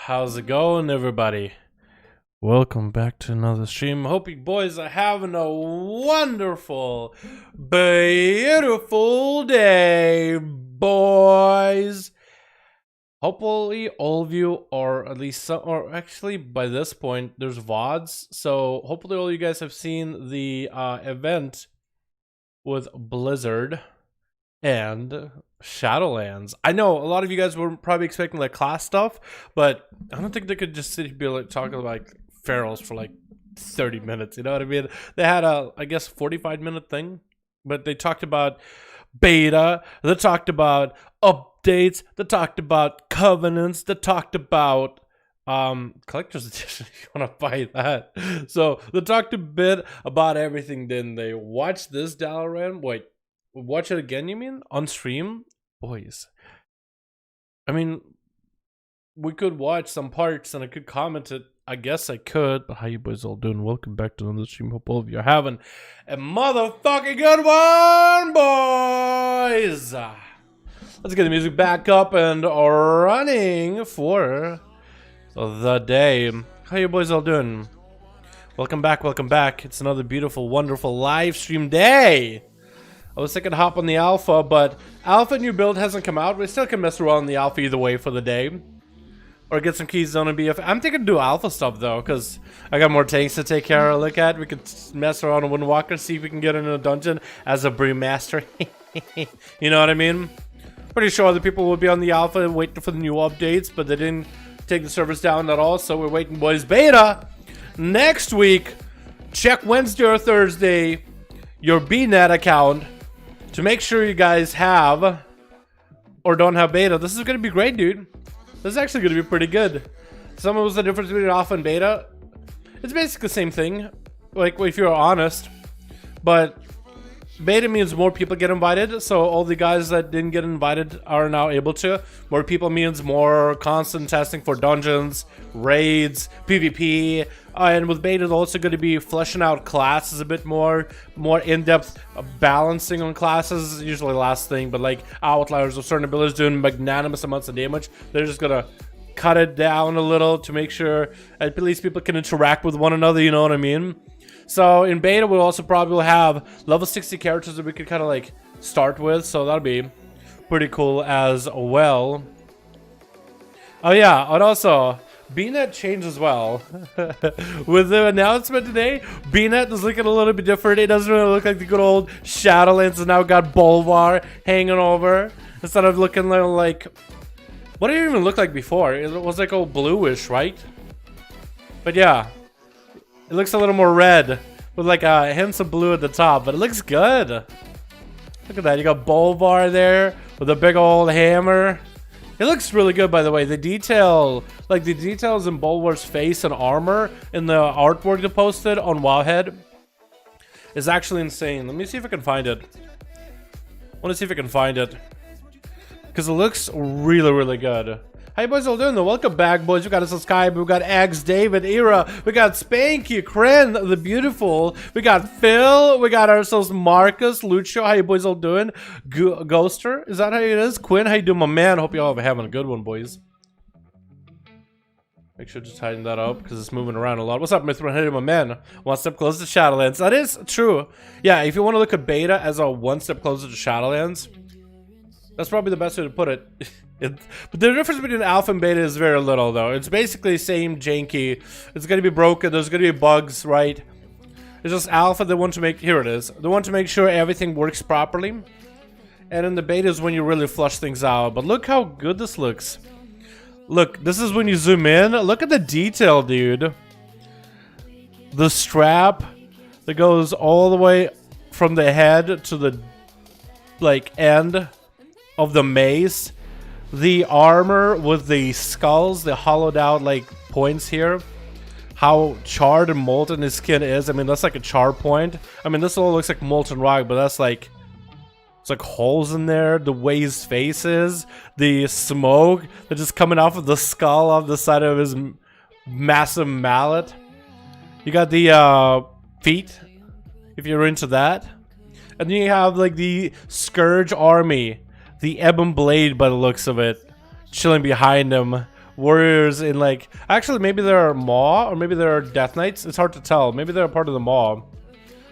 How's it going, everybody? Welcome back to another stream. Hope you boys are having a wonderful, beautiful day, boys. Hopefully all of you, or at least some, or actually by this point there's VODs, so hopefully all you guys have seen the event with Blizzard and Shadowlands. I know a lot of you guys were probably expecting like class stuff, but I don't think they could just sit here and be like talking like ferals for like 30 minutes, you know what I mean? They had a, I guess, 45-minute thing, but they talked about beta, they talked about updates, they talked about covenants, they talked about collector's edition if you want to buy that. So they talked a bit about everything, didn't they? Watch this, Dalaran. Wait, watch it again, you mean? On stream? Boys. I mean, we could watch some parts and I could comment it. I guess I could, but how you boys all doing? Welcome back to another stream. Hope all of you are having a motherfucking good one, boys! Let's get the music back up and running for the day. How you boys all doing? Welcome back, welcome back. It's another beautiful, wonderful live stream day. I was thinking hop on the alpha, but alpha new build hasn't come out. We still can mess around in the alpha either way for the day. Or get some keys on a BFA. I'm thinking do alpha stuff though, because I got more tanks to take care of. Look at, we could mess around on Windwalker, see if we can get in a dungeon as a Brewmaster. You know what I mean? Pretty sure other people will be on the alpha waiting for the new updates, but they didn't take the servers down at all, so we're waiting, boys. Beta next week. Check Wednesday or Thursday your BNet account to make sure you guys have or don't have beta. This is gonna be great, dude. This is actually going to be pretty good. Some of the difference between alpha and beta, it's basically the same thing, like if you're honest, but beta means more people get invited, so all the guys that didn't get invited are now able to. More people means more constant testing for dungeons, raids, PvP, and with beta it's also going to be fleshing out classes a bit more in-depth balancing on classes, usually last thing, but like outliers of certain abilities doing magnanimous amounts of damage, they're just gonna cut it down a little to make sure at least people can interact with one another, you know what I mean? So in beta we'll also probably have level 60 characters that we could kind of like start with, so that'll be pretty cool as well. Oh yeah, and also BNet changed as well. With the announcement today, BNet is looking a little bit different. It doesn't really look like the good old Shadowlands. It's now got Bolvar hanging over instead of looking like, what did it even look like before? It was like all bluish, right? But yeah, it looks a little more red with like a hints of blue at the top, but it looks good. Look at that, you got Bolvar there with a big old hammer. It looks really good, by the way. The detail, like the details in Bolvar's face and armor in the artwork they posted on Wowhead is actually insane. Let me see if I can find it. I want to see if I can find it because it looks really, really good. How you boys all doing though? Welcome back, boys. We got a subscriber, we got Eggs, David, Era, we got Spanky, Kren, the beautiful, we got Phil, we got ourselves Marcus, Lucio. How you boys all doing? Ghoster, is that how it is? Quinn, how you doing, my man? Hope you all are having a good one, boys. Make sure to tighten that up because it's moving around a lot. What's up, Mr. Hey, my man? One step closer to Shadowlands. That is true. Yeah, if you want to look at beta as a one step closer to Shadowlands, that's probably the best way to put it. But the difference between alpha and beta is very little, though. It's basically the same janky. It's going to be broken. There's going to be bugs, right? It's just alpha. They want to make... Here it is. They want to make sure everything works properly. And in the beta is when you really flush things out. But look how good this looks. Look, this is when you zoom in. Look at the detail, dude. The strap that goes all the way from the head to the, like, end of the mace. The armor with the skulls, the hollowed out like points here. How charred and molten his skin is. I mean, that's like a char point. I mean, this all looks like molten rock, but that's like, it's like holes in there. The way his face is, the smoke that's just coming off of the skull off the side of his massive mallet. You got the feet, if you're into that. And then you have like the Scourge army. The Ebon Blade, by the looks of it, chilling behind him warriors in like, actually maybe they're Maw or maybe they're Death Knights. It's hard to tell. Maybe they're part of the Maw.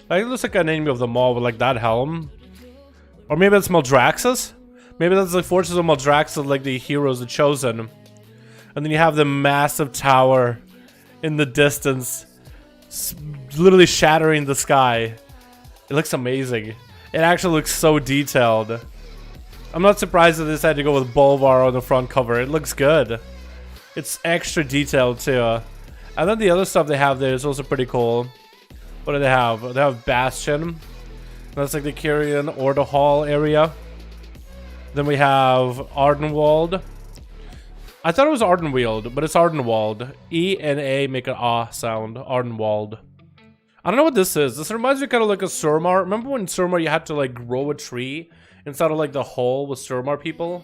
Like, it looks like an enemy of the Maw with like that helm. Or maybe it's Maldraxxus. Maybe that's the forces of Maldraxxus, like the heroes, the chosen. And then you have the massive tower in the distance, literally shattering the sky. It looks amazing. It actually looks so detailed. I'm not surprised that they decided to go with Bolvar on the front cover. It looks good. It's extra detailed too. And then the other stuff they have there is also pretty cool. What do they have? They have Bastion. That's like the Kyrian Order Hall area. Then we have Ardenwald. I thought it was Ardenweald, but it's Ardenwald. E and A make an ah sound. Ardenwald. I don't know what this is. This reminds me kind of like a Surmar. Remember when Surmar you had to like grow a tree inside of like the hole with Surmar people?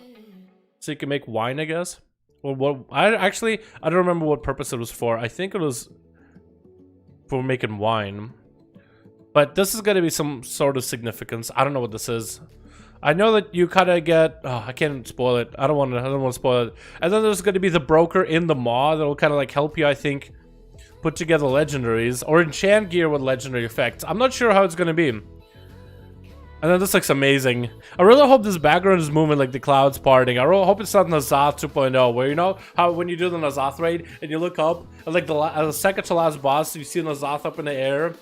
So you can make wine, I guess? Well, what? I don't remember what purpose it was for. I think it was for making wine. But this is going to be some sort of significance. I don't know what this is. I know that you kind of get... Oh, I can't spoil it. I don't want to spoil it. And then there's going to be the broker in the Maw that will kind of like help you, I think, put together legendaries or enchant gear with legendary effects. I'm not sure how it's going to be. And then this looks amazing. I really hope this background is moving like the clouds parting. I really hope it's not Nazath 2.0, where you know how when you do the Nazath raid and you look up and like the second to last boss, you see Nazath up in the air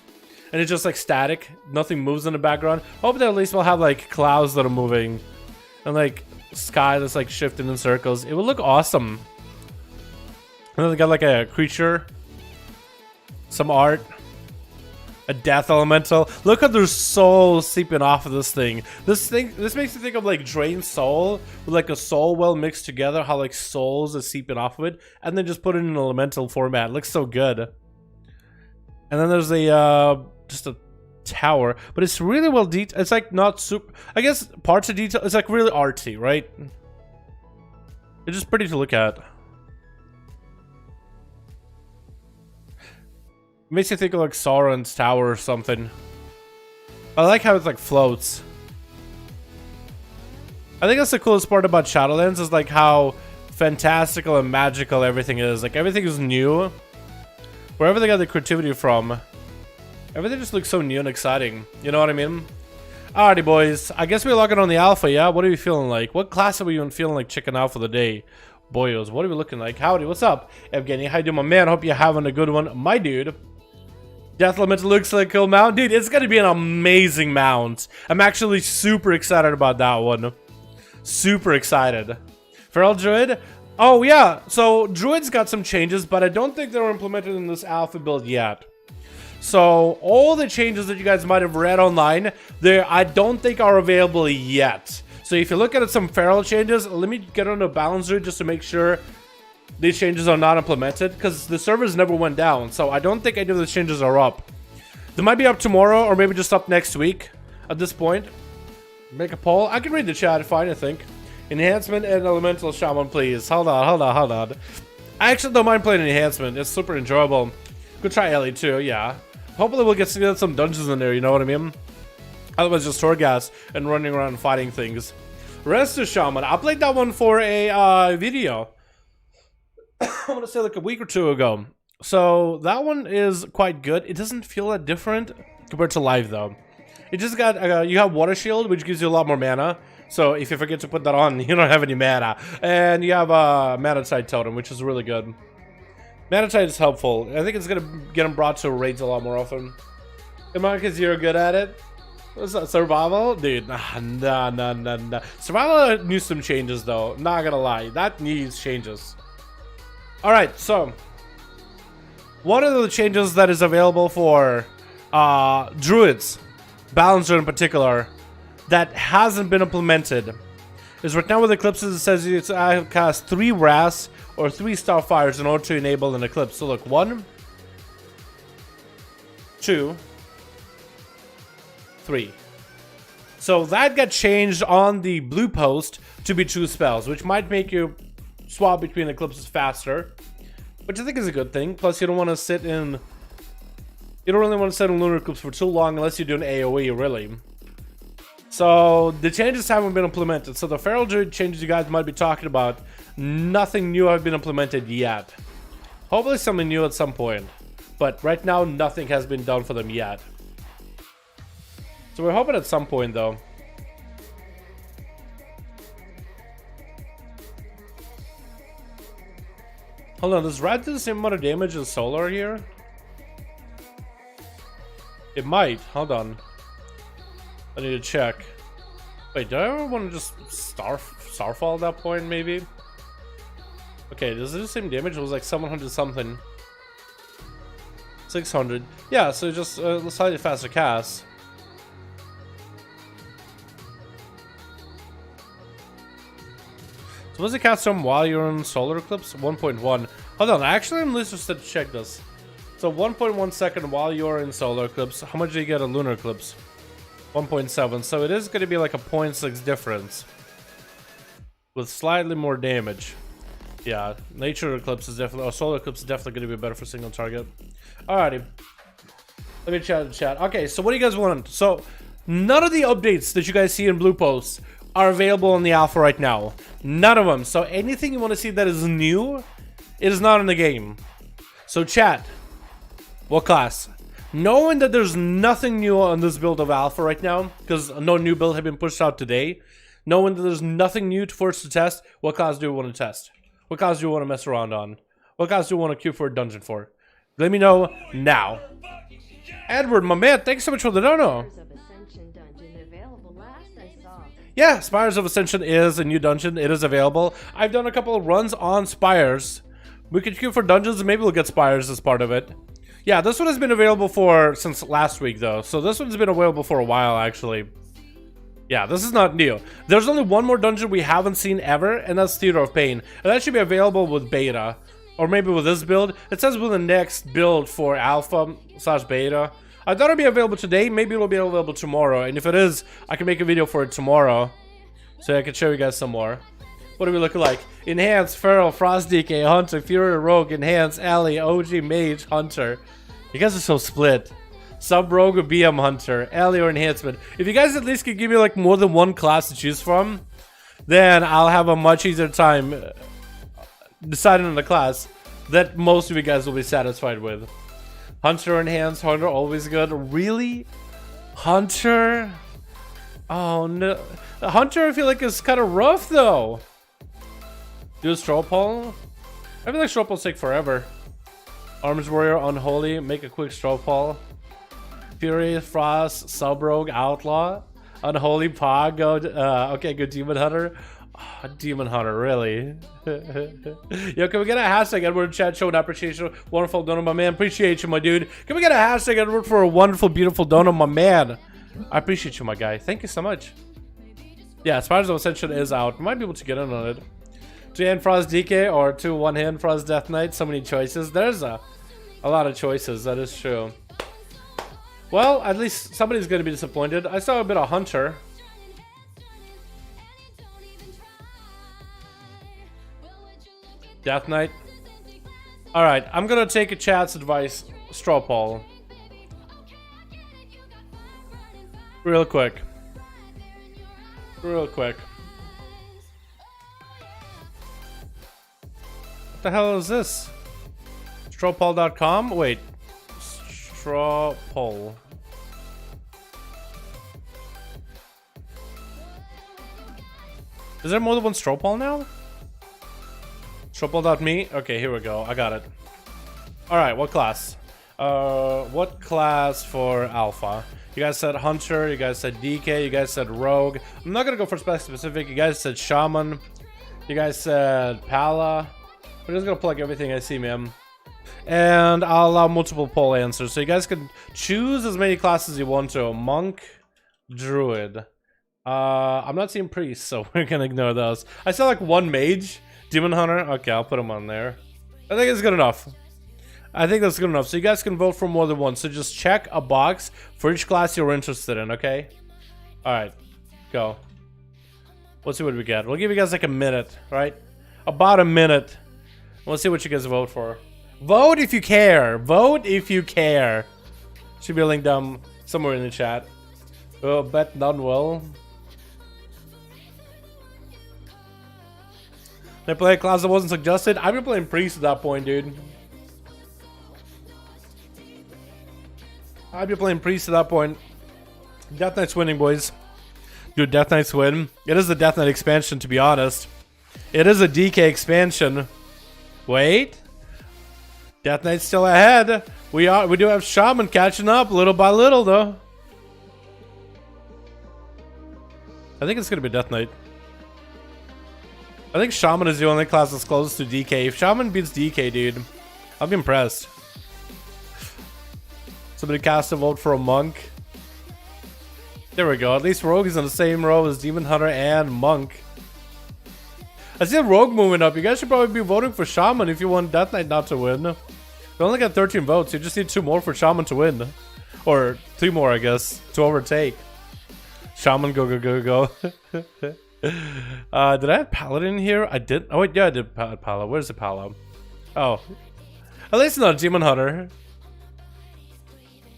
and it's just like static. Nothing moves in the background. Hope that at least we'll have like clouds that are moving and like sky that's like shifting in circles. It will look awesome. And then they got like a creature, some art. A death elemental. Look how there's souls seeping off of this thing. This makes me think of like Drained Soul with like a soul well mixed together. How like souls are seeping off of it, and then just put it in an elemental format. It looks so good. And then there's a just a tower, but it's really well detailed. It's like not super. I guess parts of detail. It's like really artsy, right? It's just pretty to look at. Makes you think of like Sauron's tower or something. I like how it like floats. I think that's the coolest part about Shadowlands is like how fantastical and magical everything is. Like everything is new. Wherever they got the creativity from, everything just looks so new and exciting. You know what I mean? Alrighty, boys. I guess we're logging on the alpha, yeah? What are we feeling like? What class are we even feeling like checking out for the day? Boyos, what are we looking like? Howdy, what's up? Evgeny, how you doing, my man? Hope you're having a good one. My dude. Death Elemental looks like a cool mount. Dude, it's gonna be an amazing mount. I'm actually super excited about that one. Super excited. Feral Druid? Oh, yeah. So, Druid's got some changes, but I don't think they're implemented in this alpha build yet. So, all the changes that you guys might have read online, I don't think are available yet. So, if you look at some Feral changes, let me get on a balancer just to make sure these changes are not implemented, because the servers never went down, so I don't think any of the changes are up. They might be up tomorrow, or maybe just up next week at this point. Make a poll. I can read the chat fine, I think. Enhancement and Elemental Shaman, please. Hold on. I actually don't mind playing Enhancement. It's super enjoyable. Could try Ellie too, yeah. Hopefully we'll get some dungeons in there, you know what I mean? Otherwise just Torghast and running around fighting things. Rest of Shaman. I played that one for a video. I want to say like a week or two ago. So that one is quite good. It doesn't feel that different compared to live though. It just got you have Water Shield, which gives you a lot more mana. So if you forget to put that on, you don't have any mana. And you have Manatite Totem, which is really good. Manatite is helpful. I think it's gonna get them brought to raids a lot more often. And Marcus, you're good at it. What's that, survival? Dude, nah. Survival needs some changes though. Not gonna lie, that needs changes. Alright, so one of the changes that is available for Druids, Balancer in particular, that hasn't been implemented is right now with Eclipses it says you cast 3 Wraths or 3 Starfires in order to enable an Eclipse. So look, 1, 2, 3. So that got changed on the blue post to be 2 spells, which might make you swap between Eclipses faster, which I think is a good thing. Plus, you don't want to sit in... You don't really want to sit in Lunar Eclipse for too long unless you're doing AoE, really. So, the changes haven't been implemented. So, the Feral Druid changes you guys might be talking about, nothing new has been implemented yet. Hopefully something new at some point. But right now, nothing has been done for them yet. So we're hoping at some point, though. Hold on, does red do the same amount of damage as solar here? It might. Hold on. I need to check. Wait, do I ever want to just starfall at that point, maybe? Okay, does it do the same damage? It was like 700 something. 600. Yeah, so just slightly faster cast. So what's the cast time while you're in solar eclipse? 1.1. Hold on, actually I'm interested to check this. So 1.1 second while you're in solar eclipse. How much do you get a lunar eclipse? 1.7. So it is going to be like a 0.6 difference. With slightly more damage. Yeah, nature eclipse is definitely, or solar eclipse is definitely going to be better for single target. Alrighty. Let me chat in chat. Okay, so what do you guys want? So, none of the updates that you guys see in Blue Post are available in the alpha right now. None of them. So, anything you want to see that is new, it is not in the game. So, chat. What class? Knowing that there's nothing new on this build of alpha right now, because no new build had been pushed out today, knowing that there's nothing new for us to test, what class do we want to test? What class do you want to mess around on? What class do you want to queue for a dungeon for? Let me know now. Edward, my man, thanks so much for the dono. Yeah, Spires of Ascension is a new dungeon. It is available. I've done a couple of runs on Spires. We could queue for dungeons and maybe we'll get Spires as part of it. Yeah, this one has been available since last week though. So this one's been available for a while actually. Yeah, this is not new. There's only one more dungeon we haven't seen ever, and that's Theater of Pain. And that should be available with beta. Or maybe with this build. It says with the next build for alpha/beta. I thought it'd be available today. Maybe it'll be available tomorrow. And if it is, I can make a video for it tomorrow. So I can show you guys some more. What do we look like? Enhance, Feral, Frost DK, Hunter, Fury, Rogue, Enhance, Alley, OG, Mage, Hunter. You guys are so split. Sub Rogue or BM Hunter, Alley or Enhancement. If you guys at least could give me like more than one class to choose from, then I'll have a much easier time deciding on the class that most of you guys will be satisfied with. Hunter Enhanced, Hunter always good. Really? Hunter? Oh no. Hunter I feel like is kind of rough though. Do a Stropole? I feel like Stropoles take forever. Arms Warrior, Unholy, make a quick Stropole. Fury, Frost, Sub-Rogue, Outlaw, Unholy, Pog, go, okay, good Demon Hunter. Oh, Demon Hunter, really? Yo, can we get a hashtag Edward chat showing appreciation? Wonderful dono, my man. Appreciate you, my dude. Can we get a hashtag Edward for a wonderful, beautiful dono, my man? I appreciate you, my guy. Thank you so much. Yeah, Spires of Ascension is out. We might be able to get in on it. 2-hand Frost DK or 2 1-hand Frost Death Knight. So many choices. There's a lot of choices. That is true. Well, at least somebody's going to be disappointed. I saw a bit of Hunter. Death Knight. Alright, I'm going to take a chat's advice. Stropole. Real quick. Real quick. What the hell is this? Stropole.com? Wait. Stropole. Is there more than one Stropole now? Stropole.me? Okay, here we go. I got it. Alright, what class? What class for Alpha? You guys said Hunter, you guys said DK, you guys said Rogue. I'm not gonna go for specific. You guys said Shaman. You guys said Pala. We're just gonna plug everything I see, man. And I'll allow multiple poll answers. So you guys can choose as many classes you want to. Monk, Druid. I'm not seeing Priest, so we're gonna ignore those. I saw like one Mage. Demon Hunter. Okay, I'll put him on there. I think it's good enough. I think that's good enough. So you guys can vote for more than one. So just check a box for each class you're interested in, okay? Alright. Go. Let's see what we get. We'll give you guys like a minute, right? About a minute. We'll see what you guys vote for. Vote if you care. Vote if you care. Should be a link down somewhere in the chat. Oh, bet none will. They play a class that wasn't suggested. I've been playing Priest at that point, dude. I've been playing Priest at that point. Death Knight's winning, boys. Dude, Death Knight's win. It is the Death Knight expansion, to be honest. It is a DK expansion. Wait. Death Knight's still ahead. We do have Shaman catching up little by little, though. I think it's gonna be Death Knight. I think Shaman is the only class that's closest to DK. If Shaman beats DK, dude, I'll be impressed. Somebody cast a vote for a monk. There we go. At least Rogue is in the same row as Demon Hunter and Monk. I see a Rogue moving up. You guys should probably be voting for Shaman if you want Death Knight not to win. You only got 13 votes. You just need 2 more for Shaman to win. Or 3 more, I guess, to overtake. Shaman, go, go, go, go. Did I have Paladin here? I did. Oh, wait, yeah, I did Pala. Where's the Pala? Oh. At least not Demon Hunter.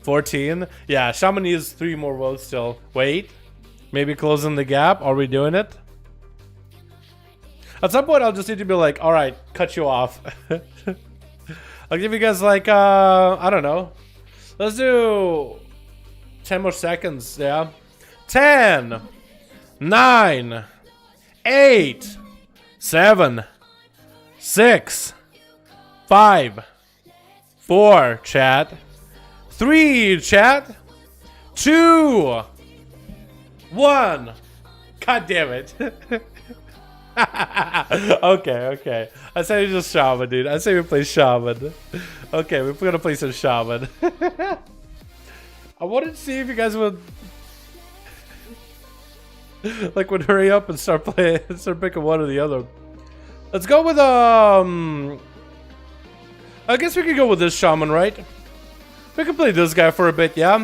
14. Yeah, Shaman needs 3 more votes still. Wait. Maybe closing the gap. Are we doing it? At some point, I'll just need to be like, alright, cut you off. I'll give you guys like, I don't know. Let's do 10 more seconds, yeah? 10, 9, 8, 7, 6, 5, 4, chat. 3, chat. 2, 1. God damn it. Okay. I say we just Shaman, dude. I say we play Shaman. Okay, we're gonna play some Shaman. I wanted to see if you guys would like would hurry up and start playing, start picking one or the other. Let's go with I guess we could go with this Shaman, right? We can play this guy for a bit, yeah?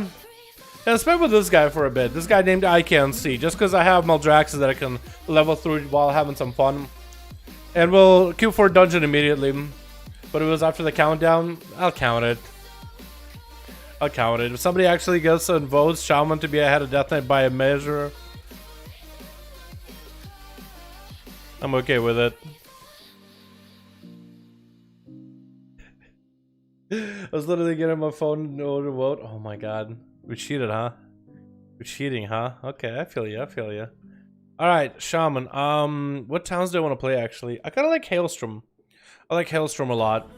Yeah, let's play with this guy for a bit. This guy named I Can't See. Just because I have Maldraxxus that I can level through while having some fun. And we'll queue for a dungeon immediately. But it was after the countdown. I'll count it. I'll count it. If somebody actually gets and votes Shaman to be ahead of Death Knight by a measure, I'm okay with it. I was literally getting my phone to vote. Oh my god. We cheated, huh? We're cheating, huh? Okay, I feel you. I feel you. Alright, Shaman. What towns do I want to play, actually? I kind of like Hailstrom. I like Hailstrom a lot.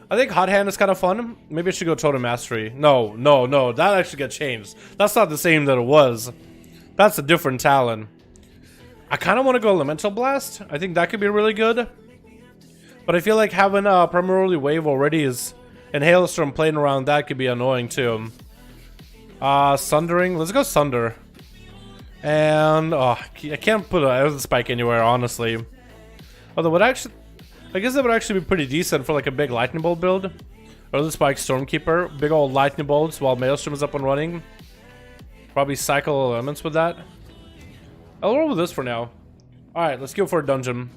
I think Hot Hand is kind of fun. Maybe I should go Totem Mastery. No. That actually got changed. That's not the same that it was. That's a different talent. I kind of want to go Elemental Blast. I think that could be really good. But I feel like having a primarily Wave already is... And Hailstorm playing around that could be annoying too. Sundering. Let's go Sunder. And I can't put a spike anywhere, honestly. Although would actually, I guess that would actually be pretty decent for like a big lightning bolt build. Or the spike Stormkeeper, big old lightning bolts while Maelstrom is up and running. Probably cycle elements with that. I'll roll with this for now. All right, let's go for a dungeon.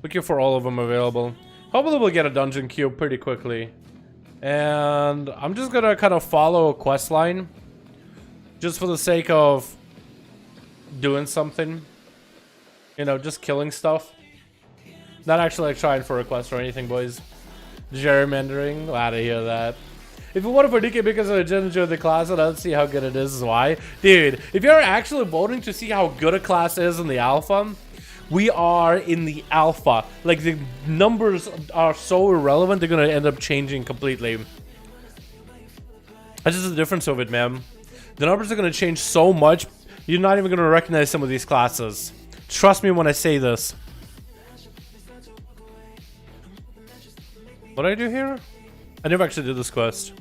We'll queue for all of them available. Hopefully we'll get a dungeon queue pretty quickly. And I'm just gonna kind of follow a quest line, just for the sake of doing something. You know, just killing stuff. Not actually like trying for a quest or anything, boys. Gerrymandering, glad to hear that. If you want for DK because I didn't enjoy the class, I don't see how good it is why. Dude, if you're actually voting to see how good a class is in the alpha, we are in the alpha. Like, the numbers are so irrelevant, they're gonna end up changing completely. That's just the difference of it, man. The numbers are gonna change so much, you're not even gonna recognize some of these classes. Trust me when I say this. What did I do here? I never actually did this quest.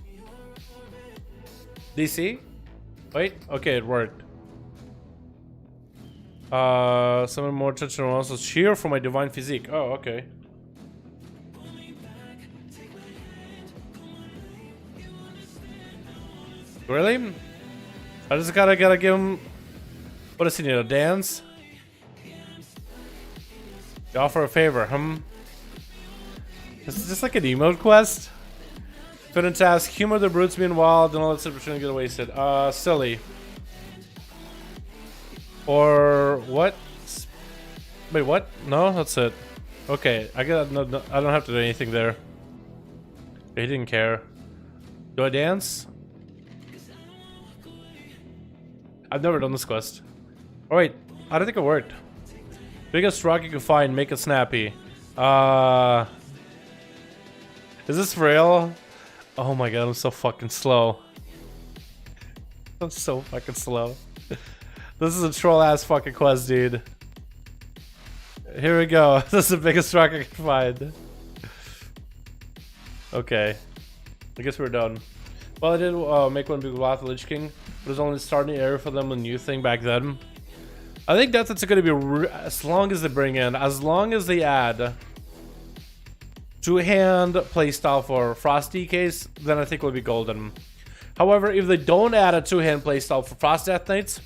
DC? Wait, okay, it worked. Summon more touch and also cheer for my divine physique. Oh, okay. Really? I just gotta give him... What does he need, a dance? You offer a favor, This is just like an emote quest? Fitting task, humor the brutes meanwhile, don't let this opportunity get wasted. Silly. Or what? Wait, what? No, that's it. Okay, I don't have to do anything there. He didn't care. Do I dance? I've never done this quest. Oh wait, I don't think it worked. Biggest rock you can find, make it snappy. Is this real? Oh my god, I'm so fucking slow. I'm so fucking slow. This is a troll ass fucking quest, dude. Here we go. This is the biggest rock I can find. Okay. I guess we're done. Well, I did make one big Wrath of Lich King, but it was only starting area for them, a new thing back then. I think that's it's gonna be as long as they bring in, as long as they add two-hand playstyle for Frost DKs, then I think we'll be golden. However, if they don't add a two-hand playstyle for Frost Death Knights,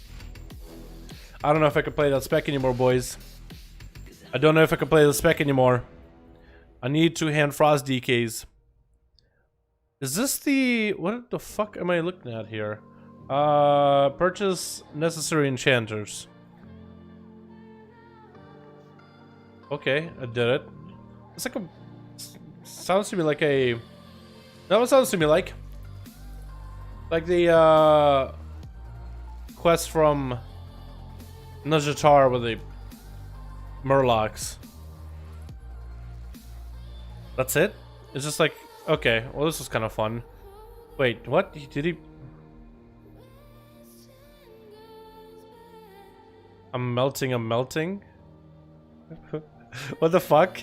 I don't know if I can play that spec anymore, boys. I don't know if I can play the spec anymore. I need two-hand Frost DKs. Is this the... what the fuck am I looking at here? Purchase necessary enchanters. Okay, I did it. It's like a... sounds to me like a... no, it sounds to me like the quest from Najatar with the Murlocs. That's it? It's just like... okay, well this was kind of fun. Wait, what? Did he... I'm melting, I'm melting? What the fuck?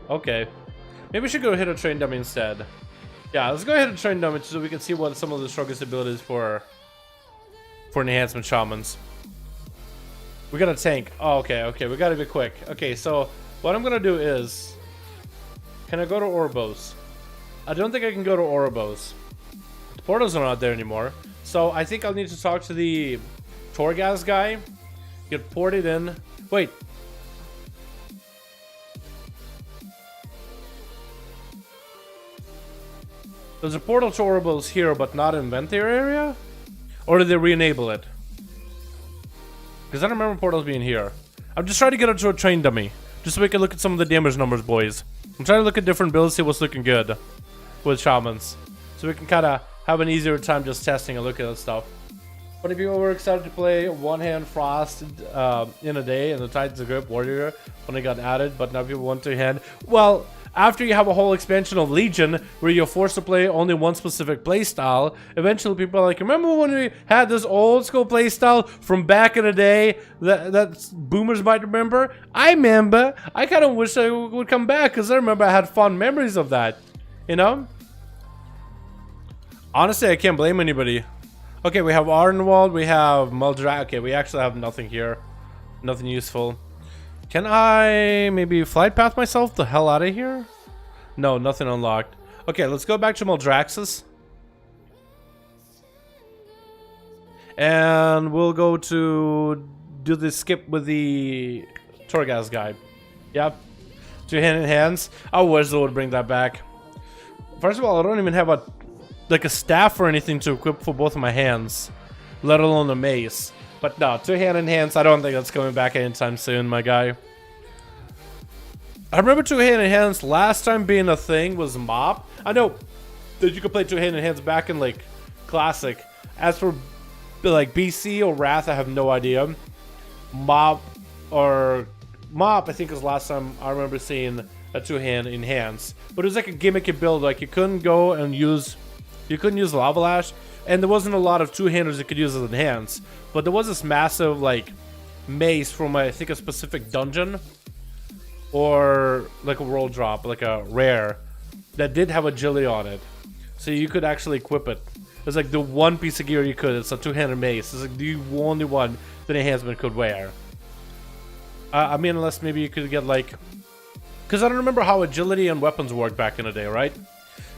Okay. Maybe we should go hit a train dummy instead. Yeah, let's go ahead and train dummy so we can see what some of the strongest abilities for enhancement shamans. We got a tank. Oh, okay, okay, we gotta be quick. Okay, so what I'm gonna do is... can I go to Orbos? I don't think I can go to Orbos. The portals are not there anymore. So I think I'll need to talk to the Torghast guy. Get ported in. Wait. There's a portal to Orbos here, but not in Ventir area? Or did they re-enable it? Because I don't remember portals being here. I'm just trying to get into a train dummy. Just so we can look at some of the damage numbers, boys. I'm trying to look at different builds, see what's looking good with shamans. So we can kind of have an easier time just testing and looking at stuff. But if you were excited to play one-hand Frost in a day in the Titans of Grip Warrior when it got added, but now people want two-hand, well... after you have a whole expansion of Legion where you're forced to play only one specific playstyle, eventually people are like, remember when we had this old school playstyle from back in the day that boomers might remember? I remember. I kind of wish I would come back because I remember I had fond memories of that. You know? Honestly, I can't blame anybody. Okay, we have Ardenwald, we have Muldra. Okay, we actually have nothing here. Nothing useful. Can I maybe flight path myself the hell out of here? No, nothing unlocked. Okay, let's go back to Maldraxxus. And we'll go to do the skip with the Torghast guy. Yep. Two-handed hands. I wish they would bring that back. First of all, I don't even have a staff or anything to equip for both of my hands. Let alone a mace. But no, two-handed hands, I don't think that's coming back anytime soon, my guy. I remember two-handed hands last time being a thing was Mop. I know that you could play two-handed hands back in, like, Classic. As for, like, BC or Wrath, I have no idea. Mop, I think is last time I remember seeing a two-hand in hands. But it was like a gimmicky build, like, you couldn't go and use... you couldn't use Lava Lash. And there wasn't a lot of two-handers you could use as hands. But there was this massive, like, mace from, I think, a specific dungeon. Or, like, a world drop, like a rare. That did have agility on it. So you could actually equip it. It's like the one piece of gear you could. It's a two-handed mace. It's like the only one that enhancement could wear. I mean, unless maybe you could get, like... because I don't remember how agility and weapons worked back in the day, right?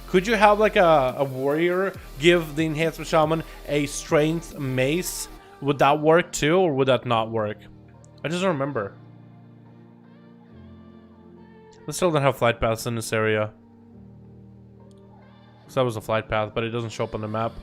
Could you have like a warrior give the enhancement shaman a strength mace? Would that work too, or would that not work? I just don't remember. Let's still don't have flight paths in this area. So that was a flight path, but it doesn't show up on the map.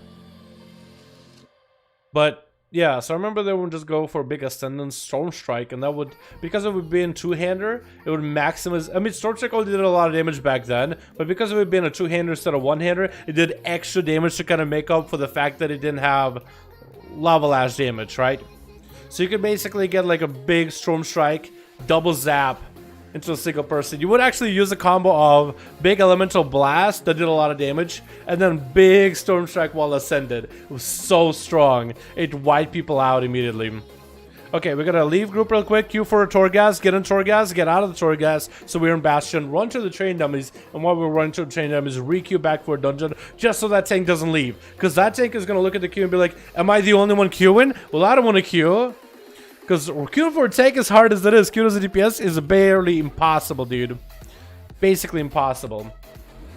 But yeah, so I remember they would just go for big ascendant storm strike, and that would, because it would be in two-hander, it would maximize. I mean, storm strike only did a lot of damage back then, but because it would be in a two-hander instead of one-hander, it did extra damage to kind of make up for the fact that it didn't have lava lash damage, right? So you could basically get like a big storm strike, double zap into a single person. You would actually use a combo of big elemental blast that did a lot of damage, and then big storm strike while ascended. It was so strong, it wiped people out immediately. Okay, we're gonna leave group real quick, queue for a Torghast, get in Torghast, get out of the Torghast, so we're in Bastion, run to the train dummies, and while we're running to the train dummies, re-queue back for a dungeon, just so that tank doesn't leave. Because that tank is gonna look at the queue and be like, am I the only one queuing? Well, I don't want to queue. Because queuing for a tank, as hard as it is, queuing as a DPS is barely impossible, dude. Basically impossible.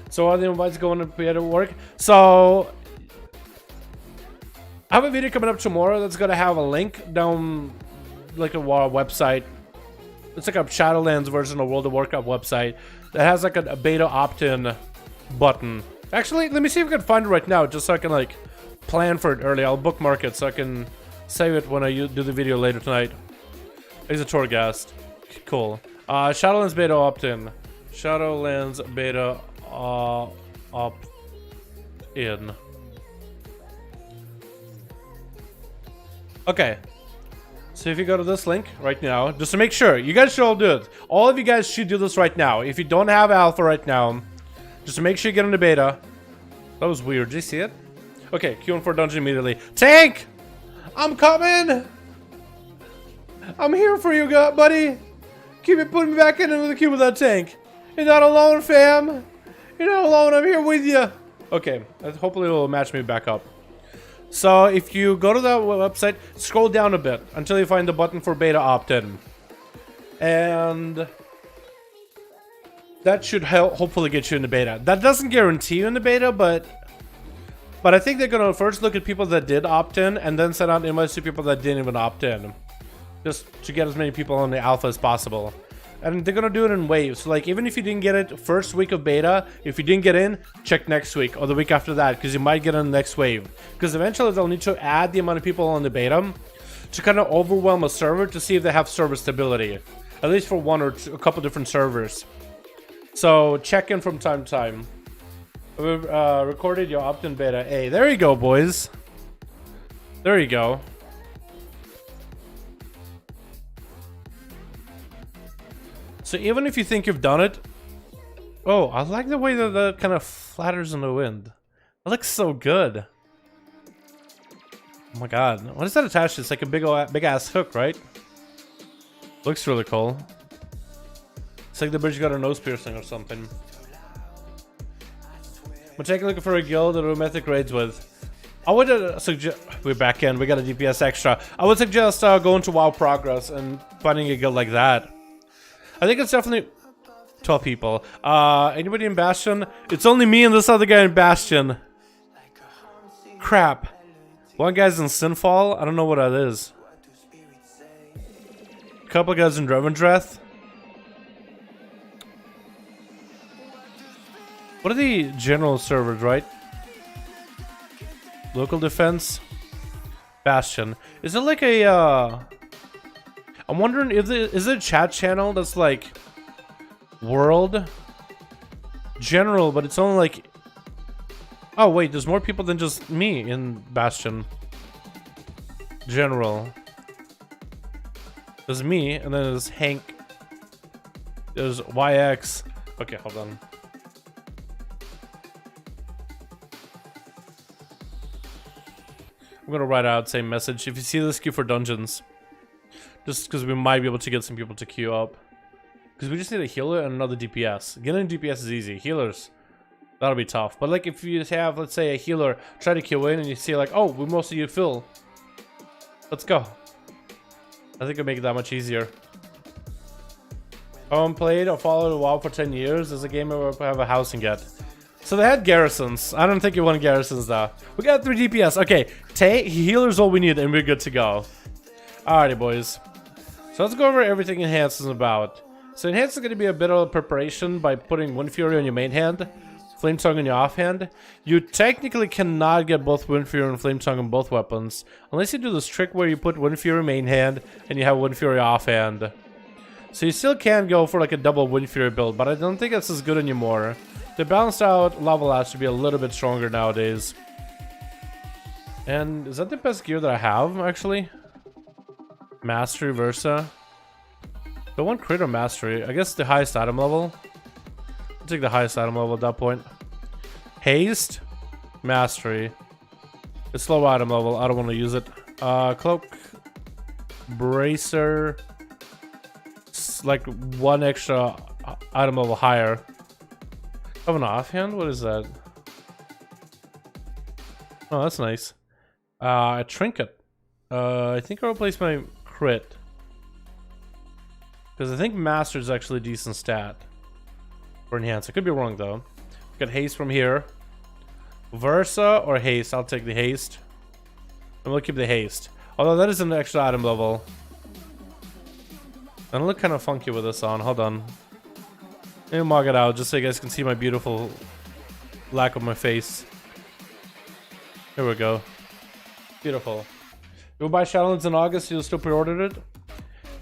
So are the invites going to be to work? So I have a video coming up tomorrow that's going to have a link down like a website. It's like a Shadowlands version of World of Warcraft website that has like a beta opt-in button. Actually, let me see if I can find it right now, just so I can like plan for it early. I'll bookmark it so I can save it when I do the video later tonight. There's a Torghast. Cool. Shadowlands beta opt-in. Shadowlands beta opt-in. Okay. So if you go to this link right now, just to make sure, you guys should all do it. All of you guys should do this right now. If you don't have alpha right now, just to make sure you get into beta. That was weird. Did you see it? Okay, queuing for a dungeon immediately. Tank! I'm coming! I'm here for you, buddy! Keep putting me back into the queue with that tank. You're not alone, fam! You're not alone, I'm here with you! Okay, hopefully it will match me back up. So, if you go to the website, scroll down a bit until you find the button for beta opt-in. And that should hopefully get you in the beta. That doesn't guarantee you in the beta, but I think they're gonna first look at people that did opt in and then send out invites to people that didn't even opt in, just to get as many people on the alpha as possible. And they're gonna do it in waves. So like, even if you didn't get it first week of beta, if you didn't get in, check next week or the week after that, because you might get in the next wave. Because eventually they'll need to add the amount of people on the beta to kind of overwhelm a server to see if they have server stability, at least for one or a couple different servers. So check in from time to time. We've recorded your opt-in beta. Hey, there you go, boys. There you go. So even if you think you've done it... Oh, I like the way that kind of flatters in the wind. It looks so good. Oh my god. What is that attached to? It's like a big ass hook, right? Looks really cool. It's like the bridge got a nose piercing or something. We're taking a look for a guild that we're mythic raids with. I would suggest... We're back in. We got a DPS extra. I would suggest going to WoW Progress and finding a guild like that. I think it's definitely... 12 people. Anybody in Bastion? It's only me and this other guy in Bastion. Crap. One guy's in Sinfall. I don't know what that is. A couple guys in Revendreth. What are the general servers, right? Local defense. Bastion. Is it like a, I'm wondering if is it a chat channel that's like world general, but it's only like, oh wait, there's more people than just me in Bastion. General. There's me, and then there's Hank. There's YX. Okay, hold on. I'm gonna write out same message. If you see this, queue for dungeons. Just because we might be able to get some people to queue up. Because we just need a healer and another DPS. Getting DPS is easy. Healers, that'll be tough. But like if you have, let's say, a healer try to queue in and you see like, oh, we mostly you fill. Let's go. I think it'll make it that much easier. I haven't played or followed WoW for 10 years. There's a game where I have a housing yet. So they had garrisons. I don't think you want garrisons though. We got 3 DPS. Okay, healer's all we need and we're good to go. Alrighty, boys. So let's go over everything Enhance is about. So Enhance is going to be a bit of a preparation by putting Wind Fury on your main hand Flame Tongue in your offhand, you technically cannot get both Wind Fury and Flame Tongue on both weapons. Unless you do this trick where you put Wind Fury main hand and you have Wind Fury offhand. So you still can go for like a double Wind Fury build, but I don't think that's as good anymore. The balanced out Lava Lash should be a little bit stronger nowadays. And is that the best gear that I have, actually? Mastery Versa. The one crit or Mastery? I guess the highest item level. I'll take the highest item level at that point. Haste. Mastery. It's low item level. I don't want to use it. Cloak. Bracer. It's like one extra item level higher. Have an offhand? What is that? Oh, that's nice. A trinket. I think I'll replace my crit. Because I think Master is actually a decent stat. For enhance. I could be wrong though. Get haste from here. Versa or haste? I'll take the haste. And we'll keep the haste. Although that is an extra item level. And I look kind of funky with this on. Hold on. Let me mark it out just so you guys can see my beautiful lack of my face. Here we go. Beautiful. You buy Shadowlands in August, you'll still pre-order it?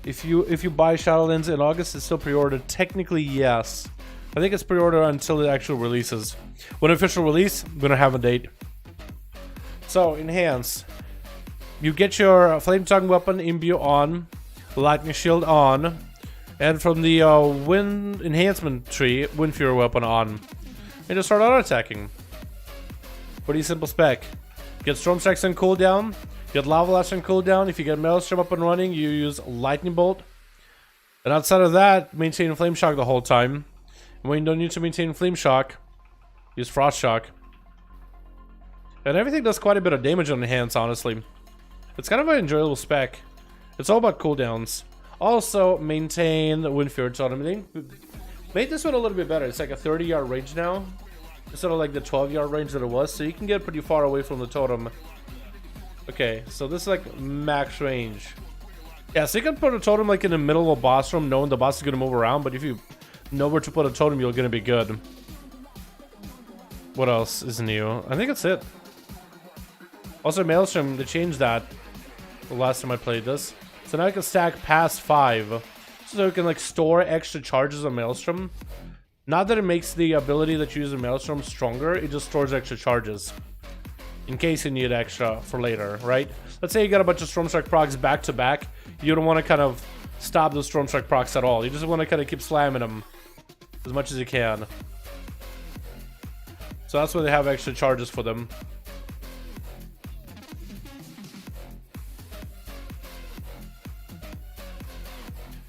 If you buy Shadowlands in August, it's still pre-ordered. Technically, yes. I think it's pre-order until it actually releases. When official release, I'm gonna have a date. So, enhance. You get your Flame Tongue weapon imbue on, Lightning Shield on, and from the Wind Enhancement tree, Wind Fury weapon on. And just start auto-attacking. Pretty simple spec. Get Storm Strikes on cooldown. Get Lava Lash on cooldown. If you get Maelstrom up and running, you use Lightning Bolt. And outside of that, maintain Flame Shock the whole time. And when you don't need to maintain Flame Shock, use Frost Shock. And everything does quite a bit of damage on the hands, honestly. It's kind of an enjoyable spec. It's all about cooldowns. Also, maintain Wind Fury autonomy. Made this one a little bit better. It's like a 30-yard range now. Instead of like the 12-yard range that it was. So you can get pretty far away from the totem. Okay, so this is like max range. Yeah, so you can put a totem like in the middle of a boss room knowing the boss is going to move around. But if you know where to put a totem, you're going to be good. What else is new? I think that's it. Also, Maelstrom, they changed that the last time I played this. So now I can stack past 5. So you can like store extra charges on Maelstrom. Not that it makes the ability that you use in Maelstrom stronger, it just stores extra charges. In case you need extra for later, right? Let's say you got a bunch of Storm Strike procs back to back. You don't want to kind of stop those Storm Strike procs at all. You just want to kind of keep slamming them as much as you can. So that's why they have extra charges for them.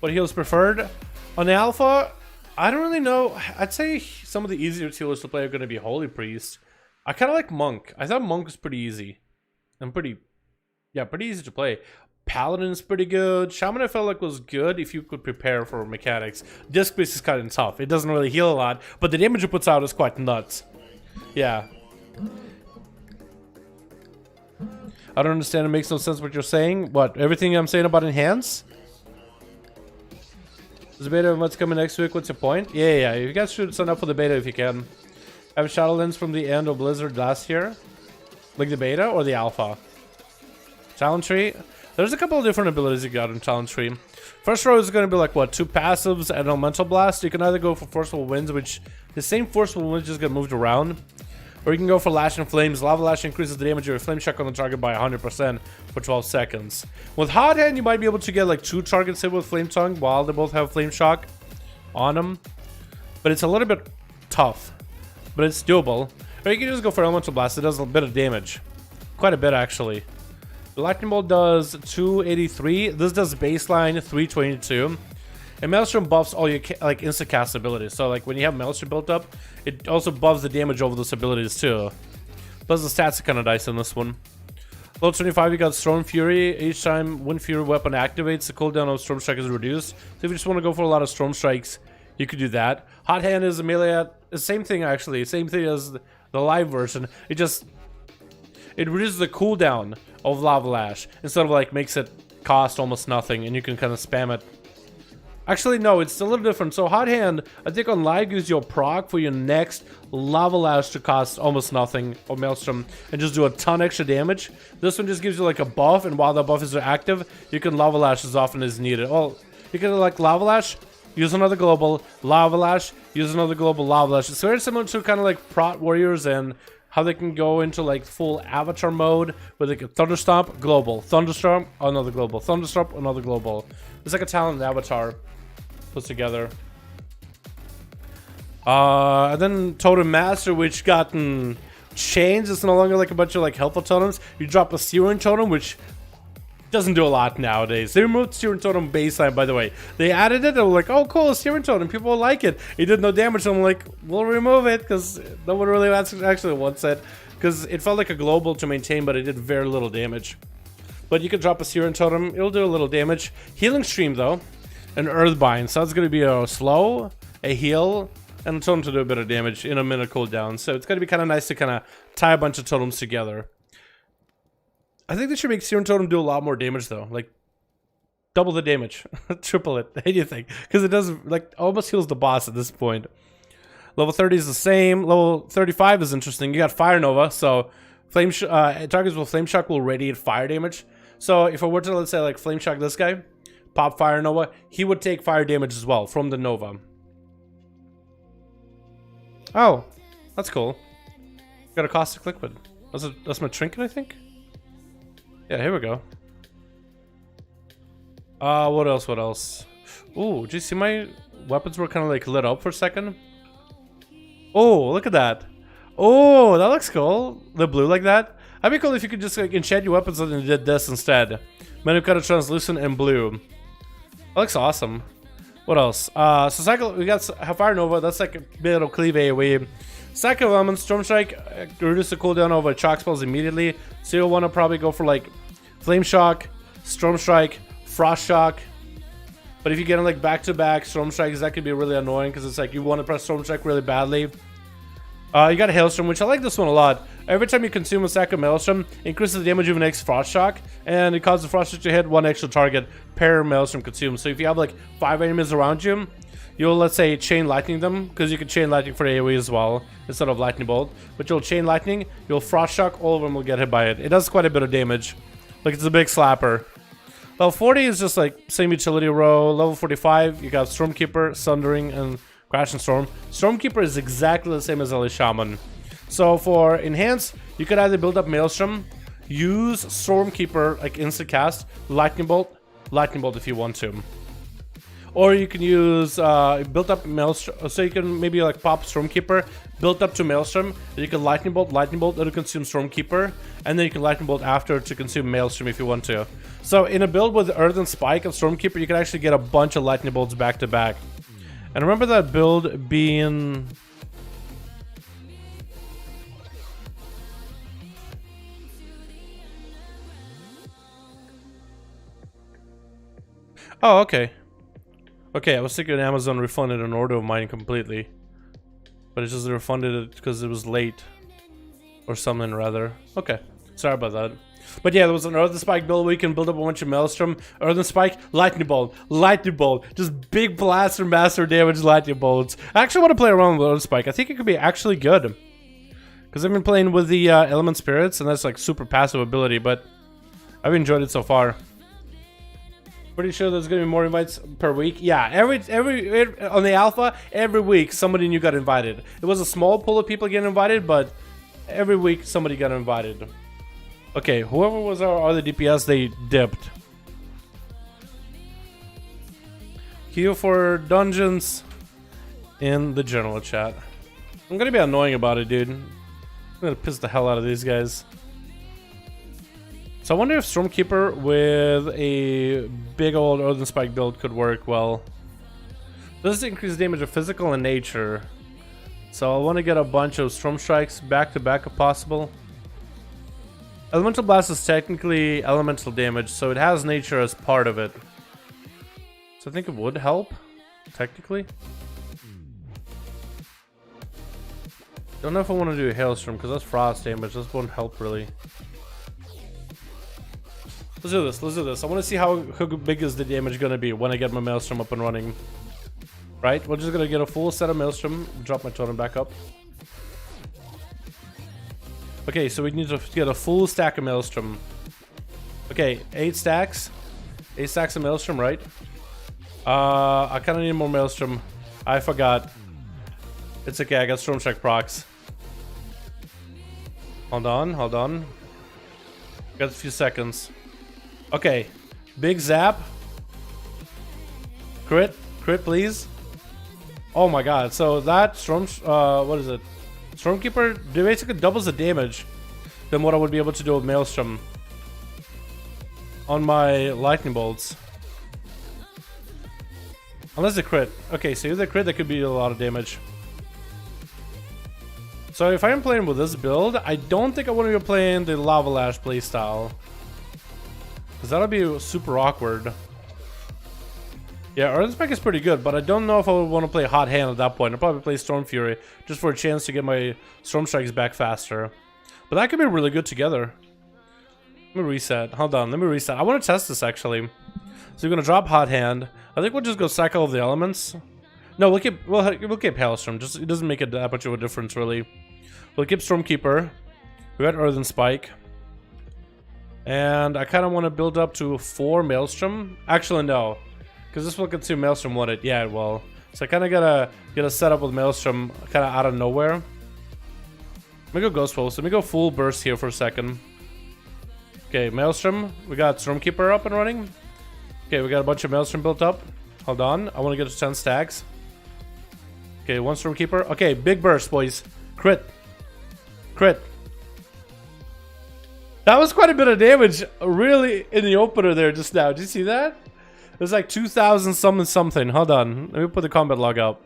What heals preferred? On the alpha, I don't really know. I'd say some of the easier healers to play are going to be Holy Priest. I kind of like Monk. I thought Monk was pretty easy. And pretty easy to play. Paladin's pretty good. Shaman I felt like was good if you could prepare for mechanics. Disc Beast is kind of tough. It doesn't really heal a lot, but the damage it puts out is quite nuts. Yeah. I don't understand. It makes no sense what you're saying. What? Everything I'm saying about enhance? Is the beta what's coming next week? What's your point? Yeah. You guys should sign up for the beta if you can. I have Shadowlands from the end of Blizzard last year. Like the beta or the alpha? Talent tree. There's a couple of different abilities you got in Talent tree. First row is going to be like what? 2 passives and Elemental Blast. You can either go for Forceful Winds, which the same Forceful Winds just get moved around. Or you can go for Lash and Flames. Lava Lash increases the damage of your Flame Shock on the target by 100% for 12 seconds. With Hot Hand, you might be able to get like 2 targets hit with Flame Tongue while they both have Flame Shock on them. But it's a little bit tough. But it's doable. Or you can just go for Elemental Blast. It does a bit of damage. Quite a bit, actually. The Lightning Bolt does 283. This does baseline 322. And Maelstrom buffs all your like instant cast abilities. So like when you have Maelstrom built up, it also buffs the damage over those abilities too. Plus the stats are kind of nice in this one. Level 25, you got Storm Fury. Each time Wind Fury weapon activates, the cooldown of Storm Strike is reduced. So if you just want to go for a lot of Storm Strikes, you could do that. Hot Hand is a melee at the same thing actually. Same thing as the live version. It reduces the cooldown of Lava Lash instead of like makes it cost almost nothing and you can kind of spam it. Actually, no, it's a little different. So hot hand, I think on live gives you a proc for your next lava lash to cost almost nothing, or maelstrom, and just do a ton extra damage. This one just gives you like a buff, and while the buff is active, you can lava lash as often as needed. Well, you can like lava lash, use another global, lava lash, use another global, lava lash. It's very similar to kind of like prot warriors and how they can go into like full avatar mode with like a thunderstomp, global, thunderstorm, another global, thunderstomp, another global. It's like a talented avatar put together. And then Totem Master, which gotten changed. It's no longer like a bunch of like helpful totems. You drop a Searing Totem, which doesn't do a lot nowadays. They removed Searing Totem baseline, by the way. They added it, they were like, oh cool, Searing Totem, people will like it. It did no damage, so I'm like, we'll remove it, because no one really actually wants it. Because it felt like a global to maintain, but it did very little damage. But you could drop a Searing Totem, it'll do a little damage. Healing Stream though, an Earthbind, so it's going to be a slow, a heal, and a totem to do a bit of damage in a minute cooldown. So it's going to be kind of nice to kind of tie a bunch of totems together. I think they should make Searing Totem do a lot more damage though, like double the damage, triple it, anything, because it does like almost heals the boss at this point. Level 30 is the same. Level 35 is interesting. You got Fire Nova, so targets with Flame Shock will radiate fire damage. So if I were to, let's say, like Flame Shock this guy, pop Fire Nova, he would take fire damage as well from the Nova. Oh, that's cool. Got a Caustic Liquid. That's my trinket, I think. Yeah, here we go. What else? What else? Ooh, did you see my weapons were kind of like lit up for a second? Oh, look at that. Oh, that looks cool. The blue like that. That'd be cool if you could just like enchant your weapons and did this instead. Menu cut translucent and blue. That looks awesome. What else? So cycle, we got Fire Nova. That's like a bit of cleave AoE. Cycle of Elements, Storm Strike, reduce the cooldown over chalk spells immediately. So you'll want to probably go for like Flame Shock, Storm Strike, Frost Shock. But if you get in like back-to-back Storm Strikes, that could be really annoying because it's like you want to press Storm Strike really badly. You got a Hailstorm, which I like this one a lot. Every time you consume a stack of Maelstrom, increases the damage of an next Frost Shock, and it causes the Frost Shock to hit one extra target per Maelstrom consumed. So if you have like 5 enemies around you, you'll, let's say, Chain Lightning them, because you can Chain Lightning for AoE as well, instead of Lightning Bolt. But you'll Chain Lightning, you'll Frost Shock, all of them will get hit by it. It does quite a bit of damage. Like, it's a big slapper. Level 40 is just like same utility row. Level 45, you got Stormkeeper, Sundering, and Crash and Storm. Stormkeeper is exactly the same as LA Shaman. So for Enhance, you could either build up Maelstrom, use Stormkeeper like instant cast, Lightning Bolt if you want to. Or you can use built up Maelstrom, so you can maybe like pop Stormkeeper, built up to Maelstrom, you can Lightning Bolt, it'll consume Stormkeeper, and then you can Lightning Bolt after to consume Maelstrom if you want to. So in a build with Earth and Spike and Stormkeeper, you can actually get a bunch of Lightning Bolts back to back. And remember that build being... Oh, okay. Okay, I was thinking Amazon refunded an order of mine completely. But it just refunded it because it was late. Or something, rather. Okay, sorry about that. But yeah, there was an Earth and Spike build where you can build up a bunch of Maelstrom. Earth and Spike, Lightning Bolt. Just big blaster, master damage Lightning Bolts. I actually want to play around with Earth and Spike. I think it could be actually good. Because I've been playing with the Element Spirits, and that's like super passive ability, but I've enjoyed it so far. Pretty sure there's gonna be more invites per week. Yeah, every on the alpha, every week somebody new got invited. It was a small pool of people getting invited, but every week somebody got invited. Okay, whoever was our other DPS, they dipped. Queue for dungeons in the general chat. I'm gonna be annoying about it, dude. I'm gonna piss the hell out of these guys. So I wonder if Stormkeeper with a big old Earthen Spike build could work well. This increases damage of physical and nature. So I want to get a bunch of Storm Strikes back to back if possible. Elemental Blast is technically elemental damage, so it has nature as part of it. So I think it would help, technically. Don't know if I want to do a Hailstorm, because that's frost damage. This won't help really. Let's do this. Let's do this. I want to see how big is the damage gonna be when I get my Maelstrom up and running. Right? We're just gonna get a full set of Maelstrom. Drop my totem back up. Okay, so we need to get a full stack of Maelstrom. Okay, 8 stacks. 8 stacks of Maelstrom, right? I kind of need more Maelstrom. I forgot. It's okay, I got Storm Strike procs. Hold on, hold on. Got a few seconds. Okay, big zap. Crit, crit, please. Oh my god, so that Storm, what is it? Stormkeeper basically doubles the damage than what I would be able to do with Maelstrom on my lightning bolts. Unless the crit. Okay, so if the crit, that could be a lot of damage. So if I am playing with this build, I don't think I want to be playing the Lava Lash playstyle, because that'll be super awkward. Yeah, Earth Spike is pretty good, but I don't know if I would want to play Hot Hand at that point. I'll probably play Storm Fury, just for a chance to get my Storm Strikes back faster. But that could be really good together. Let me reset. Hold on, let me reset. I want to test this, actually. So we're going to drop Hot Hand. I think we'll just go Cycle of the Elements. No, we'll keep Hailstorm. Just, it doesn't make it that much of a difference, really. We'll keep Stormkeeper. We got Earthen Spike. And I kind of want to build up to 4 Maelstrom. Actually, no. Because this will consume Maelstrom wanted. Yeah, it will. So I kind of gotta get a setup with Maelstrom kind of out of nowhere. Let me go Ghost Pulse. Let me go full burst here for a second. Okay, Maelstrom. We got Stormkeeper up and running. Okay, we got a bunch of Maelstrom built up. Hold on. I want to get to 10 stacks. Okay, 1 Stormkeeper. Okay, big burst, boys. Crit. Crit. That was quite a bit of damage, really, in the opener there just now. Did you see that? It was like 2,000 something. Hold on. Let me put the combat log up.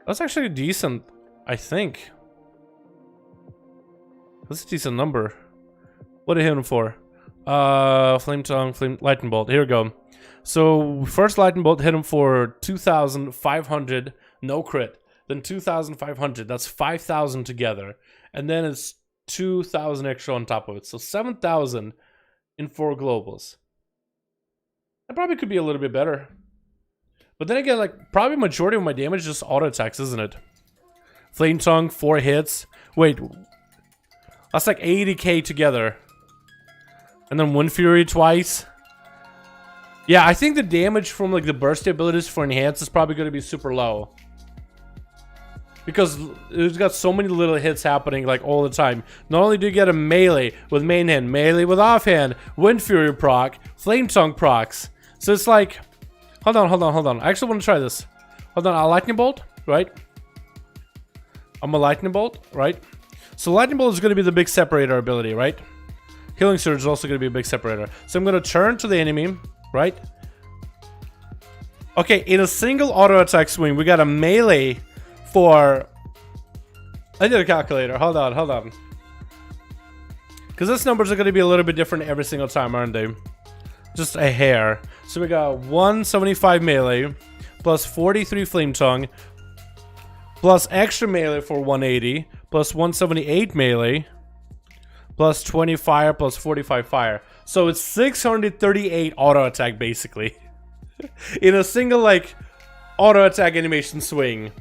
That's actually decent, I think. That's a decent number. What did I hit him for? Flame Tongue, Lightning Bolt. Here we go. So, first Lightning Bolt hit him for 2,500, no crit. Then 2,500. That's 5,000 together. And then it's 2,000 extra on top of it. So 7,000 in 4 globals. That probably could be a little bit better. But then again, like, probably majority of my damage is just auto attacks, isn't it? Flame Tongue, 4 hits. Wait. That's like 80k together. And then Wind Fury twice. Yeah, I think the damage from like the burst abilities for Enhance is probably going to be super low. Because it's got so many little hits happening like all the time. Not only do you get a melee with main hand, melee with offhand, Wind Fury proc, Flame Tongue procs. So it's like, hold on. I actually want to try this. Hold on, a Lightning Bolt, right? I'm a Lightning Bolt, right? So Lightning Bolt is going to be the big separator ability, right? Healing Surge is also going to be a big separator. So I'm going to turn to the enemy, right? Okay, in a single auto attack swing, we got a melee for... I did a calculator. Hold on. Because these numbers are going to be a little bit different every single time, aren't they? Just a hair. So we got 175 melee, plus 43 Flame Tongue, plus extra melee for 180, plus 178 melee, plus 20 fire, plus 45 fire. So it's 638 auto attack, basically. In a single, like, auto attack animation swing.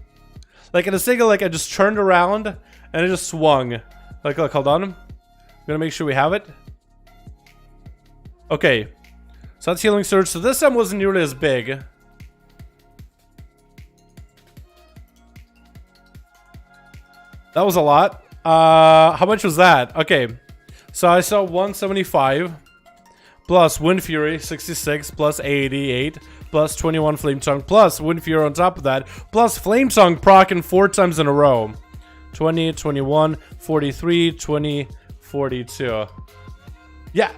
Like, in a single, like, I just turned around, and I just swung. Like, hold on. I'm gonna make sure we have it. Okay. So that's Healing Surge. So this time wasn't nearly as big. That was a lot. How much was that? Okay. So I saw 175 plus Wind Fury 66 plus 88 plus 21 Flame Tongue plus Wind Fury on top of that plus Flame Tongue proccing 4 times in a row. 20, 21, 43, 20, 42. Yeah.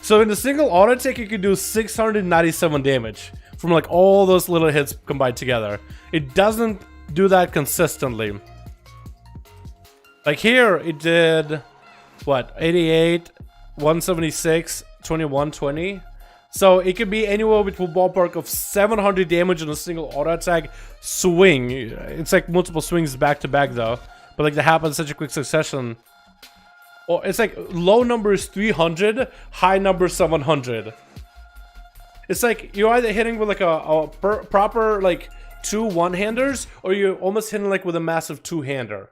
So in a single auto attack, you can do 697 damage from like all those little hits combined together. It doesn't do that consistently. Like here, it did, what, 88, 176, 21, 20. So it could be anywhere between ballpark of 700 damage in a single auto attack swing. It's like multiple swings back to back though. But like they happen in such a quick succession. Or it's like low number is 300, high number 700. It's like you're either hitting with like a proper like 2 one-handers, or you're almost hitting like with a massive 2-hander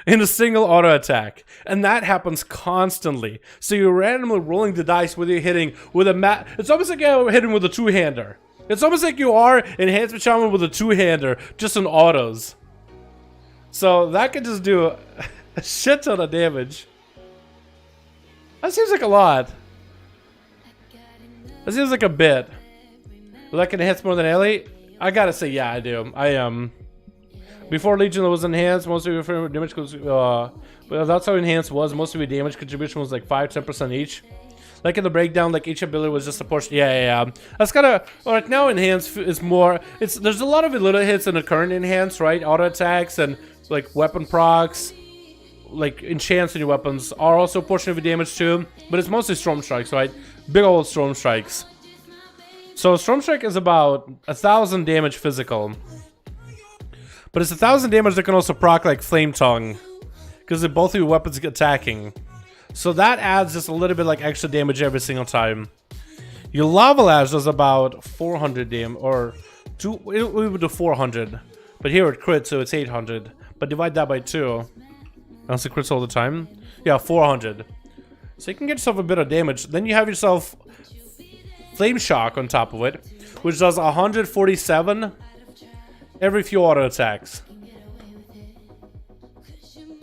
in a single auto attack, and that happens constantly. So you're randomly rolling the dice whether you're hitting with a it's almost like you're hitting with a 2-hander. It's almost like you are enhancement shaman with a 2-hander, just in autos. So that could just do a shit ton of damage. That seems like a lot. That seems like a bit. Will that enhance more than Ellie? I gotta say, yeah, I do. Before Legion was enhanced, most of your damage goes, but that's how enhanced was. Most of your damage contribution was like 5-10% each. Like in the breakdown, like each ability was just a portion. Yeah. That's kind of right now. Enhanced is more. There's a lot of little hits in the current enhanced, right? Auto attacks and like weapon procs, like enchants in your weapons are also a portion of your damage too. But it's mostly storm strikes, right? Big old storm strikes. So storm strike is about 1,000 damage physical. But it's 1,000 damage that can also proc like Flame Tongue, because both of your weapons get attacking. So that adds just a little bit like extra damage every single time. Your Lava Lash does about 400 damage, or we would do 400. But here it crits, so it's 800. But divide that by 2. Unless it crits all the time. Yeah, 400. So you can get yourself a bit of damage. Then you have yourself Flame Shock on top of it, which does 147 every few auto attacks.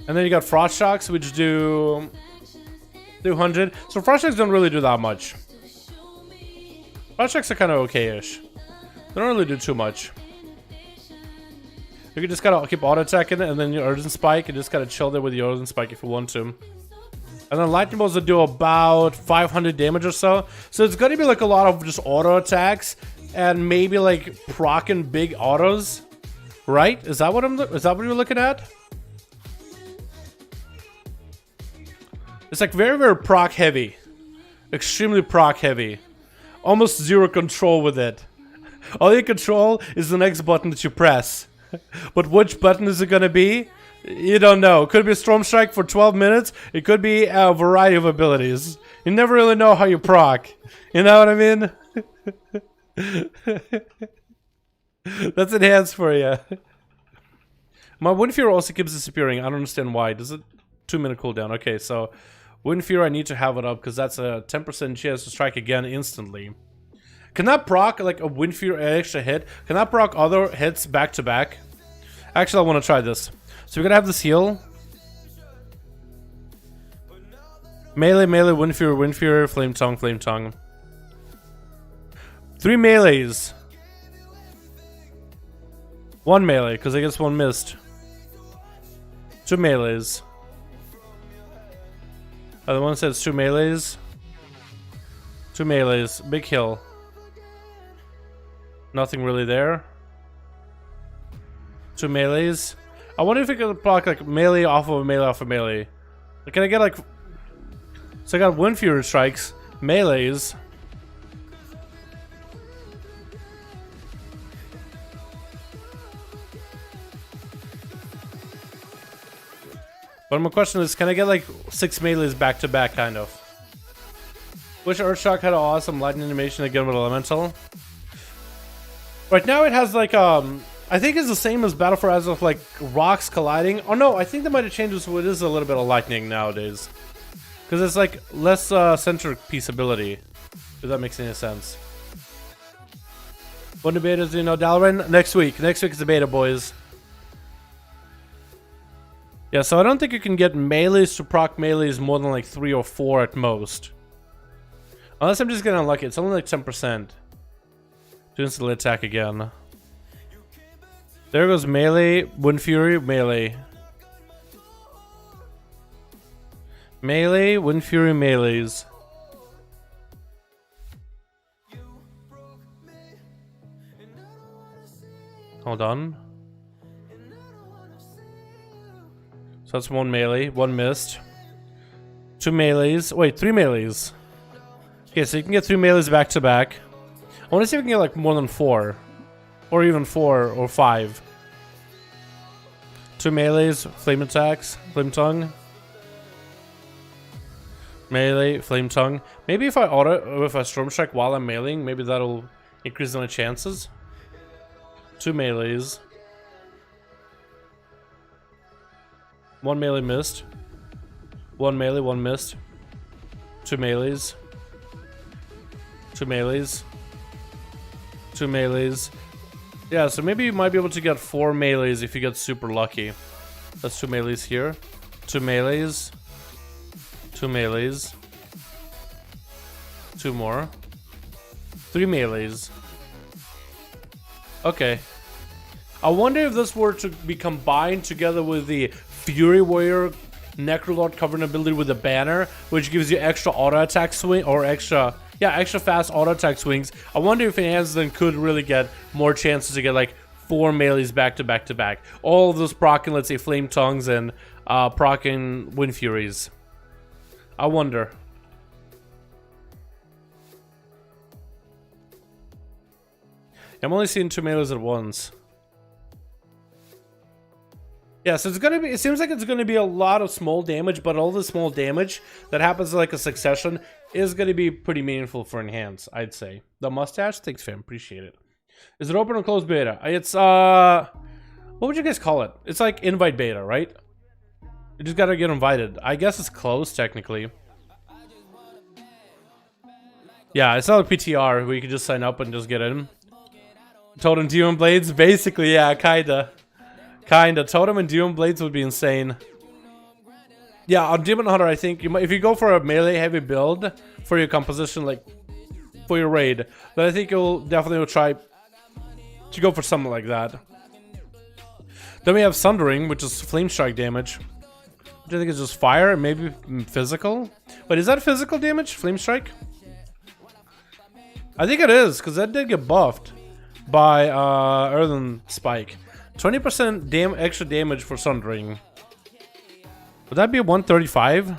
And then you got Frost Shocks, which do 200. So Frost Shocks don't really do that much. Frost Shocks are kind of okay-ish. They don't really do too much. You can just kind of keep auto attacking it, and then your Urgent Spike, and just kind of chill there with your Urgent Spike if you want to. And then Lightning Bolts will do about 500 damage or so. So it's gonna be like a lot of just auto attacks, and maybe like procking big autos, right? Is that what you're looking at? It's like very, very proc heavy, extremely proc heavy, almost zero control with it. All you control is the next button that you press, but which button is it gonna be? You don't know. It could be a Storm Strike for 12 minutes. It could be a variety of abilities. You never really know how you proc. You know what I mean? That's enhanced for you. My Wind Fury also keeps disappearing. I don't understand why. Does it 2-minute cooldown? Okay, so Wind Fury, I need to have it up because that's a 10% chance to strike again instantly. Can that proc like a Wind Fury extra hit? Can that proc other hits back to back? Actually, I want to try this. So we're gonna have this heal. Melee, Wind Fury, Flame Tongue. 3 melees. 1 melee, because I guess 1 missed. 2 melees. Oh, the one says 2 melees. 2 melees. Big hill. Nothing really there. 2 melees. I wonder if I could block like melee off of melee off of melee. Like, can I get like... So I got Wind Fury strikes, melees. But my question is, can I get like 6 melees back to back, kind of? Which Earthshock had an awesome lightning animation again with Elemental. Right now it has like I think it's the same as Battle for Azeroth, like rocks colliding. Oh no, I think they might have changed it so it is a little bit of lightning nowadays. Because it's like less centerpiece ability. If that makes any sense. When the betas, you know, Dalaran? Next week. Next week is the beta, boys. Yeah, so I don't think you can get melees to proc melees more than like 3 or 4 at most. Unless I'm just getting unlucky. It's only like 10%. To instantly attack again. There goes melee, Wind Fury, melee. Melee, Wind Fury, melees. Hold on. So that's 1 melee, 1 missed. 2 melees. Wait, 3 melees. Okay, so you can get 3 melees back to back. I want to see if we can get like more than 4. Or even 4 or 5. 2 melees, flame attacks, flame tongue. Melee, Flame Tongue. Maybe if I Storm Strike while I'm meleeing, maybe that'll increase my chances. 2 melees. 1 melee missed. 1 melee, 1 missed. 2 melees. 2 melees. 2 melees. Yeah, so maybe you might be able to get 4 melees if you get super lucky. That's 2 melees here. 2 melees. 2 melees. 2 more. 3 melees. Okay. I wonder if this were to be combined together with the Fury Warrior Necrolord covering ability with the banner, which gives you extra auto attack swing or extra fast auto attack swings. I wonder if Enhanced then could really get more chances to get like 4 melees back to back to back. All of those proccing, let's say, Flame Tongues and proccing Wind Furies. I wonder. I'm only seeing 2 melees at once. Yeah, so it's gonna be. It seems like it's gonna be a lot of small damage, but all the small damage that happens like a succession is gonna be pretty meaningful for Enhance, I'd say. The mustache, thanks fam, appreciate it. Is it open or closed beta? It's what would you guys call it? It's like invite beta, right? You just gotta get invited. I guess it's closed technically. Yeah, it's not a PTR where you can just sign up and just get in. Totem Demon Blades, basically, yeah, kinda. Totem and Demon Blades would be insane. Yeah, on Demon Hunter, I think if you go for a melee heavy build for your composition, like for your raid, then I think you'll definitely try to go for something like that. Then we have Sundering, which is flame strike damage. Which I think is just fire, maybe physical. But is that physical damage? Flame strike? I think it is, because that did get buffed by Earthen Spike. 20% extra damage for Sundering. Would that be 135?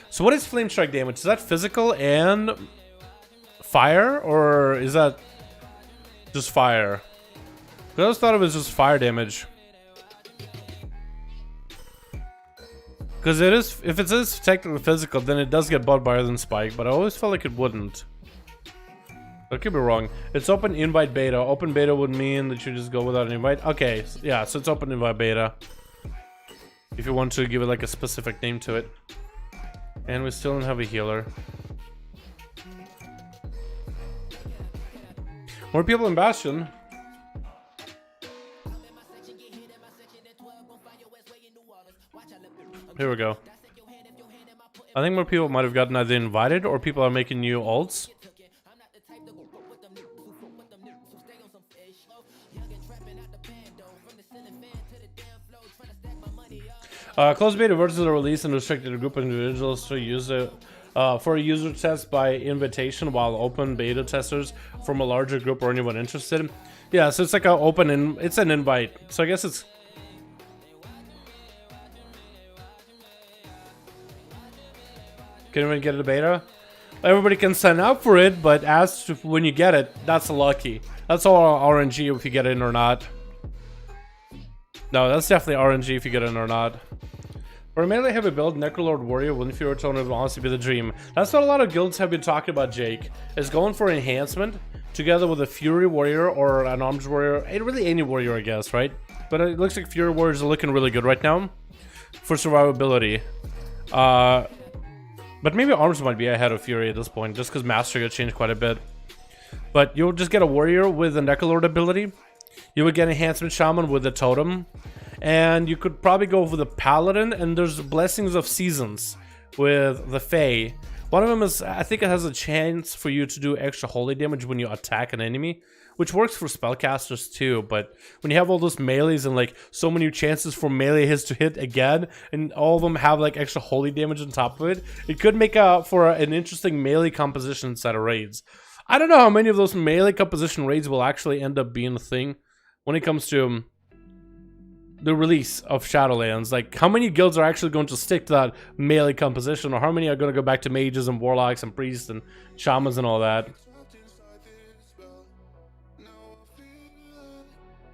So what is Flame Strike damage? Is that physical and fire? Or is that just fire? I always thought it was just fire damage. Because it is, if it is technically physical, then it does get buffed by Earthen Spike, but I always felt like it wouldn't. I could be wrong. It's open invite beta. Open beta would mean that you just go without an invite. Okay, yeah, so it's open invite beta. If you want to give it like a specific name to it. And we still don't have a healer. More people in Bastion. Here we go. I think more people might have gotten either invited or people are making new alts. Closed beta versus a release and restricted a group of individuals to use it for a user test by invitation, while open beta testers from a larger group or anyone interested. Yeah, so it's like it's an invite. So I guess it's. Can anyone get a beta? Everybody can sign up for it, but as to when you get it, that's lucky. That's all RNG if you get in or not. No, that's definitely RNG if you get in or not. For a melee heavy build, Necrolord Warrior Wind Fury Totem would honestly be the dream. That's what a lot of guilds have been talking about, Jake. Is going for enhancement together with a Fury Warrior or an Arms Warrior. Really any warrior, I guess, right? But it looks like Fury Warriors are looking really good right now for survivability. But maybe Arms might be ahead of Fury at this point, just because Master got changed quite a bit. But you'll just get a Warrior with a Necrolord ability. You would get Enhancement Shaman with a Totem. And you could probably go with a Paladin, and there's Blessings of Seasons with the Fae. One of them is, I think it has a chance for you to do extra holy damage when you attack an enemy, which works for spellcasters too. But when you have all those melees and like so many chances for melee hits to hit again, and all of them have like extra holy damage on top of it, it could make for an interesting melee composition set of raids. I don't know how many of those melee composition raids will actually end up being a thing when it comes to the release of Shadowlands. Like, how many guilds are actually going to stick to that melee composition, or how many are going to go back to mages and warlocks and priests and shamans and all that?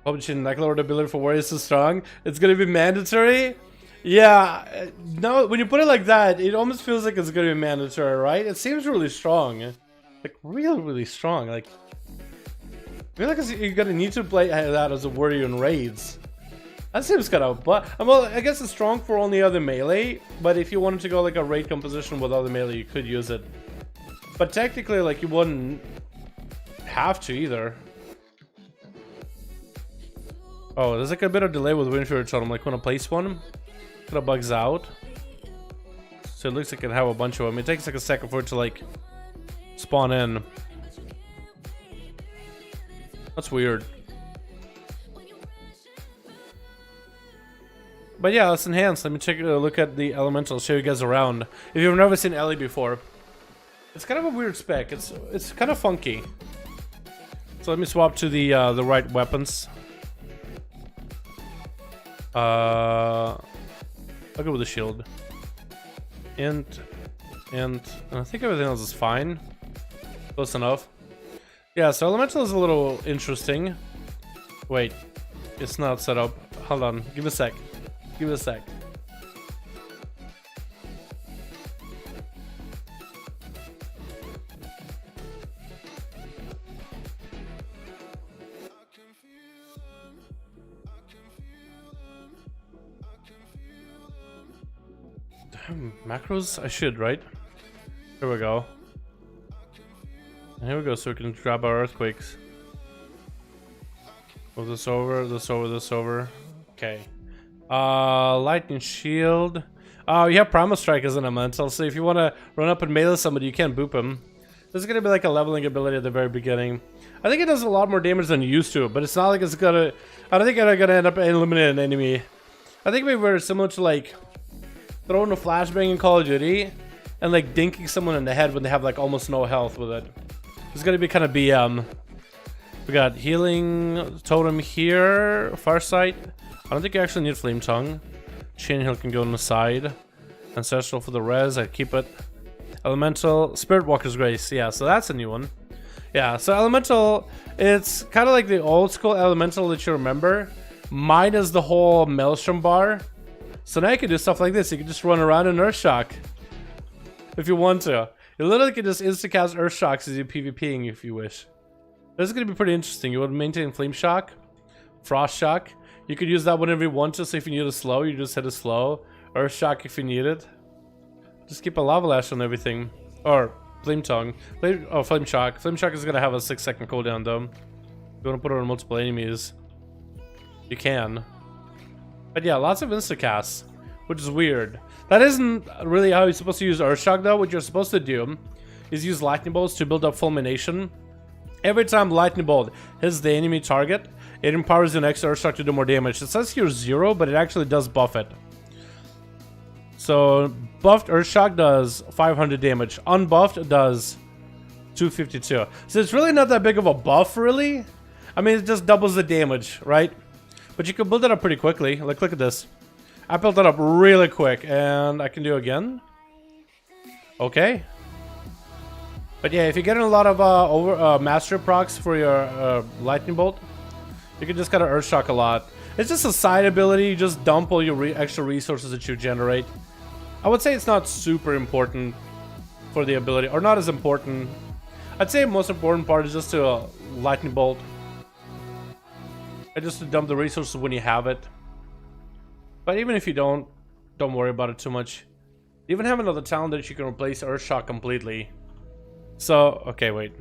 Publishing Necrolord ability for warriors is strong. It's going to be mandatory. Yeah, no, when you put it like that, it almost feels like it's gonna be mandatory, right? It seems really strong. Like, really, really strong. Like, I feel like you're gonna need to play that as a warrior in raids. That seems kind of, but well, I guess it's strong for only other melee. But if you wanted to go like a raid composition with other melee, you could use it. But technically, like, you wouldn't have to either. Oh, there's like a bit of delay with Windfury on. I'm like, when I place one, kind of bugs out. So it looks like it can have a bunch of them. It takes like a second for it to like spawn in. That's weird. But yeah, let's enhance. Let me take a look at the elemental, show you guys around. If you've never seen Ellie before, it's kind of a weird spec. It's kind of funky. So let me swap to the right weapons. I'll go with the shield. And I think everything else is fine. Close enough. Yeah, so elemental is a little interesting. Wait, it's not set up. Hold on, give it a sec. Give it a sec. Damn, macros? I should, right? Here we go. And here we go, so we can grab our earthquakes. Move this over, this over, this over. Okay. Lightning shield. Oh, you have Primal Strike as an elemental, so if you want to run up and melee somebody, you can't boop him. This is going to be like a leveling ability at the very beginning. I think it does a lot more damage than you used to, but it's not like it's gonna... I don't think it's gonna end up eliminating an enemy. I think it'd be very similar to like throwing a flashbang in Call of Duty and like dinking someone in the head when they have like almost no health with it. It's gonna be kind of BM. We got healing totem here, Farsight. I don't think you actually need Flame Tongue. Chain Heal can go on the side. Ancestral for the res, I keep it. Elemental, Spirit Walker's Grace, yeah, so that's a new one. Yeah, so Elemental, it's kind of like the old school Elemental that you remember, minus the whole Maelstrom bar. So now you can do stuff like this, you can just run around and Earthshock. If you want to. You literally can just instacast Earthshocks as you're PvPing if you wish. This is going to be pretty interesting. You would maintain Flame Shock, Frost Shock. You could use that whenever you want to, so if you need a slow, you just hit a slow. Earth Shock if you need it. Just keep a Lava Lash on everything. Or Flame Tongue. Flame Shock. Flame Shock is going to have a 6-second cooldown though. If you want to put it on multiple enemies, you can. But yeah, lots of instacasts, which is weird. That isn't really how you're supposed to use Earth Shock though. What you're supposed to do is use Lightning Bolts to build up Fulmination. Every time Lightning Bolt hits the enemy target, it empowers the next Earth Shock to do more damage. It says here 0, but it actually does buff it. So buffed Earth Shock does 500 damage. Unbuffed it does 252. So it's really not that big of a buff, really. I mean, it just doubles the damage, right? But you can build it up pretty quickly. Like, look at this. I built it up really quick, and I can do it again. Okay. But yeah, if you're getting a lot of master procs for your Lightning Bolt, you can just kind of Earth Shock a lot. It's just a side ability. You just dump all your extra resources that you generate. I would say it's not super important for the ability, or not as important. I'd say the most important part is just to Lightning Bolt. And just to dump the resources when you have it. But even if you don't worry about it too much. You even have another talent that you can replace Earth Shock completely. So, okay, wait.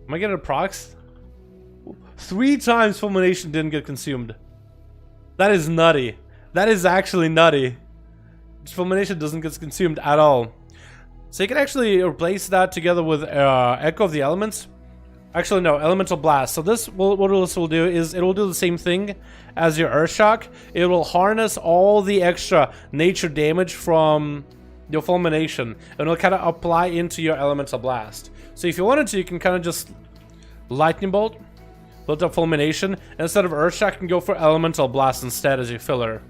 Am I getting a procs? 3 times Fulmination didn't get consumed. That is nutty. That is actually nutty. Fulmination doesn't get consumed at all. So you can actually replace that together with Echo of the Elements. Actually, no, Elemental Blast. So this, what this will do is it will do the same thing as your Earth Shock. It will harness all the extra nature damage from your Fulmination, and it'll kind of apply into your Elemental Blast. So if you wanted to, you can kind of just Lightning Bolt, build up Fulmination, and instead of Earth Shock, you can go for Elemental Blast instead as your filler.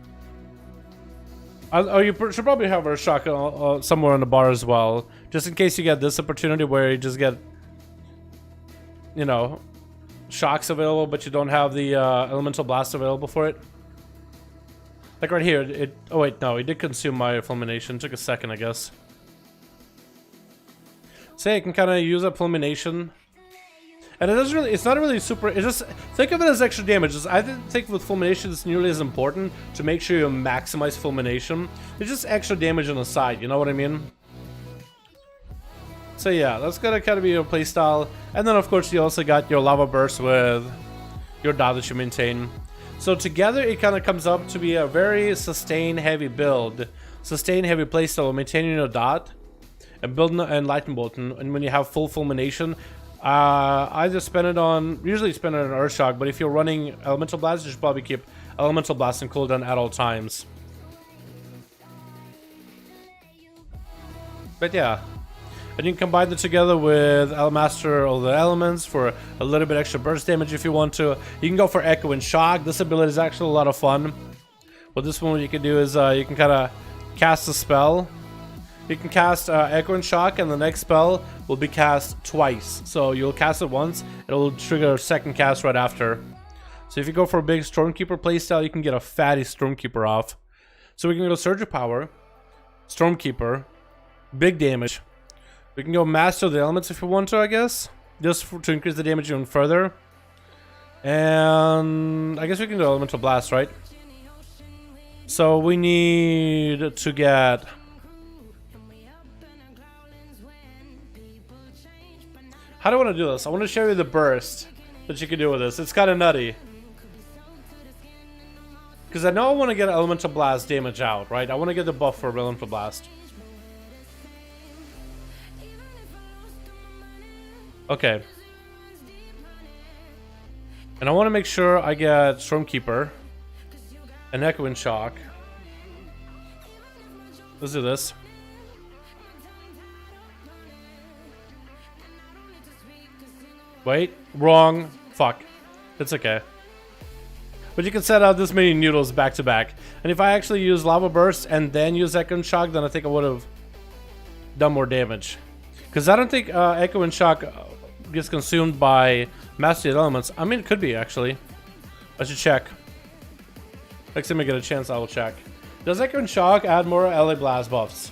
You should probably have Earth Shock somewhere on the bar as well, just in case you get this opportunity where you just get, you know, shocks available, but you don't have the Elemental Blast available for it. Like right here, it... Oh wait, no, it did consume my fulmination. Took a second, I guess. Say I can kind of use up fulmination. And it doesn't really, it's not really super, it's just, think of it as extra damage. I didn't think with fulmination it's nearly as important to make sure you maximize fulmination. It's just extra damage on the side, you know what I mean? So yeah, that's gonna kind of be your playstyle. And then of course you also got your lava burst with your dot that you maintain. So together it kind of comes up to be a very sustain heavy build. Sustain heavy playstyle, maintaining your dot and building and lightning bolt. And when you have full fulmination, I just spend it on, usually spend it on Earthshock, but if you're running Elemental Blast, you should probably keep Elemental Blast and cooldown at all times. But yeah, and you can combine them together with Master all the elements for a little bit extra burst damage if you want to. You can go for Echo and Shock. This ability is actually a lot of fun. What this one you can do is you can kind of cast a spell. You can cast Echo and Shock, and the next spell will be cast twice. So you'll cast it once, it'll trigger a second cast right after. So if you go for a big Stormkeeper playstyle, you can get a fatty Stormkeeper off. So we can go Surge of Power, Stormkeeper, big damage. We can go Master of the Elements if we want to, I guess. Just to increase the damage even further. And I guess we can do Elemental Blast, right? So we need to get... How do I want to do this? I want to show you the burst that you can do with this. It's kind of nutty. Because I know I want to get Elemental Blast damage out, right? I want to get the buff for Elemental Blast. Okay. And I want to make sure I get Stormkeeper and Echo and Shock. Let's do this. Wait, wrong. Fuck. It's okay. But you can set out this many noodles back to back. And if I actually use Lava Burst and then use Echo and Shock, then I think I would have done more damage. Because I don't think Echo and Shock gets consumed by Mastery of Elements. I mean, it could be, actually. I should check. Next time I get a chance, I will check. Does Echo and Shock add more LA Blast buffs?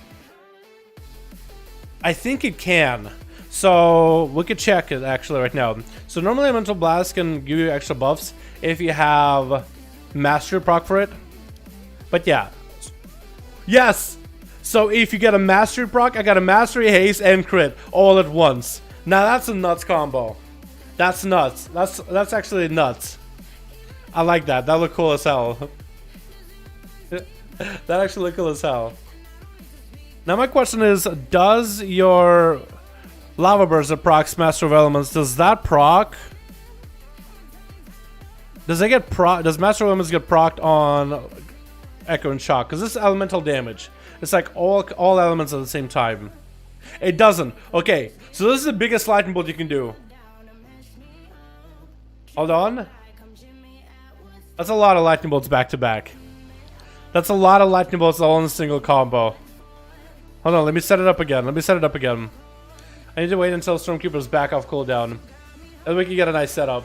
I think it can. So we could check it actually right now. So normally Elemental Blast can give you extra buffs if you have Mastery proc for it. But yeah. Yes! So if you get a Mastery proc, I got a Mastery, Haste, and Crit all at once. Now that's a nuts combo. That's nuts. That's actually nuts. I like that. That look cool as hell. That actually look cool as hell. Now my question is, does your Lava Burst that procs Master of Elements, does that proc? Does it get proc? Does Master of Elements get procced on Echo and Shock? Because this is elemental damage. It's like all elements at the same time. It doesn't. Okay, so this is the biggest lightning bolt you can do. Hold on. That's a lot of lightning bolts back to back. That's a lot of lightning bolts all in a single combo. Hold on, let me set it up again. Let me set it up again. I need to wait until Stormkeeper's back off cooldown. And we can get a nice setup.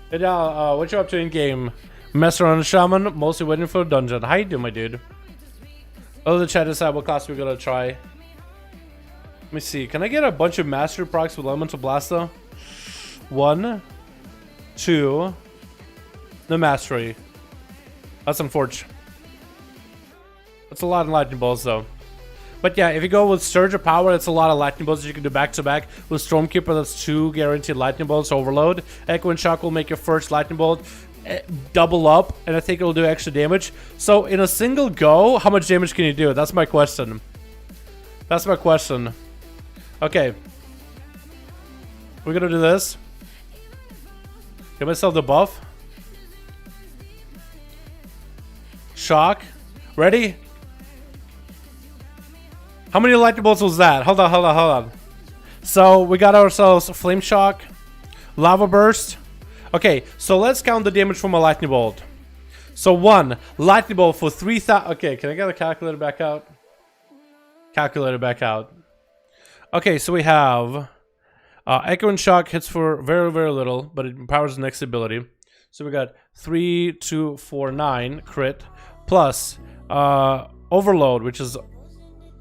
Hey now, what you up to in game? Mess around with Shaman, mostly waiting for a dungeon. How you doing, my dude? Oh, the chat decide what class we're gonna try. Let me see. Can I get a bunch of Mastery procs with Elemental Blast though? 1, 2. No Mastery. That's unfortunate. That's a lot of lightning bolts though. But yeah, if you go with Surge of Power, that's a lot of lightning bolts that you can do back to back. With Stormkeeper, that's 2 guaranteed lightning bolts overload. Echo and Shock will make your first lightning bolt double up, and I think it'll do extra damage. So in a single go, how much damage can you do? That's my question. That's my question. Okay. We're gonna do this. Give myself the buff. Shock. Ready? How many lightning bolts was that? Hold on, hold on, hold on. So we got ourselves Flame Shock, Lava Burst. Okay, so let's count the damage from a lightning bolt. So 1 lightning bolt for 3,000. Okay, can I get a calculator back out? Calculator back out. Okay, so we have Echo and Shock hits for very, very little, but it empowers the next ability. So we got 3, 2, 4, 9 crit plus overload, which is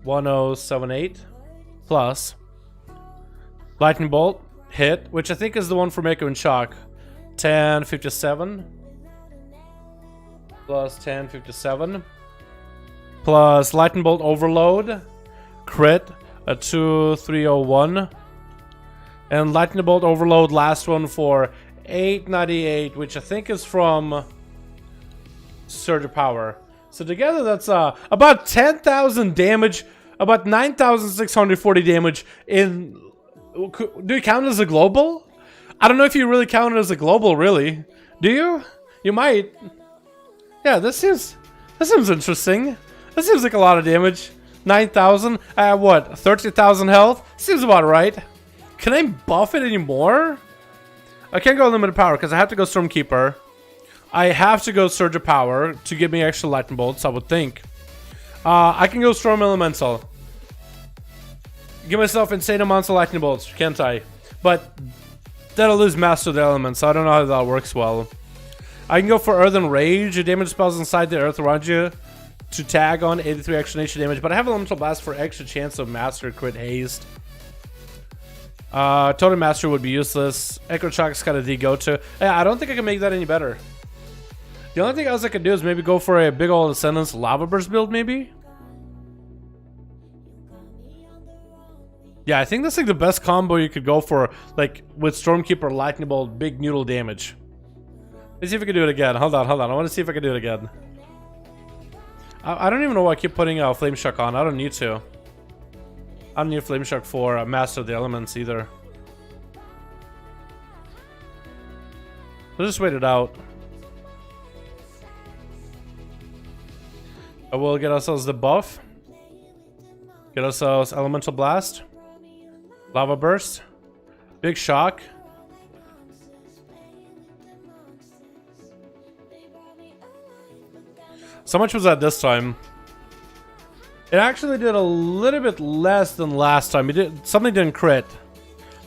1078 plus lightning bolt hit, which I think is the one from Echo and Shock, 1057 plus 1057 plus lightning bolt overload crit a 2301 and lightning bolt overload last one for 898, which I think is from Surge of Power. So together that's about 10,000 damage, about 9,640 damage in... Do you count it as a global? I don't know if you really count it as a global, really. Do you? You might. Yeah, this seems interesting. This seems like a lot of damage. 9,000 at what? 30,000 health? Seems about right. Can I buff it anymore? I can't go limited power because I have to go Stormkeeper. I have to go Surge of Power to give me extra lightning bolts, I would think. I can go Storm Elemental. Give myself insane amounts of lightning bolts, can't I? But that'll lose Master of the Elements, so I don't know how that works well. I can go for Earth and Rage. Your damage spells inside the earth around you to tag on 83 extra nature damage, but I have Elemental Blast for extra chance of Master Crit Haste. Totem Master would be useless. Echo Shock's kind of the go-to. Yeah, I don't think I can make that any better. The only thing else I could do is maybe go for a big old Ascendance Lava Burst build, maybe? Yeah, I think that's like the best combo you could go for, like with Stormkeeper, Lightning Bolt, big noodle damage. Let's see if we can do it again. Hold on. I want to see if I can do it again. I don't even know why I keep putting Flame Shock on. I don't need to. I don't need Flame Shock for Master of the Elements either. We'll just wait it out. I will get ourselves the buff. Get ourselves Elemental Blast. Lava Burst. Big Shock. So much was that this time? It actually did a little bit less than last time. It did something didn't crit,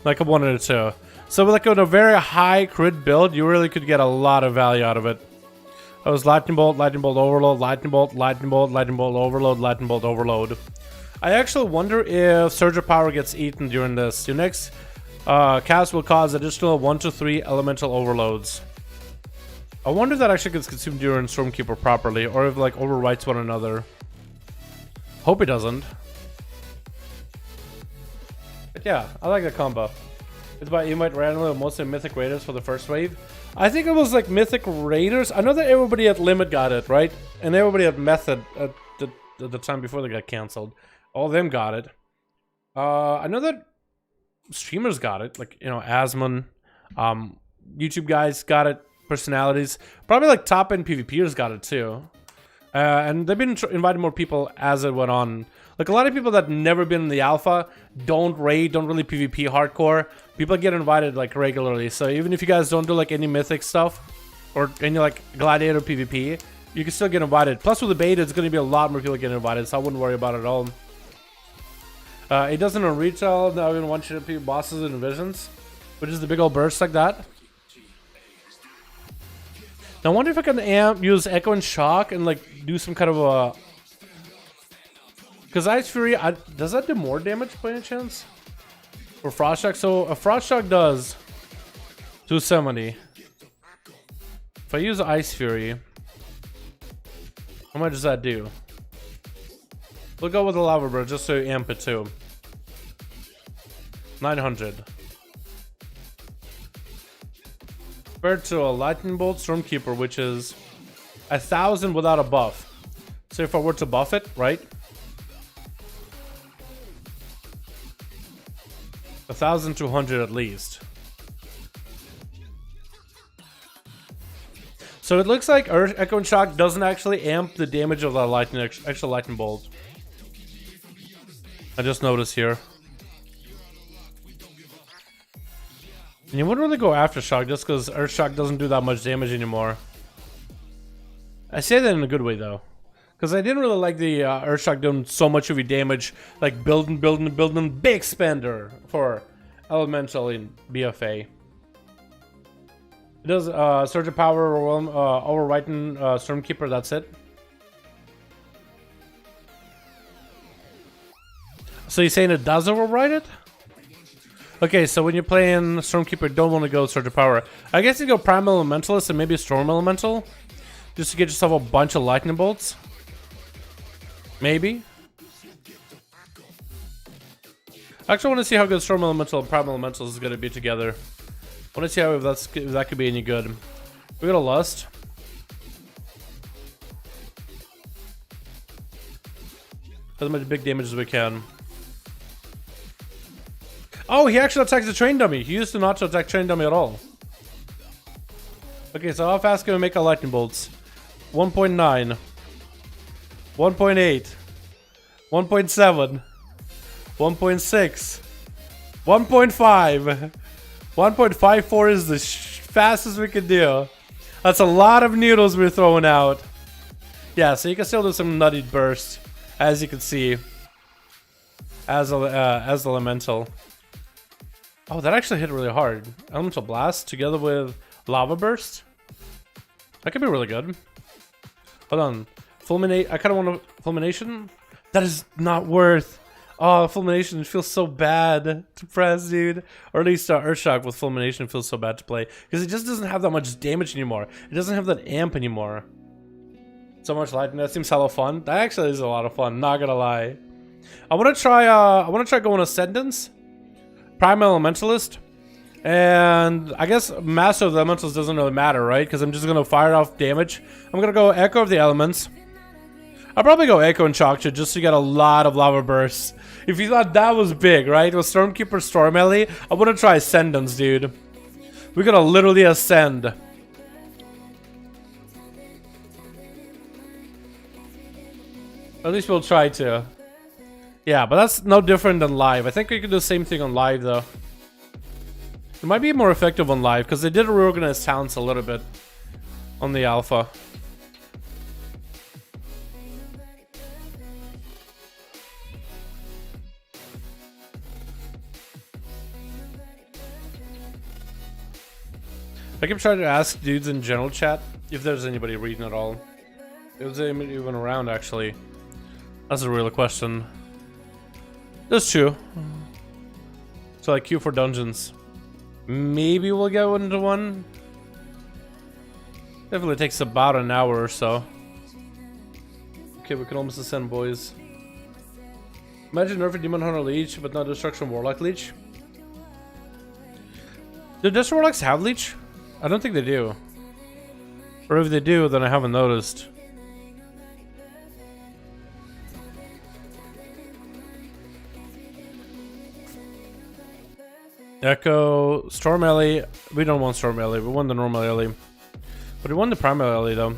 like I wanted it to. So like with a very high crit build, you really could get a lot of value out of it. That was Lightning Bolt, Lightning Bolt Overload, Lightning Bolt, Lightning Bolt, Lightning Bolt Overload, Lightning Bolt Overload. I actually wonder if Surge of Power gets eaten during this. Your next cast will cause additional 1 to 3 elemental overloads. I wonder if that actually gets consumed during Stormkeeper properly, or if like overwrites one another. Hope it doesn't. But yeah, I like the combo. It's about you might randomly with mostly Mythic Raiders for the first wave. I think it was like Mythic Raiders. I know that everybody at Limit got it, right? And everybody at Method at the time before they got cancelled. All of them got it. I know that streamers got it, like, you know, Asmon, YouTube guys got it, personalities. Probably like top-end PvPers got it too. And they've been inviting more people as it went on. Like a lot of people that never been in the alpha, don't raid, don't really PvP hardcore. People get invited like regularly. So even if you guys don't do like any mythic stuff or any like gladiator PvP, you can still get invited. Plus with the beta, it's going to be a lot more people getting invited, so I wouldn't worry about it at all. It doesn't on retail. Now even one shit PvP bosses and visions, which is the big old burst like that. Now I wonder if I can use Echo and Shock and like do some kind of a... Because Ice Fury, does that do more damage by any chance? Or Frost Shock? So a Frost Shock does 270. If I use Ice Fury, how much does that do? We'll go with the Lava Bird just so you amp it too. 900. Compared to a Lightning Bolt Stormkeeper, which is 1,000 without a buff. So if I were to buff it, right? 1,200 at least. So it looks like Echo and Shock doesn't actually amp the damage of the extra Lightning Bolt. I just noticed here. And you wouldn't really go after Shock just because Earth Shock doesn't do that much damage anymore. I say that in a good way though. Because I didn't really like the Earth Shock doing so much of your damage, like building, big spender for Elemental in BFA. It does surge of power, overwriting Stormkeeper, that's it. So you're saying it does overwrite it? Okay, so when you're playing Stormkeeper, don't want to go Surge of Power. I guess you go Prime Elementalist and maybe Storm Elemental. Just to get yourself a bunch of lightning bolts. Maybe. I actually want to see how good Storm Elemental and Prime Elemental is going to be together. I want to see how if that could be any good. We got a Lust. As much big damage as we can. Oh, he actually attacks the Train Dummy. He used to not to attack Train Dummy at all. Okay, so how fast can we make our lightning bolts? 1.9, 1.8, 1.7, 1.6, 1.5, 1.54 is the fastest we can do. That's a lot of noodles we're throwing out. Yeah, so you can still do some nutty burst, as you can see, as Elemental. Oh, that actually hit really hard. Elemental Blast together with Lava Burst. That could be really good. Hold on. Fulminate. I kind of want to... Fulmination? That is not worth... Oh, Fulmination feels so bad to press, dude. Or at least Earthshock with Fulmination feels so bad to play. Because it just doesn't have that much damage anymore. It doesn't have that amp anymore. So much lightning. That seems hella fun. That actually is a lot of fun. Not gonna lie. I want to try going Ascendance. Prime Elementalist. And I guess Master of the Elementals doesn't really matter, right? Because I'm just going to fire off damage. I'm going to go Echo of the Elements. I'll probably go Echo and Chakra just to get a lot of Lava Bursts. If you thought that was big, right? With Stormkeeper Storm Melee, I want to try Ascendance, dude. We're going to literally ascend. At least we'll try to. Yeah, but that's no different than live. I think we can do the same thing on live, though. It might be more effective on live, because they did reorganize talents a little bit on the alpha. I keep trying to ask dudes in general chat if there's anybody reading at all. If there's anybody even around, actually. That's a real question. That's true. So like queue for dungeons. Maybe we'll go into one. Definitely takes about an hour or so. Okay, we can almost ascend, boys. Imagine nerfing Demon Hunter Leech, but not Destruction Warlock Leech. Do Destruction Warlocks have Leech? I don't think they do. Or if they do, then I haven't noticed. Echo, Storm Ellie. We don't want Storm Ellie. We want the normal Ellie. But we want the primal Ellie though.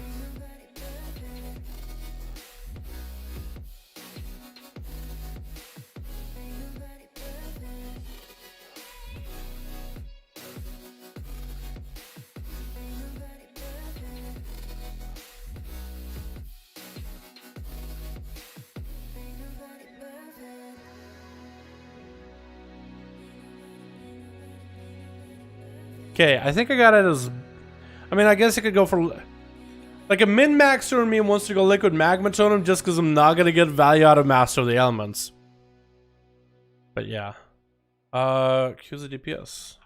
Okay, I think I got it as... I mean, I guess I could go for... Like a min-maxer in me wants to go Liquid Magma Totem just because I'm not going to get value out of Master of the Elements. But yeah. Q's the DPS.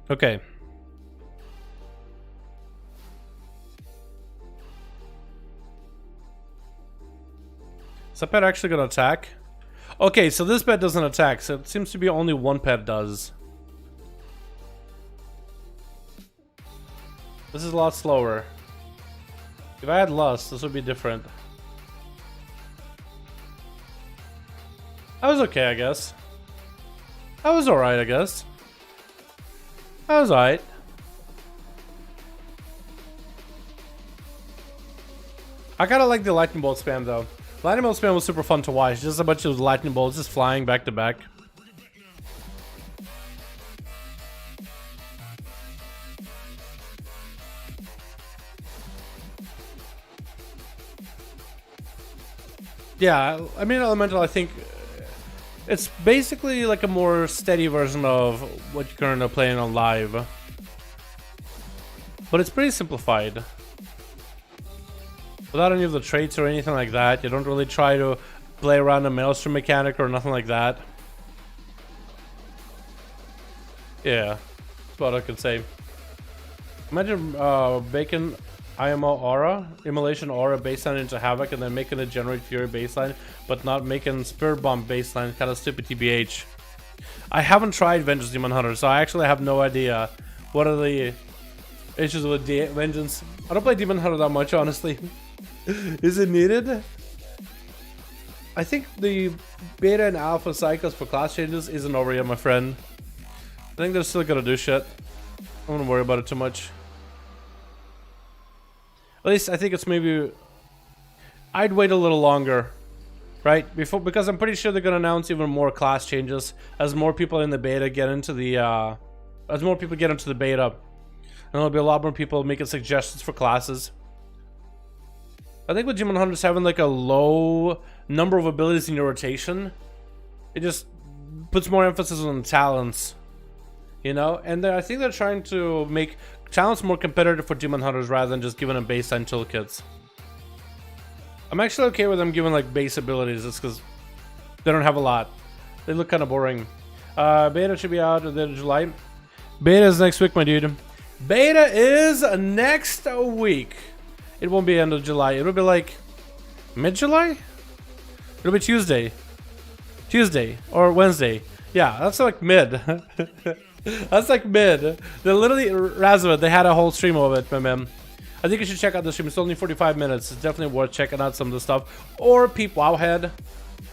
Okay. Is that pet actually gonna attack? Okay, so this pet doesn't attack, so it seems to be only one pet does. This is a lot slower. If I had Lust, this would be different. That was okay, I guess. That was alright, I guess. That was alright. I kinda like the lightning bolt spam though. Lightning bolt spam was super fun to watch. Just a bunch of lightning bolts just flying back to back. Yeah, I mean, Elemental, I think it's basically like a more steady version of what you're currently playing on live. But it's pretty simplified. Without any of the traits or anything like that, you don't really try to play around a maelstrom mechanic or nothing like that. Yeah, that's what I could say. Imagine making IMO aura, immolation aura baseline into Havoc, and then making a generate fury baseline, but not making spirit bomb baseline. Kind of stupid TBH. I haven't tried Vengeance Demon Hunter, so I actually have no idea what are the issues with Vengeance. I don't play Demon Hunter that much, honestly. Is it needed? I think the beta and alpha cycles for class changes isn't over yet, my friend. I think they're still gonna do shit. I don't worry about it too much. At least I think it's maybe... I'd wait a little longer, right? Because I'm pretty sure they're gonna announce even more class changes as more people in the beta get into the beta. And there'll be a lot more people making suggestions for classes. I think with Demon Hunters having like a low number of abilities in your rotation, it just puts more emphasis on talents, you know? And I think they're trying to make talents more competitive for Demon Hunters rather than just giving them baseline toolkits. I'm actually okay with them giving like base abilities just because they don't have a lot. They look kind of boring. Beta should be out at the end of July. Beta is next week, my dude. Beta is next week. It won't be end of July. It'll be like mid-July? It'll be Tuesday. Tuesday or Wednesday. Yeah, that's like mid. That's like mid. They literally, Razor, they had a whole stream of it, my man. I think you should check out the stream. It's only 45 minutes. It's definitely worth checking out some of the stuff. Or Peep Wowhead.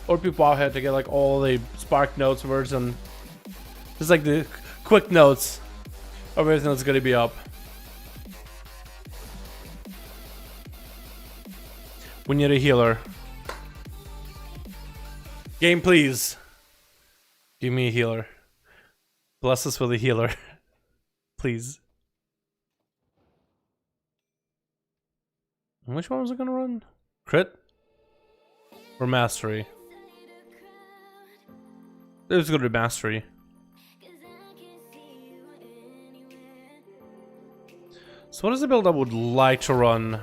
Or Peep Wowhead to get like all the Spark Notes version. Just like the quick notes of everything that's gonna be up. We need a healer. Game, please. Give me a healer. Bless us with a healer. Please. Which one was it gonna run? Crit? Or Mastery? It was gonna be Mastery. So what is the build I would like to run?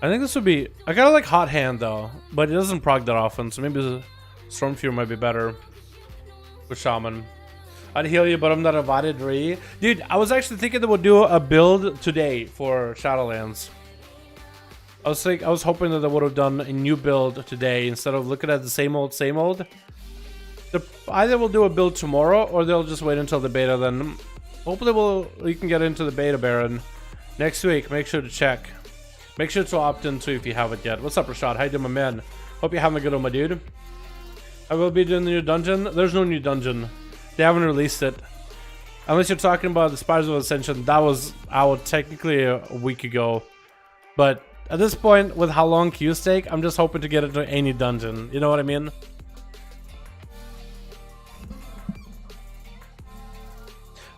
I think this would be... I gotta like Hot Hand though, but it doesn't proc that often, so maybe the Storm Fury might be better with Shaman. I'd heal you, but I'm not invited, Ree. Dude, I was actually thinking they would do a build today for Shadowlands. I was hoping that they would have done a new build today instead of looking at the same old, same old. Either we'll do a build tomorrow or they'll just wait until the beta then. Hopefully we can get into the beta, Baron. Next week, make sure to check. Make sure to opt in too if you haven't yet. What's up, Rashad? How you doing, my man? Hope you're having a good one, my dude. I will be doing the new dungeon. There's no new dungeon. They haven't released it. Unless you're talking about the Spires of Ascension. That was out technically a week ago. But at this point, with how long queues take, I'm just hoping to get into any dungeon. You know what I mean?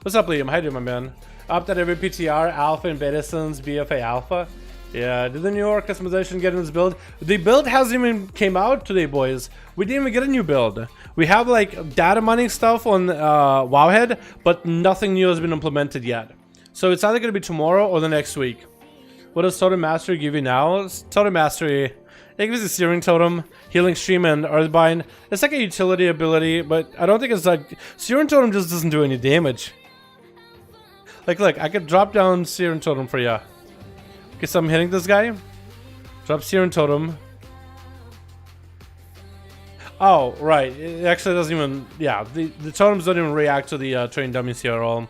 What's up, Liam? How you doing, my man? Opt at every PTR, Alpha, and Beta since BFA Alpha. Yeah, did the new Orc customization get in this build? The build hasn't even came out today, boys. We didn't even get a new build. We have like data mining stuff on Wowhead, but nothing new has been implemented yet. So it's either going to be tomorrow or the next week. What does Totem Mastery give you now? Totem Mastery, it gives you Searing Totem, Healing Stream, and Earthbind. It's like a utility ability, but I don't think it's like... Searing Totem just doesn't do any damage. Like, look, I could drop down Searing Totem for ya. Okay, so I'm hitting this guy. Drop Searing Totem. Oh, right. It actually doesn't even... Yeah, the totems don't even react to the train dummies here at all.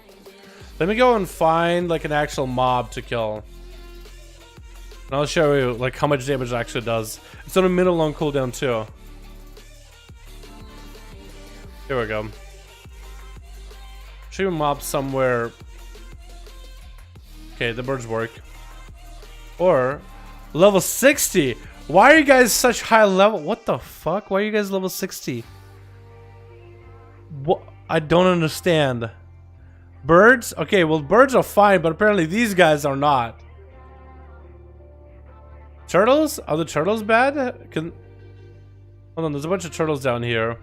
Let me go and find, like, an actual mob to kill. And I'll show you, like, how much damage it actually does. It's on a middle long cooldown, too. Here we go. Show you a mob somewhere... Okay, the birds work. Or level 60. Why are you guys such high level? What the fuck? Why are you guys level 60? What? I don't understand. Birds? Okay, well, birds are fine, but apparently these guys are not. Turtles? Are the turtles bad? Hold on, there's a bunch of turtles down here.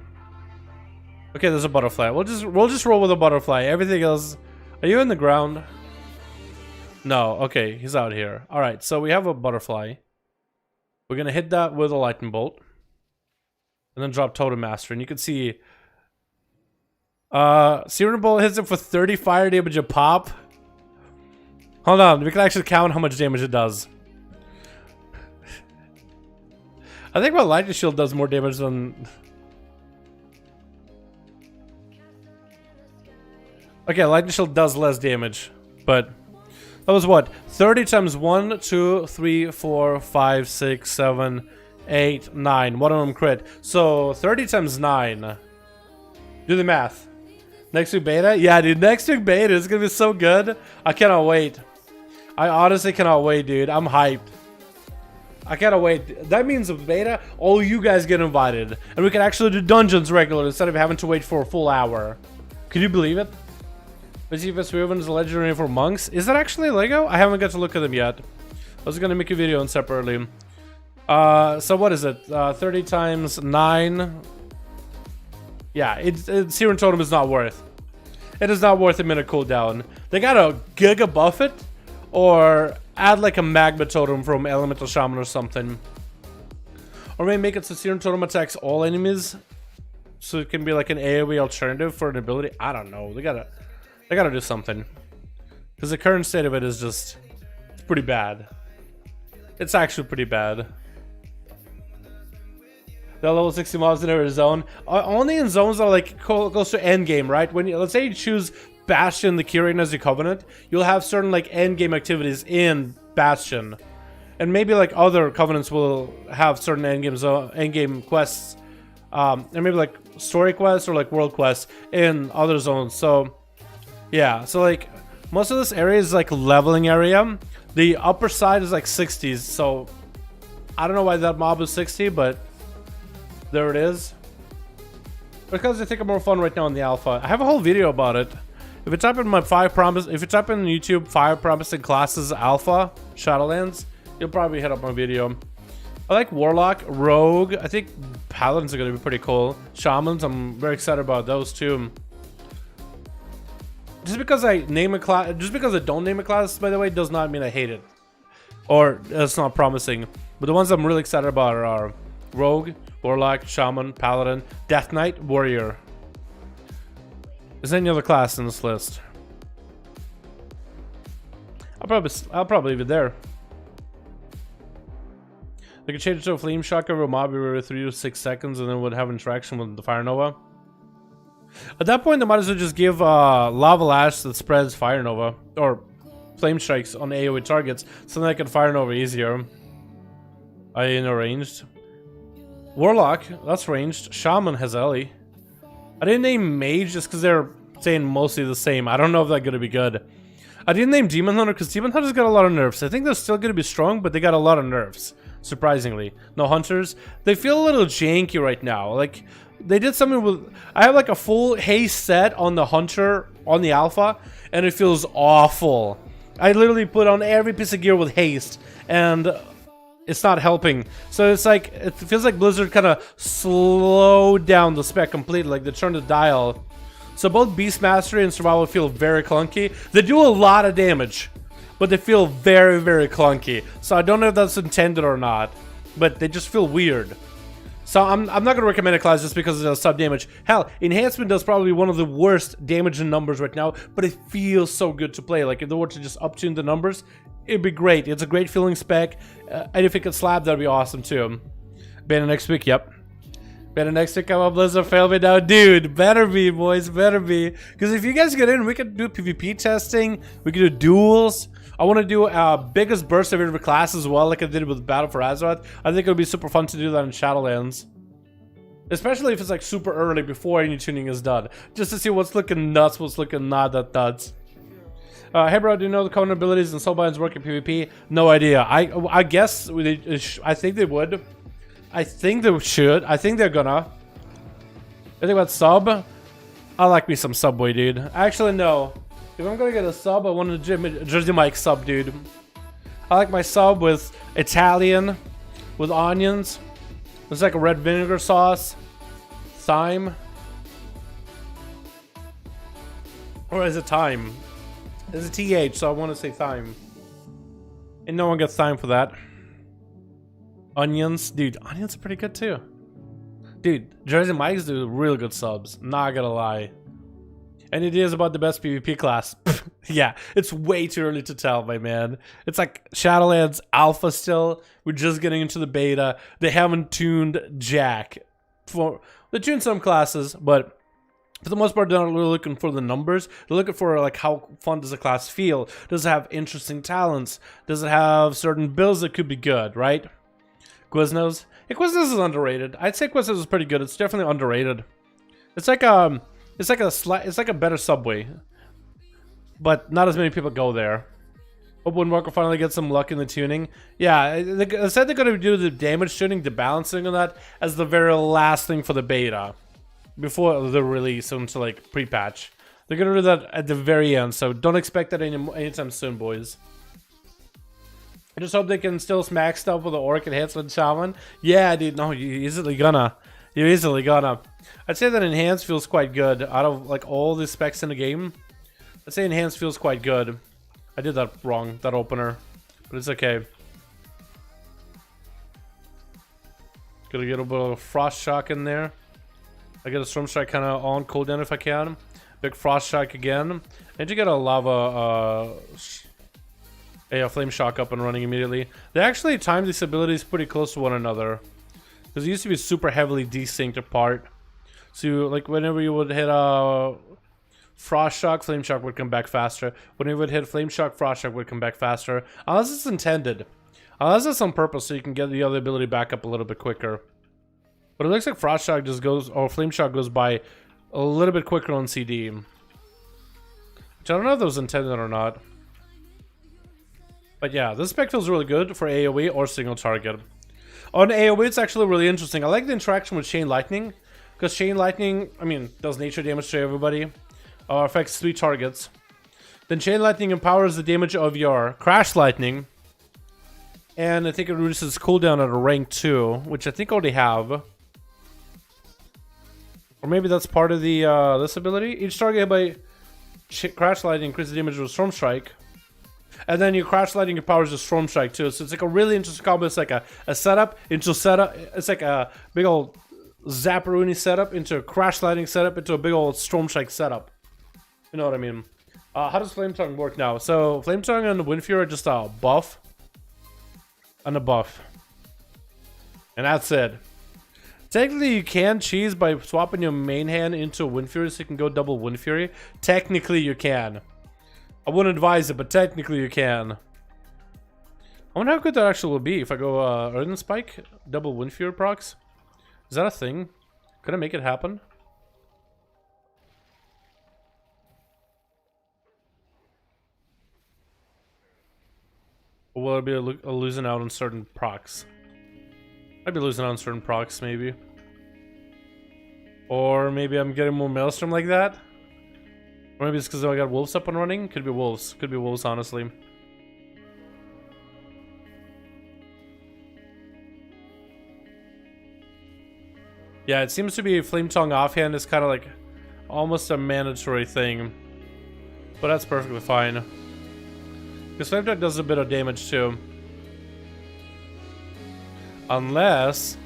Okay, there's a butterfly. We'll just roll with a butterfly. Everything else. Are you in the ground? No. Okay, he's out here. All right, so we have a butterfly. We're gonna hit that with a lightning bolt, and then drop Totem Master, and you can see. Searing Bolt hits it for 30 fire damage a pop. Hold on, we can actually count how much damage it does. I think my lightning shield does more damage than. Okay, lightning shield does less damage, but that was what? 30 times 1, 2, 3, 4, 5, 6, 7, 8, 9. One of them crit. So 30 times 9. Do the math. Next week beta? Yeah, dude, next week beta is gonna be so good. I cannot wait. I honestly cannot wait, dude. I'm hyped. I cannot wait. That means with beta, all you guys get invited. And we can actually do dungeons regularly instead of having to wait for a full hour. Can you believe it? Let's see if it's Riven is a legendary for monks. Is that actually Lego? I haven't got to look at them yet. I was gonna make a video on separately. So what is it? 30 times 9. Yeah, Searing Totem is not worth. It is not worth a minute cooldown. They gotta Giga buff it, or add like a Magma Totem from Elemental Shaman or something. Or maybe make it so Searing Totem attacks all enemies, so it can be like an AoE alternative for an ability. I don't know. They gotta do something, because the current state of it is just, it's pretty bad. It's actually pretty bad. The level 60 mobs in every zone, only in zones that are like close to end game, right? When you, let's say you choose Bastion, the Kyrian as your covenant, you'll have certain like end game activities in Bastion, and maybe like other covenants will have certain end game quests, and maybe like story quests or like world quests in other zones. So yeah, so like most of this area is like leveling area. The upper side is like 60s, so I don't know why that mob is 60, but there it is. Because I think I'm more fun right now in the alpha. I have a whole video about it. If you type in my if you type in YouTube 5 promising classes alpha Shadowlands, you'll probably hit up my video. I like Warlock, Rogue. I think Paladins are gonna be pretty cool. Shamans, I'm very excited about those too. Just because I name a class, just because I don't name a class, by the way, does not mean I hate it or it's not promising. But the ones I'm really excited about are Rogue, Warlock, Shaman, Paladin, Death Knight, Warrior. Is there any other class in this list? I'll probably leave it there. They could change it to a flame shock over a mob every 3 to 6 seconds, and then would have interaction with the Fire Nova. At that point, they might as well just give Lava Lash that spreads Fire Nova or Flame Strikes on AoE targets, so then I can Fire Nova easier. I in ranged. Warlock, that's ranged. Shaman has Ellie. I didn't name Mage just because they're saying mostly the same. I don't know if they're going to be good. I didn't name Demon Hunter because Demon Hunter's got a lot of nerfs. I think they're still going to be strong, but they got a lot of nerfs, surprisingly. No Hunters. They feel a little janky right now. Like, they did something with... I have like a full haste set on the Hunter on the alpha, and it feels awful. I literally put on every piece of gear with haste, and it's not helping. So it's like, it feels like Blizzard kind of slowed down the spec completely, like they turned the dial. So both Beast Mastery and Survival feel very clunky. They do a lot of damage, but they feel very, very clunky. So I don't know if that's intended or not, but they just feel weird. So I'm not going to recommend a class just because of the sub damage. Hell, Enhancement does probably one of the worst damage in numbers right now, but it feels so good to play. Like if they were to just up-tune the numbers, it'd be great. It's a great feeling spec, and if it could slap, that'd be awesome too. Beta next week, yep. Beta next week, come up, Blizzard, fail me now. Dude, better be, boys, better be. Because if you guys get in, we could do PvP testing, we could do duels. I want to do biggest burst of every class as well, like I did with Battle for Azeroth. I think it would be super fun to do that in Shadowlands. Especially if it's like super early before any tuning is done. Just to see what's looking nuts, what's looking not that nuts. Hey bro, do you know the common abilities and soulbinds work in PvP? No idea. I guess, I think they would. I think they should. I think they're gonna. I think about sub. I like me some Subway, dude. Actually, no. If I'm gonna get a sub, I want a Jersey Mike sub, dude. I like my sub with Italian, with onions. It's like a red vinegar sauce, thyme, or is it thyme? It's a TH, so I want to say thyme. And no one gets thyme for that. Onions, dude. Onions are pretty good too. Dude, Jersey Mike's do really good subs. Not gonna lie. Any ideas about the best PvP class? Yeah, it's way too early to tell, my man. It's like Shadowlands Alpha still. We're just getting into the beta. They haven't tuned jack. They tuned some classes, but for the most part, they're not really looking for the numbers. They're looking for like how fun does a class feel? Does it have interesting talents? Does it have certain builds that could be good, right? Quiznos. Yeah, Quiznos is underrated. I'd say Quiznos is pretty good. It's definitely underrated. It's like a better Subway, but not as many people go there. Hope when Warcraft finally gets some luck in the tuning. Yeah, they said they're going to do the damage tuning, the balancing on that as the very last thing for the beta. Before the release into like pre-patch. They're gonna do that at the very end, so don't expect that anytime soon, boys. I just hope they can still smack stuff with the Orc and hits with Shaman. Yeah, dude, no, you're easily gonna. You're easily gonna. I'd say that Enhanced feels quite good. Out of like all the specs in the game, I'd say Enhanced feels quite good. I did that wrong, that opener. But it's okay. Gonna get a bit of Frost Shock in there. I get a Storm Strike kind of on cooldown if I can. Big Frost Strike again. And you get a Lava, Flame Shock up and running immediately. They actually time these abilities pretty close to one another. Because it used to be super heavily desynced apart. So, like, whenever you would hit a Frost Shock, Flame Shock would come back faster. Whenever you would hit Flame Shock, Frost Shock would come back faster. Unless it's intended. Unless it's on purpose so you can get the other ability back up a little bit quicker. But it looks like Frost Shock just goes, or Flame Shock goes by a little bit quicker on CD. Which I don't know if that was intended or not. But yeah, this spec feels really good for AoE or single target. On AoE, it's actually really interesting. I like the interaction with Chain Lightning. Because Chain Lightning, I mean, does nature damage to everybody. Affects 3 targets. Then Chain Lightning empowers the damage of your Crash Lightning. And I think it reduces cooldown at a rank 2, which I think I already have. Or maybe that's part of the this ability. Each target hit by Crash Lightning increases the damage of Storm Strike. And then your Crash Lightning empowers the Storm Strike too. So it's like a really interesting combo. It's like a setup into setup. It's like a big old Zapparoonie setup into a Crash Lightning setup into a big old Storm Strike setup. You know what I mean? How does Flame Tongue work now? So Flame Tongue and Wind Fury are just a buff. And a buff. And that's it. Technically, you can cheese by swapping your main hand into Wind Fury so you can go double Wind Fury. Technically, you can. I wouldn't advise it, but technically you can. I wonder how good that actually will be if I go Earthen Spike, double Wind Fury procs. Is that a thing? Could I make it happen? Or will I be losing out on certain procs? I'd be losing out on certain procs, maybe. Or maybe I'm getting more Maelstrom like that. Or maybe it's because I got Wolves up and running. Could be Wolves. Could be Wolves, honestly. Yeah, it seems to be Flame Tongue offhand is kind of like almost a mandatory thing. But that's perfectly fine. Because Flame Tongue does a bit of damage too. Unless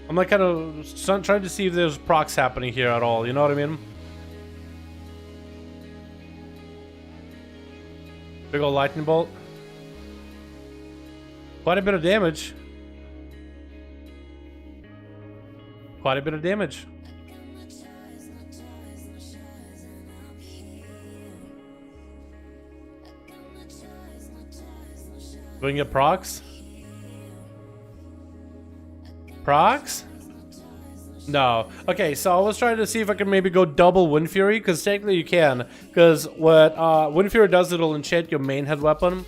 I'm like kind of trying to see if there's procs happening here at all, you know what I mean? Big ol' lightning bolt. Quite a bit of damage. Quite a bit of damage. Do we get procs? Procs? No. Okay, so I was trying to see if I could maybe go double Wind Fury, because technically you can. Because what Wind Fury does, it'll enchant your main hand weapon.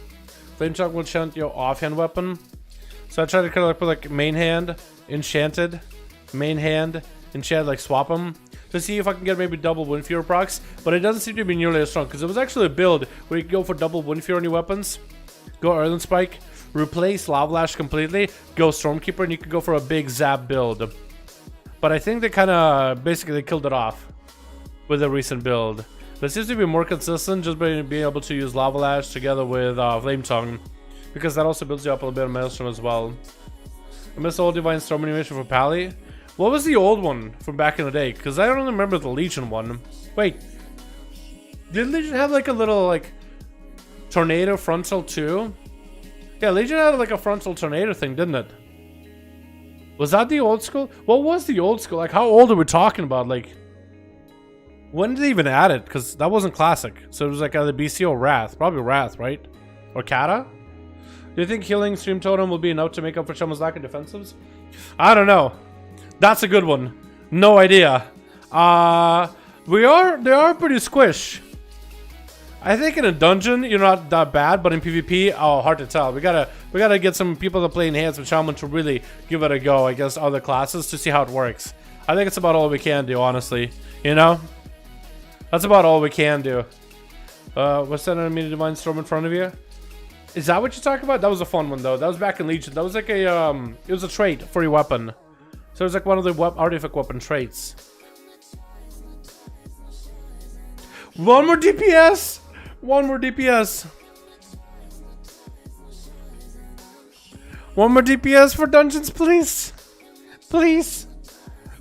Flame Tongue will enchant your offhand weapon. So I tried to kind of put like main hand, enchanted, main hand, enchant, like swap them. To see if I can get maybe double Wind Fury procs. But it doesn't seem to be nearly as strong, because it was actually a build where you can go for double Wind Fury on your weapons. go Earthen Spike, replace Lava Lash completely, go Stormkeeper, and you could go for a big zap build. But I think they kind of basically killed it off with the recent build. But it seems to be more consistent just by being able to use Lava Lash together with Flame Tongue, because that also builds you up a little bit of Maelstrom as well. I missed the old Divine Storm animation for Pally. What was the old one from back in the day? Because I don't remember the Legion one. Wait, did Legion have like a little like tornado frontal too? Yeah, Legion had like a frontal tornado thing, didn't it? Was that the old school? What was the old school? Like, how old are we talking about? Like, when did they even add it? Because that wasn't classic. So it was like either BC or Wrath. Probably Wrath, right? Or Kata? Do you think healing Stream Totem will be enough to make up for Shaman's lack of defensives? I don't know. That's a good one. No idea. They are pretty squish. I think in a dungeon you're not that bad, but in PvP, oh, hard to tell. We gotta get some people that play Enhanced with Shaman to really give it a go against other classes to see how it works. I think it's about all we can do, honestly. You know, that's about all we can do. What's that enemy Divine Storm in front of you? Is that what you're talking about? That was a fun one though. That was back in Legion. That was like a it was a trait for your weapon. So it was like one of the artifact weapon traits. One more DPS. One more DPS. One more DPS for dungeons, please. Please.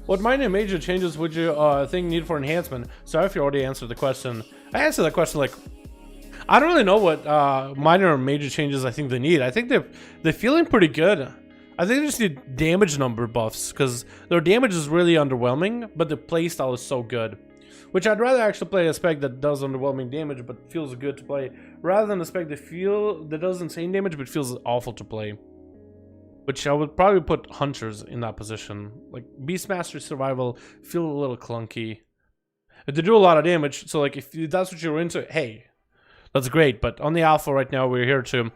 What minor major changes would you think need for enhancement? Sorry if you already answered the question. I answered that question like, I don't really know what minor or major changes I think they need. I think they're feeling pretty good. I think they just need damage number buffs because their damage is really underwhelming, but the playstyle is so good. Which I'd rather actually play a spec that does underwhelming damage but feels good to play, rather than a spec that does insane damage but feels awful to play. Which I would probably put Hunters in that position. Like Beastmaster Survival feel a little clunky. They do a lot of damage, so like if that's what you're into, hey, that's great. But on the alpha right now, we're here to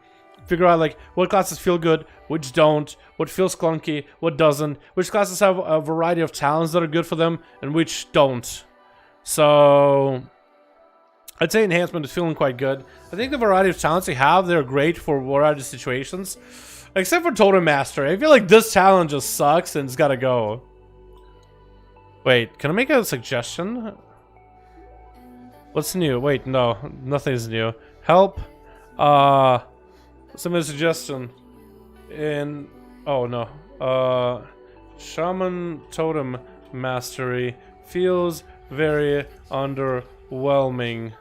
figure out like what classes feel good, which don't, what feels clunky, what doesn't, which classes have a variety of talents that are good for them, and which don't. So I'd say enhancement is feeling quite good. I think the variety of talents they have, they're great for a variety of situations. Except for Totem Master. I feel like this talent just sucks and it's gotta go. Wait, can I make a suggestion? What's new? Wait, no, nothing's new. Help. Some suggestion. In oh no. Shaman Totem Mastery feels very underwhelming.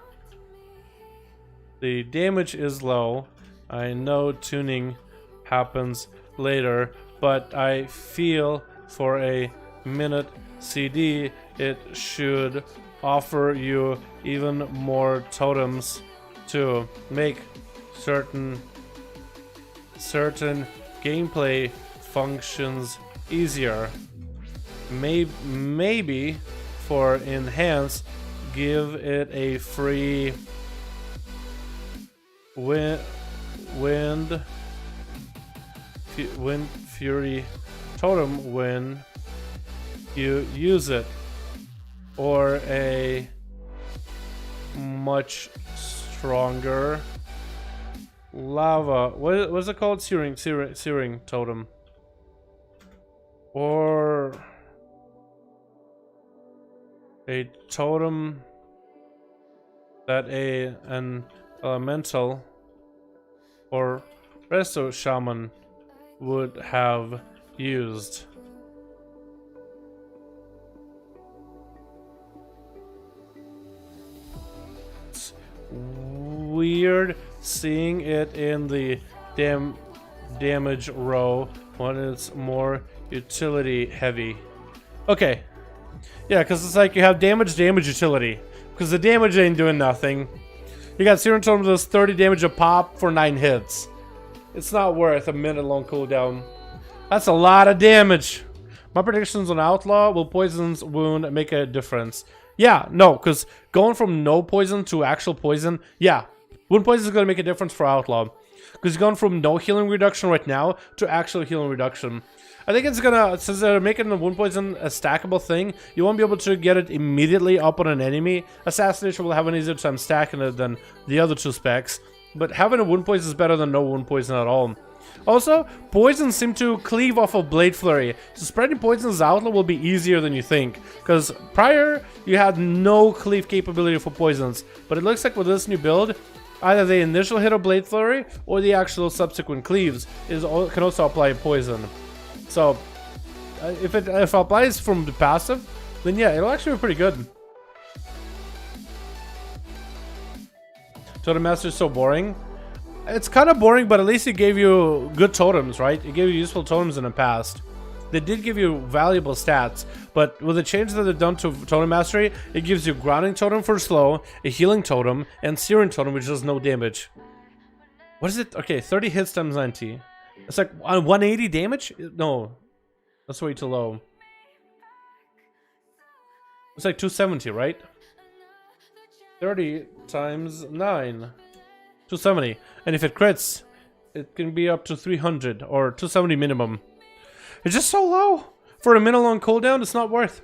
The damage is low. I know tuning happens later, but I feel for a minute CD it should offer you even more totems to make certain gameplay functions easier. Maybe for enhance, give it a free wind fury totem when you use it, or a much stronger lava, what's it called, searing totem, or a totem that an elemental or resto shaman would have used. It's weird seeing it in the damage row when it's more utility heavy. Okay, yeah, because it's like you have damage utility, because the damage ain't doing nothing. You got Serum Totem that does 30 damage a pop for 9 hits. It's not worth a minute long cooldown. That's a lot of damage. My predictions on Outlaw, will Poison's Wound make a difference? Yeah, no, because going from no poison to actual poison, yeah, Wound Poison is going to make a difference for Outlaw. Because going from no healing reduction right now to actual healing reduction. I think it's gonna, since they're making the Wound Poison a stackable thing, you won't be able to get it immediately up on an enemy. Assassination will have an easier time stacking it than the other two specs. but having a wound poison is better than no wound poison at all. Also, poisons seem to cleave off of Blade Flurry, so spreading poisons out will be easier than you think, because prior you had no cleave capability for poisons, but it looks like with this new build, either the initial hit of Blade Flurry or the actual subsequent cleaves can also apply poison. So if it applies from the passive, then yeah, it'll actually be pretty good. Totem Master is so boring. It's kind of boring, but at least it gave you good totems, right? It gave you useful totems in the past. They did give you valuable stats, but with the changes that they've done to Totem Mastery, it gives you Grounding Totem for slow, a Healing Totem, and Searing Totem, which does no damage. What is it? Okay, 30 hits times 90. It's like 180 damage? No, that's way too low. It's like 270, right? 30 times 9. 270, and if it crits, it can be up to 300 or 270 minimum. It's just so low for a minute-long cooldown. It's not worth.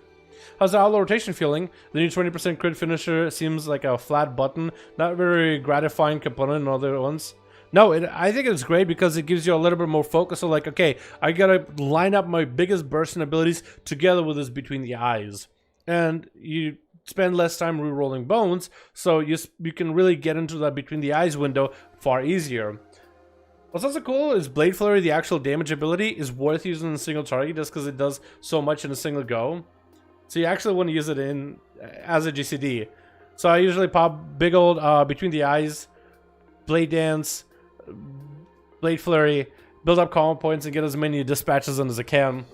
How's the outlaw rotation feeling? The new 20% crit finisher seems like a flat button, not very gratifying component in other ones. No, I think it's great because it gives you a little bit more focus. So like, okay, I gotta line up my biggest bursting abilities together with this between the eyes, and you spend less time re-rolling bones, so you can really get into that between the eyes window far easier. What's also cool is Blade Flurry, the actual damage ability, is worth using in a single target just because it does so much in a single go. So you actually want to use it as a GCD. So I usually pop big old between the eyes, Blade Dance, Blade Flurry, build up combo points and get as many dispatches in as I can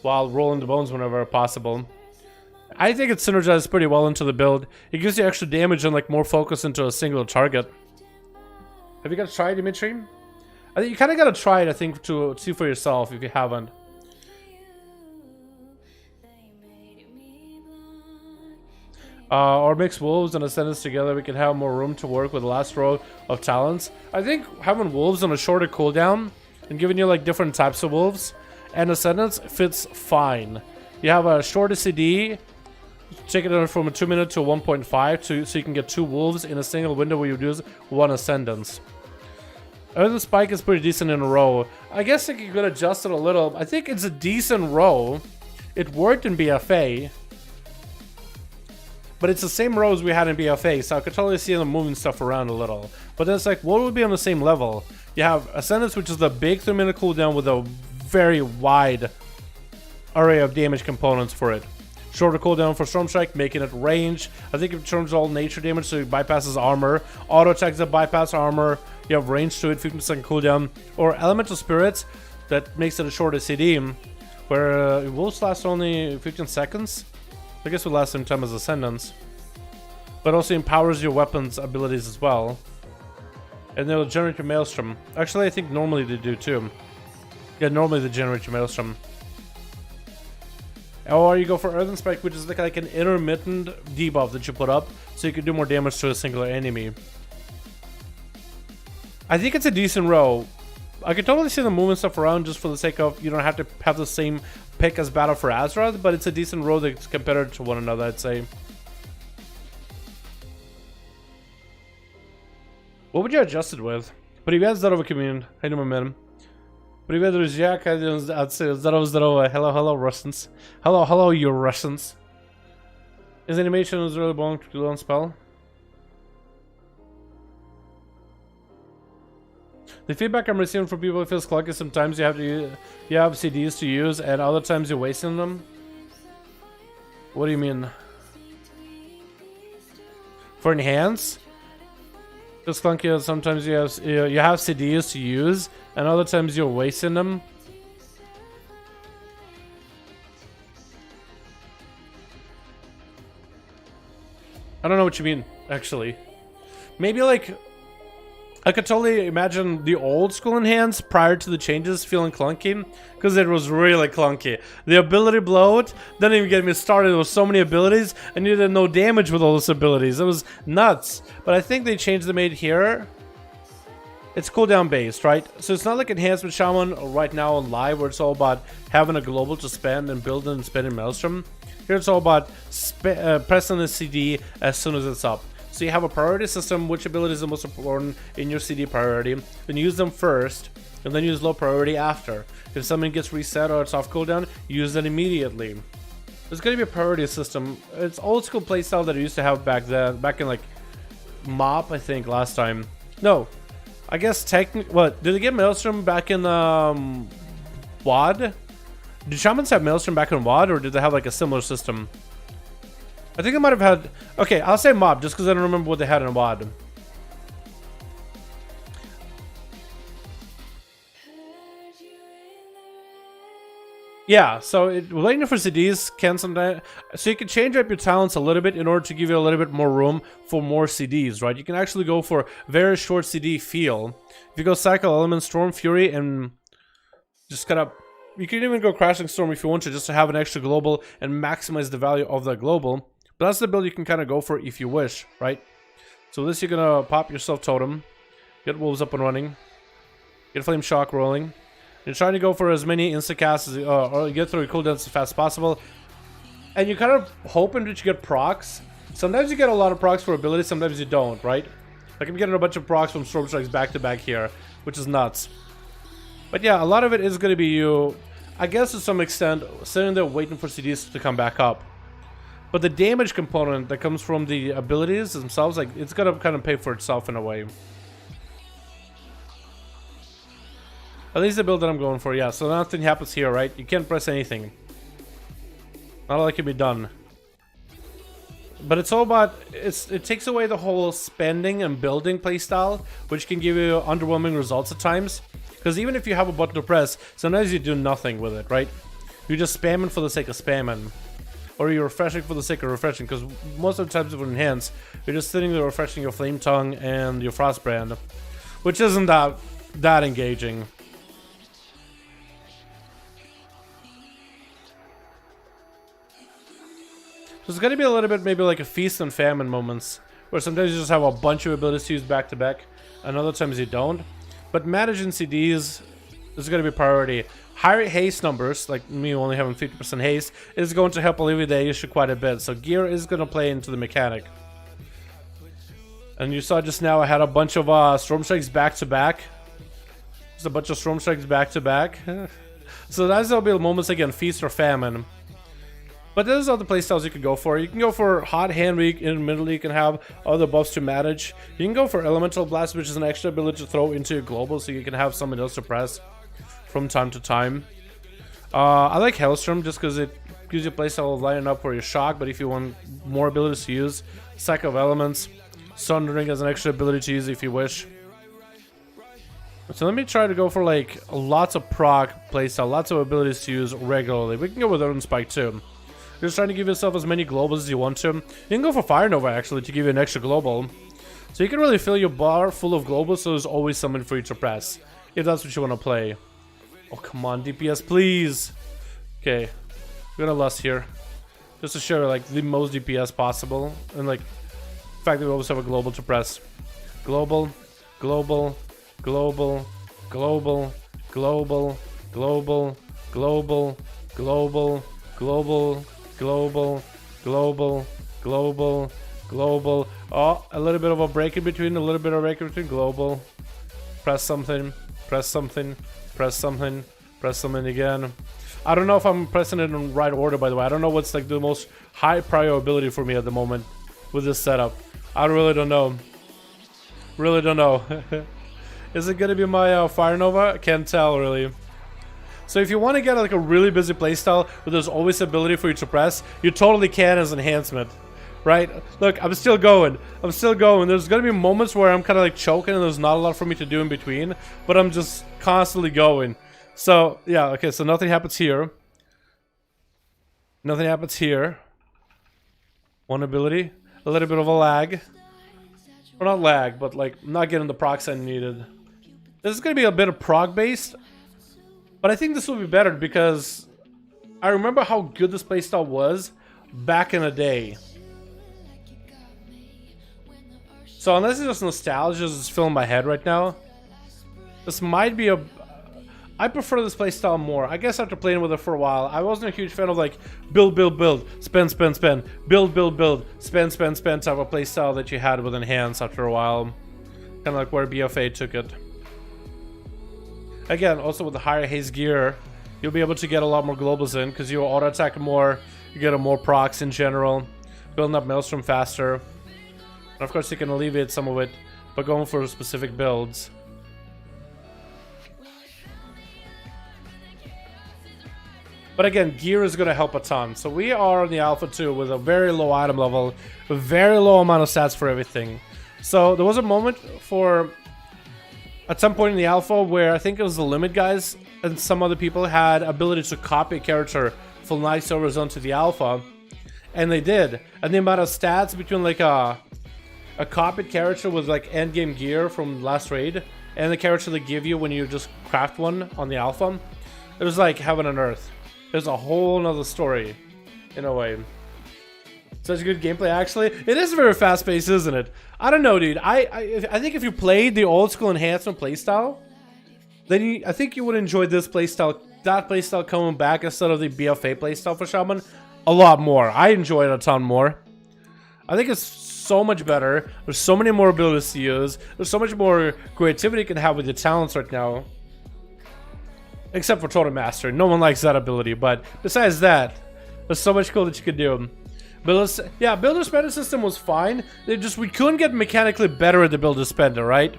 while rolling the bones whenever possible. I think it synergizes pretty well into the build. It gives you extra damage and like more focus into a single target. Have you guys tried Dimitri? I think you kind of gotta try it, I think, to see for yourself if you haven't. Or mix wolves and ascendants together, we can have more room to work with the last row of talents. I think having wolves on a shorter cooldown and giving you like different types of wolves and ascendants fits fine. You have a shorter CD, take it from a 2-minute to 1.5 so you can get 2 wolves in a single window where you do 1 ascendance. Earthen Spike is pretty decent in a row. I guess you could adjust it a little. I think it's a decent row. It worked in BFA, but it's the same row as we had in BFA, so I could totally see them moving stuff around a little. But then it's like, what would be on the same level? You have Ascendance, which is the big 3-minute cooldown with a very wide array of damage components for it. Shorter cooldown for Storm Strike, making it range. I think it turns all nature damage, so it bypasses armor. Auto attacks that bypass armor. You have range to it, 50% cooldown. Or Elemental Spirits, that makes it a shorter CD, where wolves last only 15 seconds. I guess it would last the same time as Ascendance. But also empowers your weapons abilities as well. And they'll generate your Maelstrom. Actually, I think normally they do too. Yeah, normally they generate your Maelstrom. Or you go for Earthen Spike, which is like an intermittent debuff that you put up, so you can do more damage to a singular enemy. I think it's a decent row. I could totally see them moving stuff around just for the sake of you don't have to have the same pick as Battle for Azeroth, but it's a decent row that's compared to one another, I'd say. What would you adjust it with? Привет, здорово, коммунион. How you doing, man? Привет, друзья. Здорово, здорово. Hello, hello, Russians. Hello, hello, you Russians. His animation is really belong to the spell. The feedback I'm receiving from people feels clunky. Sometimes you have CDs to use, and other times you're wasting them. What do you mean? For enhance? Feels clunky. Sometimes you have CDs to use, and other times you're wasting them. I don't know what you mean, actually. Maybe like I could totally imagine the old school enhance prior to the changes feeling clunky, because it was really clunky. The ability bloat didn't even get me started. There was so many abilities, and you did no damage with all those abilities. It was nuts. But I think they changed the made here. It's cooldown based, right? So it's not like Enhancement Shaman right now on live, where it's all about having a global to spend and building and spending Maelstrom. Here it's all about pressing the CD as soon as it's up. So you have a priority system, which ability is the most important in your CD priority, then use them first, and then use low priority after. If something gets reset or it's off cooldown, use it immediately. There's gonna be a priority system. It's old school playstyle that I used to have back then, back in like MOP, I think, last time. No, I guess technically, what, did they get Maelstrom back in WoD? Did Shamans have Maelstrom back in WoD, or did they have like a similar system? I think they might have had... Okay, I'll say MOB, just because I don't remember what they had in WoD. Yeah, so waiting for CDs can sometimes... So you can change up your talents a little bit in order to give you a little bit more room for more CDs, right? You can actually go for very short CD feel. If you go Cycle Element, Storm, Fury, and just kind of... You can even go Crashing Storm if you want to, just to have an extra global and maximize the value of the global. But that's the build you can kind of go for if you wish, right? So this, you're gonna pop yourself Totem, get Wolves up and running, get Flame Shock rolling. You're trying to go for as many insta-casts or get through your cooldowns as fast as possible. And you're kind of hoping that you get procs. Sometimes you get a lot of procs for abilities, sometimes you don't, right? Like I'm getting a bunch of procs from Storm Strikes back to back here, which is nuts. But yeah, a lot of it is going to be you, I guess to some extent, sitting there waiting for CDs to come back up. But the damage component that comes from the abilities themselves, like, it's going to kind of pay for itself in a way. At least the build that I'm going for, yeah. So nothing happens here, right? You can't press anything. Not all that can be done. But it's all about, it takes away the whole spending and building playstyle, which can give you underwhelming results at times. Because even if you have a button to press, sometimes you do nothing with it, right? You're just spamming for the sake of spamming. Or you're refreshing for the sake of refreshing, because most of the times with Enhance, you're just sitting there refreshing your Flame Tongue and your Frostbrand, which isn't that engaging. So it's gonna be a little bit maybe like a feast and famine moments, where sometimes you just have a bunch of abilities to use back to back, and other times you don't. But managing CDs is gonna be a priority. Higher haste numbers, like me only having 50% haste, is going to help alleviate the issue quite a bit. So gear is gonna play into the mechanic. And you saw just now I had a bunch of Storm Strikes back to back. Just a bunch of Storm Strikes back to back. So that's gonna be moments again, feast or famine. But there's other playstyles you can go for. You can go for Hot Hand Week, in the middle you can have other buffs to manage. You can go for Elemental Blast, which is an extra ability to throw into your global, so you can have someone else to press from time to time. I like Hellstorm just because it gives you a playstyle of lining up for your shock, but if you want more abilities to use, Cycle of Elements, Sundering as an extra ability to use if you wish. So let me try to go for like lots of proc playstyle, lots of abilities to use regularly. We can go with Urban Spike too. You're just trying to give yourself as many globals as you want to. You can go for Fire Nova actually to give you an extra global. So you can really fill your bar full of globals, so there's always something for you to press, if that's what you want to play. Oh, come on, DPS, please. Okay, we're gonna lust here. Just to show like the most DPS possible. And like, the fact that we always have a global to press. Global, global, global, global, global, global, global, global, global, global, global, global, global. Oh, a little bit of a break in between, a little bit of a break in between. Global. Press something, press something, press something, press something again. I don't know if I'm pressing it in the right order, by the way. I don't know what's like the most high priority ability for me at the moment with this setup. I really don't know. Really don't know. Is it gonna be my Fire Nova? I can't tell really. So if you want to get like a really busy playstyle where there's always ability for you to press, you totally can as enhancement, right? Look, I'm still going. I'm still going. There's gonna be moments where I'm kind of like choking and there's not a lot for me to do in between, but I'm just constantly going. So yeah, okay. So nothing happens here. Nothing happens here. One ability, a little bit of a lag. Or not lag, but like not getting the procs I needed. This is gonna be a bit of prog based. But I think this will be better because I remember how good this playstyle was back in the day. So unless it's just nostalgia just filling my head right now, this might be a... I prefer this playstyle more. I guess after playing with it for a while, I wasn't a huge fan of like build, build, build, spend, spend, spend, build, build, build, spend, spend, spend type of playstyle that you had with Enhance after a while. Kind of like where BFA took it. Again, also with the higher haste gear, you'll be able to get a lot more globals in because you auto attack more, you get a more procs in general, building up Maelstrom faster. And of course you can alleviate some of it by going for specific builds. But again, gear is going to help a ton. So we are on the Alpha 2 with a very low item level, a very low amount of stats for everything. So there was a moment at some point in the Alpha where I think it was the Limit guys and some other people had ability to copy a character from live servers onto the Alpha. And they did. And the amount of stats between like a copied character with like endgame gear from last raid and the character they give you when you just craft one on the Alpha, it was like heaven and earth. There's a whole nother story, in a way. Such good gameplay, actually. It is very fast-paced, isn't it? I don't know, dude. I think if you played the old-school enhancement playstyle, then I think you would enjoy this playstyle, that playstyle coming back instead of the BFA playstyle for Shaman a lot more. I enjoy it a ton more. I think it's so much better. There's so many more abilities to use. There's so much more creativity you can have with your talents right now. Except for Totem Master. No one likes that ability, but besides that, there's so much cool that you could do. Builder Spender system was fine. We couldn't get mechanically better at the Builder Spender, right?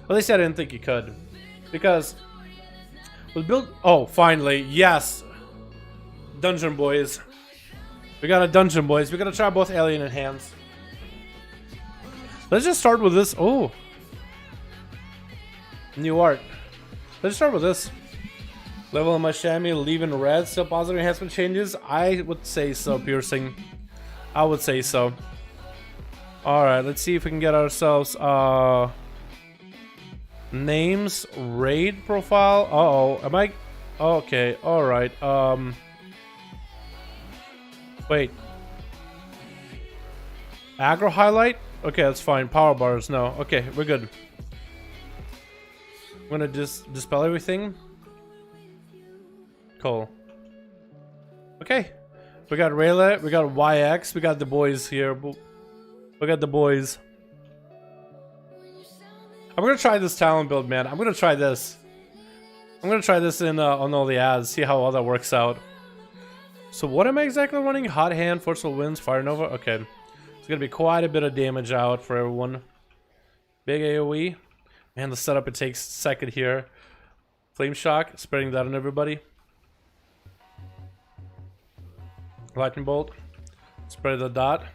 At least I didn't think you could. Because with oh, finally, yes. Dungeon boys. We got a dungeon, boys. We're gonna try both Alien and Hands. Let's just start with this. Oh. New art. Let's start with this. Level on my chamois, leaving red, still positive enhancement changes? I would say so, Piercing. I would say so. Alright, let's see if we can get ourselves, names, raid profile. Uh-oh, am I... Oh, okay, alright, wait. Aggro highlight? Okay, that's fine. Power bars, no. Okay, we're good. I'm gonna just dispel everything. Cool. Okay. We got Rayla, we got YX, we got the boys here. We got the boys. I'm gonna try this talent build, man. I'm gonna try this. I'm gonna try this in on all the ads, see how all that works out. So what am I exactly running? Hot Hand, Forceful Winds, Fire Nova? Okay. It's gonna be quite a bit of damage out for everyone. Big AoE. Man, the setup, it takes a second here. Flame Shock, spreading that on everybody. Lightning Bolt, spread the dot,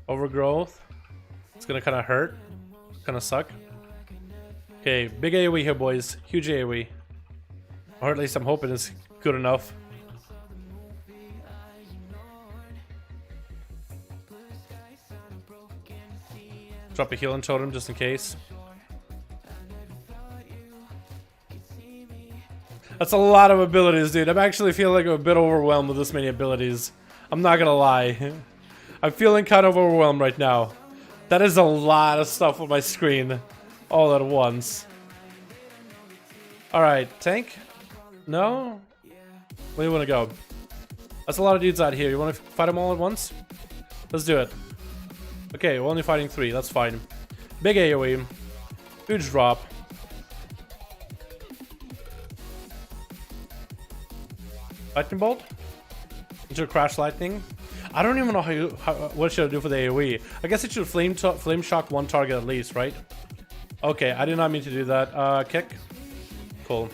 Overgrowth. It's gonna kind of hurt, kind of suck. Okay, big AoE here, boys. Huge AoE, or at least I'm hoping it's good enough. Drop a healing totem just in case. That's a lot of abilities, dude. I'm actually feeling like I'm a bit overwhelmed with this many abilities. I'm not gonna lie. I'm feeling kind of overwhelmed right now. That is a lot of stuff on my screen all at once. Alright, tank? No? Where do you want to go? That's a lot of dudes out here. You want to fight them all at once? Let's do it. Okay, we're only fighting 3. That's fine. Big AoE. Huge drop. Lightning Bolt? Into a Crash Lightning? I don't even know what should I do for the AoE. I guess it should flame shock one target at least, right? Okay, I did not mean to do that. Kick. Cool.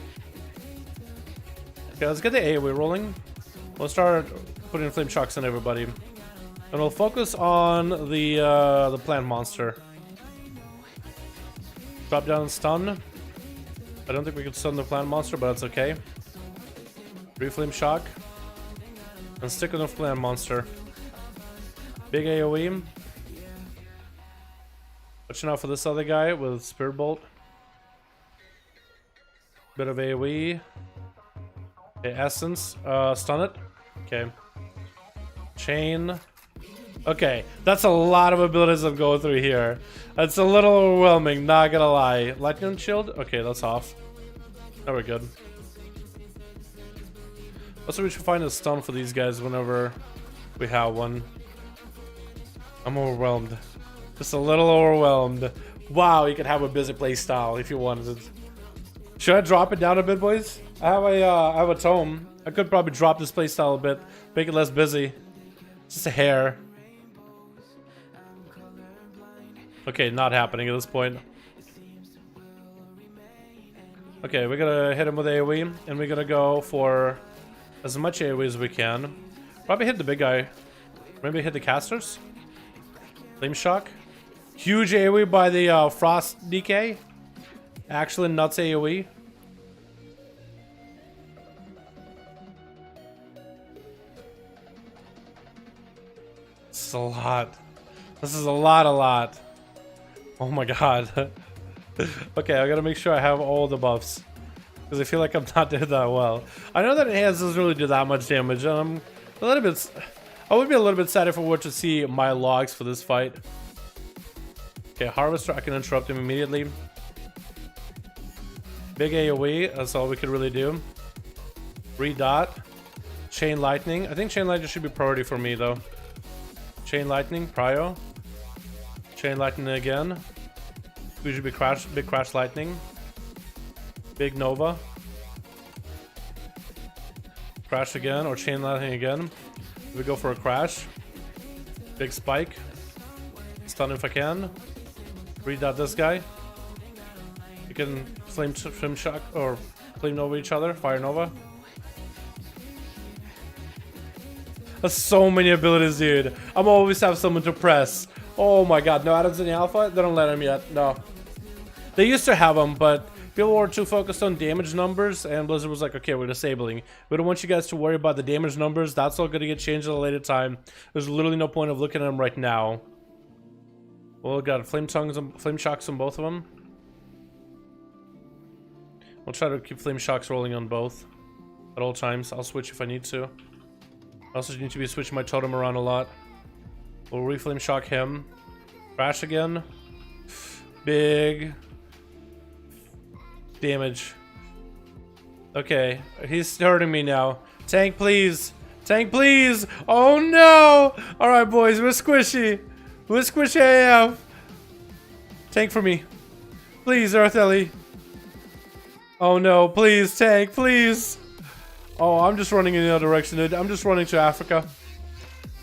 Okay, let's get the AoE rolling. We'll start putting flame shocks on everybody. And we'll focus on the plant monster. Drop down and stun. I don't think we can stun the plant monster, but that's okay. Flame shock. And stick on the plant monster. Big AoE. Watching out for this other guy with Spirit Bolt. Bit of AoE. Okay, Essence. Stun it. Okay. Chain. Okay, that's a lot of abilities I'm going through here. That's a little overwhelming, not gonna lie. Lightning Shield? Okay, that's off. Now we're good. Also, we should find a stun for these guys whenever we have one. I'm overwhelmed. Just a little overwhelmed. Wow, you could have a busy play style if you wanted. Should I drop it down a bit, boys? I have a tome. I could probably drop this play style a bit, make it less busy. Just a hair. Okay, not happening at this point. Okay, we're gonna hit him with AoE, and we're gonna go for as much AoE as we can. Probably hit the big guy. Maybe hit the casters. Flame shock. Huge AoE by the frost DK. Actually, nuts AoE. This is a lot. This is a lot. Oh my god. Okay, I gotta make sure I have all the buffs, because I feel like I'm not doing that well. I know that enhance doesn't really do that much damage, and I'm a little bit... I would be a little bit sad if I were to see my logs for this fight. Okay, Harvester, I can interrupt him immediately. Big AoE, that's all we could really do. Redot. Chain Lightning. I think Chain Lightning should be priority for me, though. Chain Lightning, Prio. Chain Lightning again. Usually be crash, big Crash Lightning. Big Nova. Crash again, or Chain Lightning again. We go for a crash. Big Spike. Stun if I can. Redot this guy. You can flame shock or flame Nova each other. Fire Nova. That's so many abilities, dude. I'm always have someone to press. Oh my god, no addons in the alpha? They don't let him yet, no. They used to have them, but people were too focused on damage numbers, and Blizzard was like, okay, we're disabling. We don't want you guys to worry about the damage numbers. That's all going to get changed at a later time. There's literally no point of looking at them right now. Well, got flame shocks on both of them. We'll try to keep flame shocks rolling on both at all times. I'll switch if I need to. I also need to be switching my totem around a lot. We'll reflame shock him. Crash again. Big damage. Okay, he's hurting me now. Tank, please. Tank, please. Oh no. All right, boys, we're squishy. We're squishy AF. Tank for me. Please, Earth Ellie. Oh no, please, tank, please. Oh, I'm just running in the other direction, dude. I'm just running to Africa.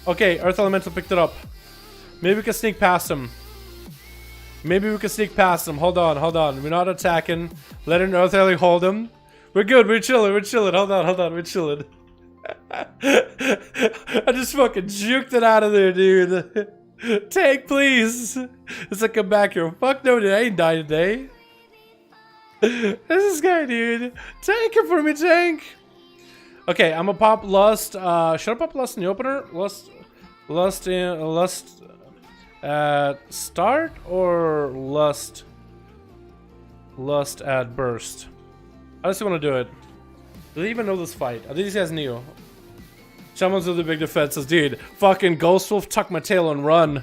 Okay, Earth Elemental picked it up. Maybe we can sneak past him. Maybe we can sneak past him. Hold on, hold on. We're not attacking. Let an Earth Ellie hold him. We're good. We're chilling. We're chilling. Hold on, hold on. We're chilling. I just fucking juked it out of there, dude. Tank, please. It's like, come back here. Fuck no, dude. I ain't die today. This guy, dude. Tank it for me, tank. Okay, I'm gonna pop Lust. Should I pop Lust in the opener? Lust at start, or Lust at burst? I just want to do it. Do they even know this fight? Are these guys new? Shaman's with the big defenses, dude. Fucking Ghost Wolf, tuck my tail and run.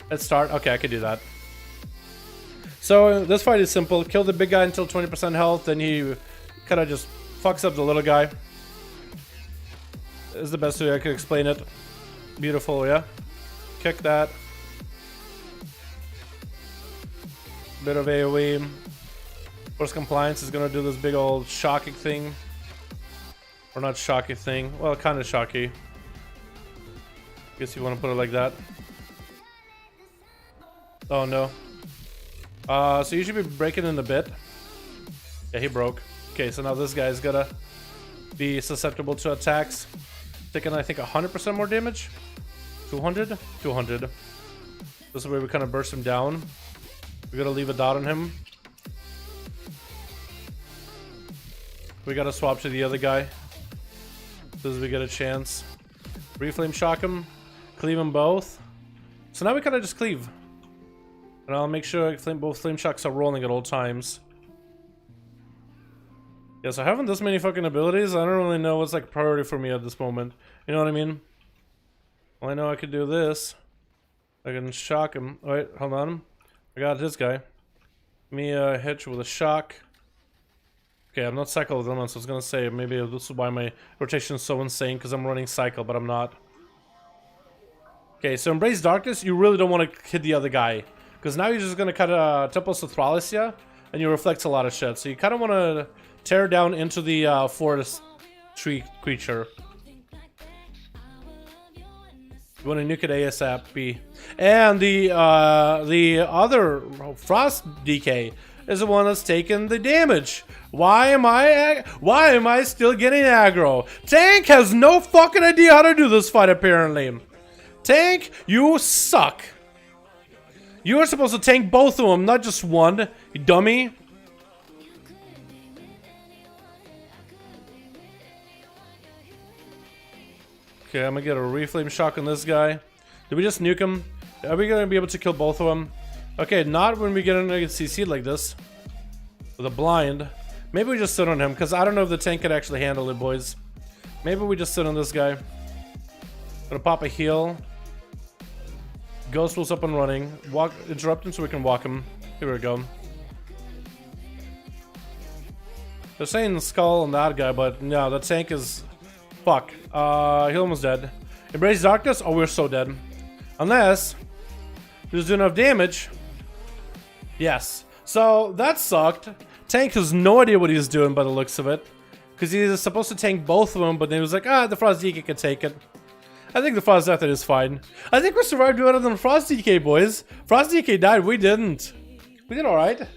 Let's start. Okay, I could do that. So this fight is simple. Kill the big guy until 20% health, then he kind of just fucks up the little guy. This is the best way I could explain it. Beautiful, yeah. Kick that. Bit of AoE. Force Compliance is gonna do this big old shocking thing. Or not shocky thing. Well, kind of shocky. Guess you want to put it like that. Oh no. So you should be breaking in a bit. Yeah, he broke. Okay, so now this guy's gonna be susceptible to attacks. Taking, I think, 100% more damage. 200? 200. This is where we kind of burst him down. We gotta leave a dot on him. We gotta swap to the other guy. As we get a chance. Reflame shock him. Cleave them both. So now we kind of just cleave. And I'll make sure both flame shocks are rolling at all times. Yeah, so having this many fucking abilities, I don't really know what's like priority for me at this moment. You know what I mean? Well, I know I could do this. I can shock him. Oh, wait, hold on. I got this guy. Let me hit you with a shock. Okay, I'm not cycle with elements, so I was gonna say maybe this is why my rotation is so insane, because I'm running cycle, but I'm not. Okay, so Embrace Darkness, you really don't want to hit the other guy, because now you're just gonna kind of Temples of Thralacia, and you reflect a lot of shit. So you kind of want to tear down into the forest tree creature. You want to nuke it ASAP. And the other Frost DK is the one that's taking the damage. Why am I still getting aggro? Tank has no fucking idea how to do this fight, apparently. Tank, you suck. You are supposed to tank both of them, not just one, you dummy. Okay, I'm gonna get a reflame shock on this guy. Did we just nuke him? Are we gonna be able to kill both of them? Okay, not when we get in a CC like this. With a blind. Maybe we just sit on him, because I don't know if the tank can actually handle it, boys. Maybe we just sit on this guy. Gonna pop a heal. Ghost was up and running. Walk, interrupt him so we can walk him. Here we go. They're saying skull on that guy, but no, the tank is... Fuck. He almost dead. Embrace Darkness? Oh, we're so dead. Unless... there's enough damage. Yes. So, that sucked. Tank has no idea what he's doing by the looks of it. Because he was supposed to tank both of them, but then he was like, ah, the Frost DK can take it. I think the Frost Method is fine. I think we survived better than Frost DK, boys. Frost DK died, we didn't. We did alright. I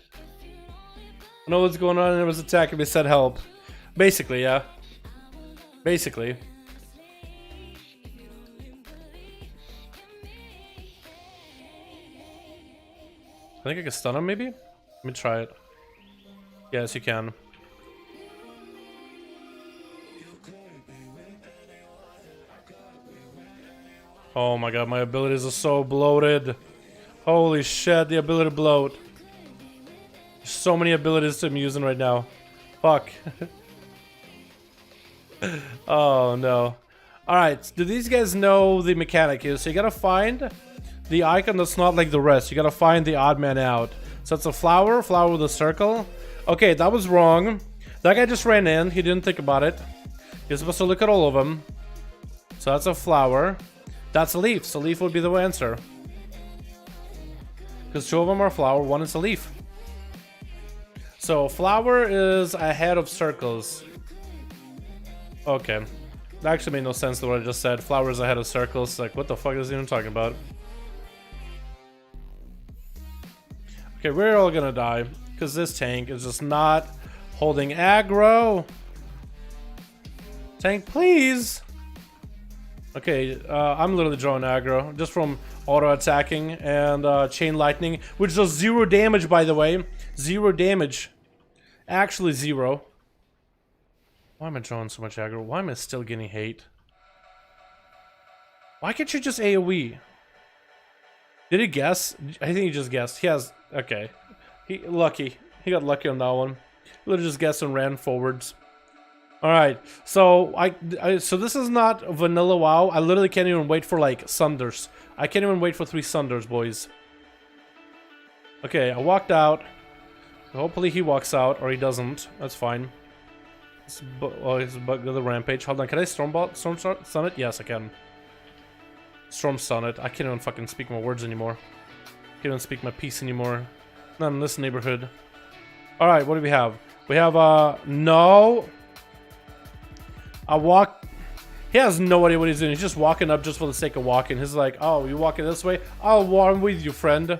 know what's going on, and it was attacking me, said help. Basically, yeah. Basically. I think I can stun him, maybe? Let me try it. Yes, you can. Oh my god, my abilities are so bloated. Holy shit, the ability to bloat. There's so many abilities I'm using right now. Fuck. Oh no. Alright, do these guys know the mechanic here? So you gotta find the icon that's not like the rest. You gotta find the odd man out. So it's a flower with a circle. Okay, that was wrong. That guy just ran in. He didn't think about it. You're supposed to look at all of them. So that's a flower. That's a leaf. So leaf would be the answer. Because two of them are flower, one is a leaf. So flower is ahead of circles. Okay. That actually made no sense to what I just said. Flower is ahead of circles. Like, what the fuck is he even talking about? Okay, we're all gonna die. Because this tank is just not holding aggro. Tank, please. Okay, I'm literally drawing aggro just from auto attacking and chain lightning, which does 0 damage, by the way. 0 damage. Actually 0. Why am I drawing so much aggro? Why am I still getting hate? Why can't you just AoE? Did he guess? I think he just guessed. He has... Okay. Lucky. He got lucky on that one. He literally just guessed and ran forwards. Alright, so so this is not vanilla WoW. I literally can't even wait for like Sunders. I can't even wait for 3 Sunders, boys. Okay, I walked out. Hopefully he walks out, or he doesn't. That's fine. Oh, he's bugged the rampage. Hold on, can I storm stun it? Yes, I can. Storm stun it. I can't even fucking speak my words anymore. Can't even speak my piece anymore. Not in this neighborhood. Alright, what do we have? We have, no... I walk. He has no idea what he's doing. He's just walking up just for the sake of walking. He's like, oh, you walking this way? I'm with you, friend.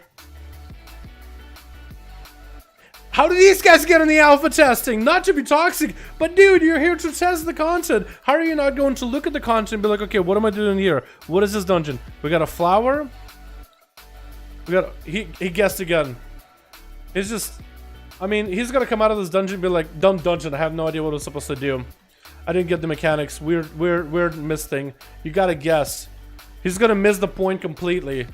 How do these guys get in the alpha testing? Not to be toxic, but dude, you're here to test the content. How are you not going to look at the content and be like, okay, what am I doing here? What is this dungeon? We got a flower. We got. He guessed again. It's just. I mean, he's gonna come out of this dungeon and be like, dumb dungeon. I have no idea what I'm supposed to do. I didn't get the mechanics. Weird miss thing. You gotta guess. He's gonna miss the point completely. And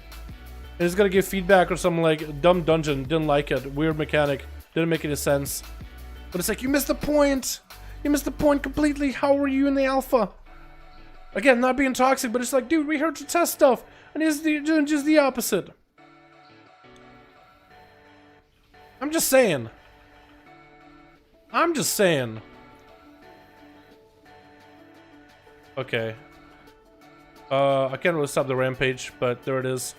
he's gonna give feedback or something like, dumb dungeon, didn't like it, weird mechanic, didn't make any sense. But it's like, you missed the point. You missed the point completely. How were you in the alpha? Again, not being toxic, but it's like, dude, we're here to test stuff. And he's doing just the opposite. I'm just saying. I'm just saying. Okay. I can't really stop the rampage, but there it is.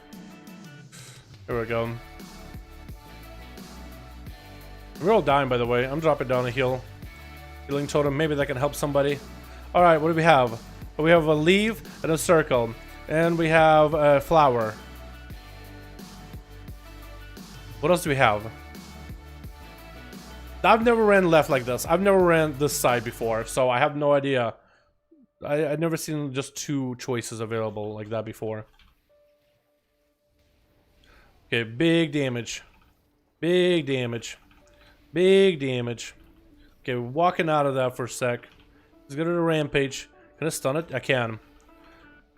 There we go. We're all dying, by the way. I'm dropping down a heal. Healing totem. Maybe that can help somebody. Alright, what do we have? We have a leaf and a circle. And we have a flower. What else do we have? I've never ran left like this. I've never ran this side before, so I have no idea. I've never seen just two choices available like that before. Okay, big damage. Big damage. Big damage. Okay, walking out of that for a sec. Let's go to the rampage. Can I stun it? I can.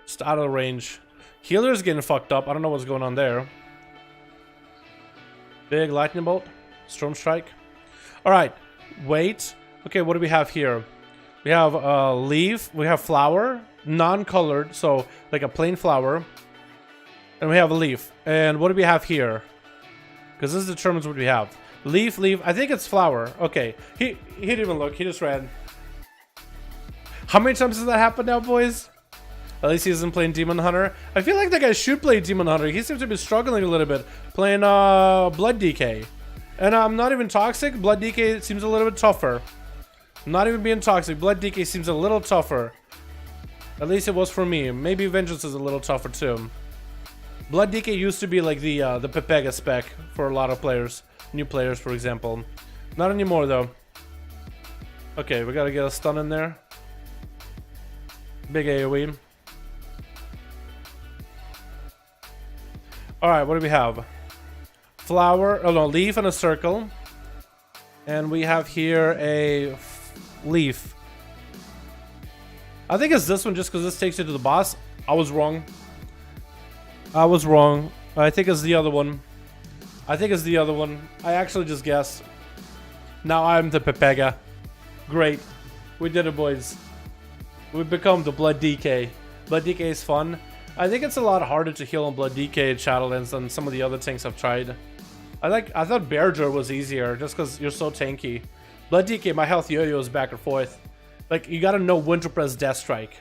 Just out of range. Healer's getting fucked up. I don't know what's going on there. Big lightning bolt. Storm strike. Alright. Wait. Okay, what do we have here? We have a leaf, we have flower, non-colored, so like a plain flower. And we have a leaf. And what do we have here? Because this determines what we have. Leaf, I think it's flower. Okay, he didn't even look, he just ran. How many times has that happened now, boys? At least he isn't playing Demon Hunter. I feel like that guy should play Demon Hunter. He seems to be struggling a little bit playing Blood DK. And I'm not even toxic, Blood DK seems a little bit tougher. I'm not even being toxic. Blood DK seems a little tougher. At least it was for me. Maybe Vengeance is a little tougher too. Blood DK used to be like the Pepega spec for a lot of players. New players, for example. Not anymore though. Okay, we gotta get a stun in there. Big AoE. Alright, what do we have? Flower, oh no, leaf and a circle. And we have here a leaf. I think it's this one just because this takes you to the boss. I was wrong. I was wrong. I think it's the other one. I think it's the other one. I actually just guessed. Now I'm the Pepega. Great. We did it, boys. We've become the Blood DK. Blood DK is fun. I think it's a lot harder to heal on Blood DK at Shadowlands than some of the other tanks I've tried. I thought Bearger was easier just because you're so tanky. Blood DK, my health yo-yos back and forth. Like, you gotta know when to press Death Strike.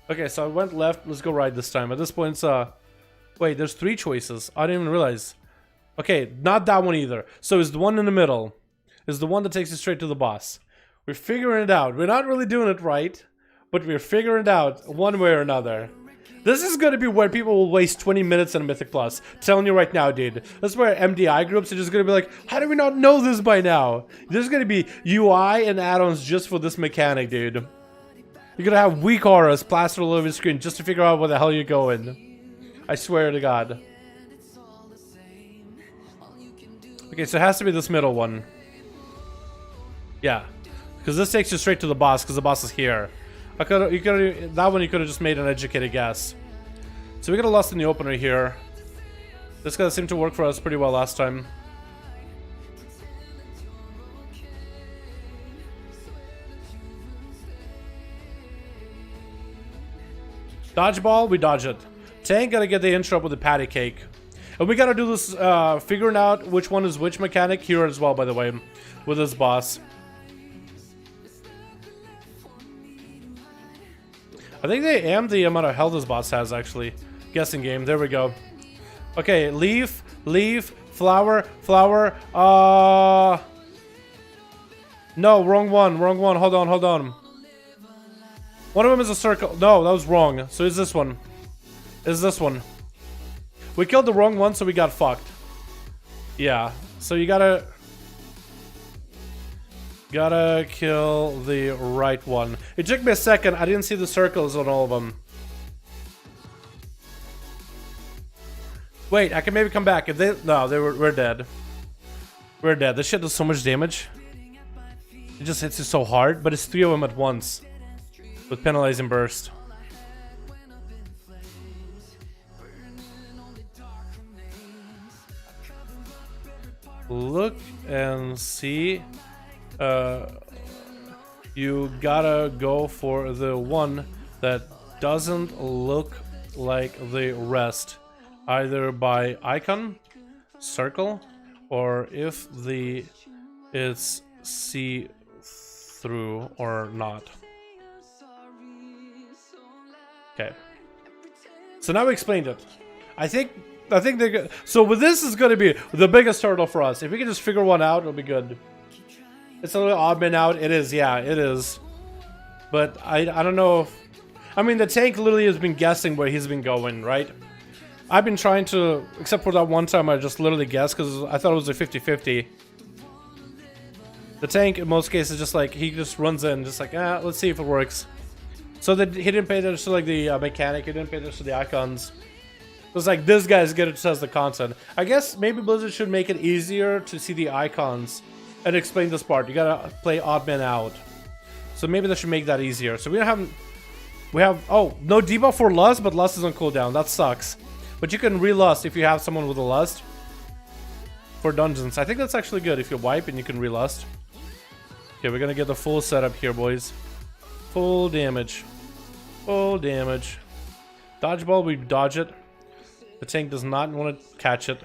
Okay, so I went left. Let's go right this time. At this point, wait, there's 3 choices. I didn't even realize. Okay, not that one either. So it's the one in the middle. Is the one that takes you straight to the boss. We're figuring it out. We're not really doing it right, but we're figuring it out one way or another. This is going to be where people will waste 20 minutes in a Mythic Plus. Telling you right now, dude. This is where MDI groups are just going to be like, how do we not know this by now? There's going to be UI and add-ons just for this mechanic, dude. You're going to have weak auras plastered all over the screen just to figure out where the hell you're going. I swear to God. Okay, so it has to be this middle one. Yeah. Because this takes you straight to the boss, because the boss is here. That one you could have just made an educated guess. So we got a lost in the opener here. This guy seemed to work for us pretty well last time. Dodgeball, we dodge it. Tank gotta get the intro up with the patty cake. And we gotta do this figuring out which one is which mechanic here as well, by the way, with this boss. I think they amped the amount of health this boss has, actually. Guessing game. There we go. Okay, leaf, flower. No, wrong one. Hold on. One of them is a circle. No, that was wrong. So it's this one. It's this one. We killed the wrong one, so we got fucked. Yeah. So you gotta kill the right one. It took me a second. I didn't see the circles on all of them. Wait, I can maybe come back. If they... No, we're dead. We're dead. This shit does so much damage. It just hits you so hard, but it's 3 of them at once. With penalizing burst. Look and see. You gotta go for the one that doesn't look like the rest, either by icon, circle, or if it's see through or not. Okay. So now we explained it. I think they're good. So with this is going to be the biggest hurdle for us. If we can just figure one out, it'll be good. It's a little odd man out. It is, yeah, it is. But I don't know if... I mean, the tank literally has been guessing where he's been going, right? I've been trying to... Except for that one time I just literally guessed because I thought it was a 50-50. The tank, in most cases, just like... He just runs in, just like, let's see if it works. So that he didn't pay attention to like the mechanic, he didn't pay attention to the icons. It was like, this guy's good at says the content. I guess maybe Blizzard should make it easier to see the icons and explain this part. You gotta play odd man out. So maybe they should make that easier. So we have, oh, no debuff for lust, but lust is on cooldown. That sucks. But you can re-lust if you have someone with a lust for dungeons. I think that's actually good if you wipe and you can re-lust. Okay, we're gonna get the full setup here, boys. Full damage. Full damage. Dodgeball, we dodge it. The tank does not want to catch it.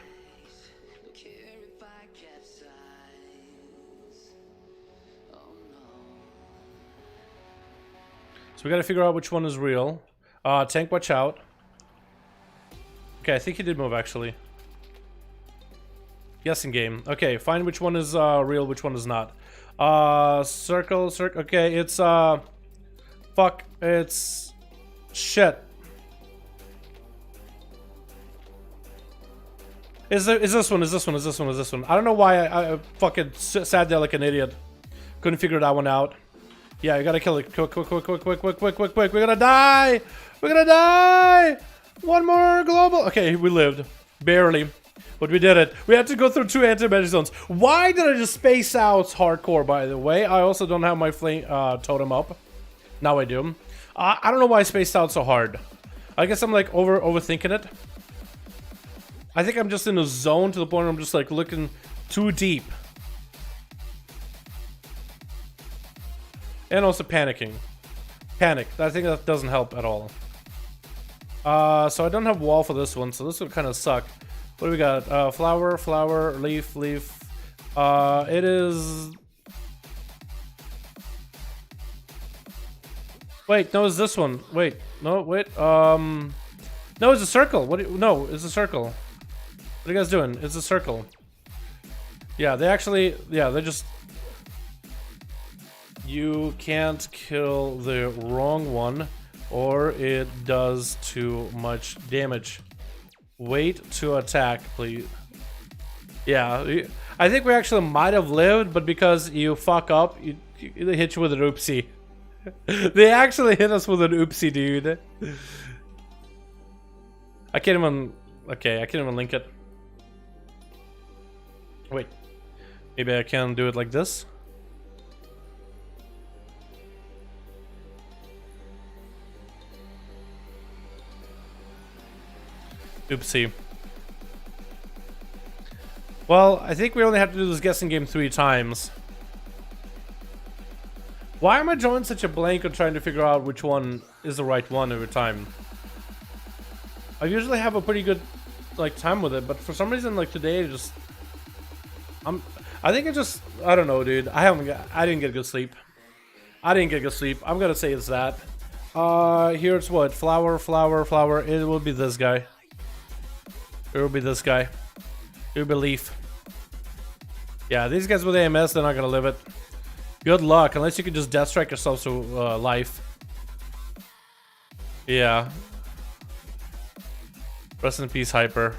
So we gotta figure out which one is real. Tank, watch out. Okay, I think he did move actually. Guessing game. Okay, find which one is real, which one is not. Circle. Okay, it's fuck, it's shit. Is this one? I don't know why I fucking sat there like an idiot. Couldn't figure that one out. Yeah, you gotta kill it. Quick. We're gonna die! We're gonna die! One more global. Okay, we lived. Barely. But we did it. We had to go through 2 anti-magic zones. Why did I just space out hardcore, by the way? I also don't have my flame totem up. Now I do. I don't know why I spaced out so hard. I guess I'm like overthinking it. I think I'm just in a zone to the point where I'm just like looking too deep. And also panicking. Panic. I think that doesn't help at all. So I don't have wall for this one, so this would kind of suck. What do we got? Flower, leaf. It is... Wait, no, it's this one. Wait, no, wait. No, it's a circle. What? No, it's a circle. What are you guys doing? It's a circle. Yeah, they actually... Yeah, they just... You can't kill the wrong one, or it does too much damage. Wait to attack, please. Yeah, I think we actually might have lived, but because you fuck up, they hit you with an oopsie. They actually hit us with an oopsie, dude. I can't even... Okay, I can't even link it. Wait. Maybe I can do it like this? Oopsie. Well, I think we only have to do this guessing game 3 times. Why am I drawing such a blank on trying to figure out which one is the right one every time? I usually have a pretty good like time with it, but for some reason like today I think I don't know, dude. I didn't get good sleep. I'm gonna say it's that. Here it's what? Flower. It will be this guy. It will be leaf. Yeah, these guys with AMS, they're not gonna live it. Good luck, unless you can just death strike yourself to life. Yeah. Rest in peace, Hyper.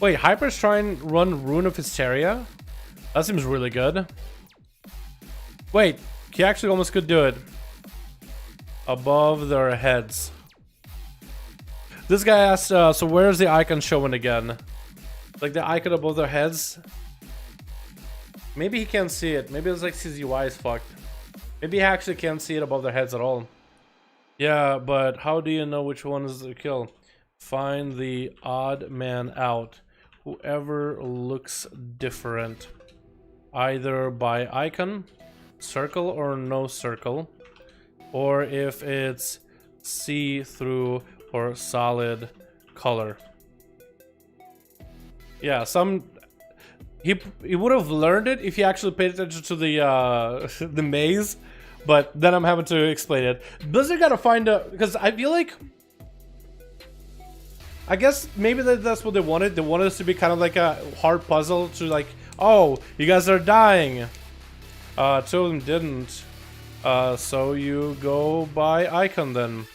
Wait, Hyper's trying to run Rune of Hysteria? That seems really good. Wait, he actually almost could do it. Above their heads. This guy asked, so where's the icon showing again? Like the icon above their heads? Maybe he can't see it. Maybe it's like his UI is fucked. Maybe he actually can't see it above their heads at all. Yeah, but how do you know which one is the kill? Find the odd man out. Whoever looks different. Either by icon, circle or no circle. Or if it's see-through or solid color. Yeah, He would have learned it if he actually paid attention to the the maze, but then I'm having to explain it. Blizzard gotta find a, because I feel like, I guess maybe that's what they wanted. They wanted us to be kind of like a hard puzzle to like, oh, you guys are dying. Two of them didn't. So you go by icon then.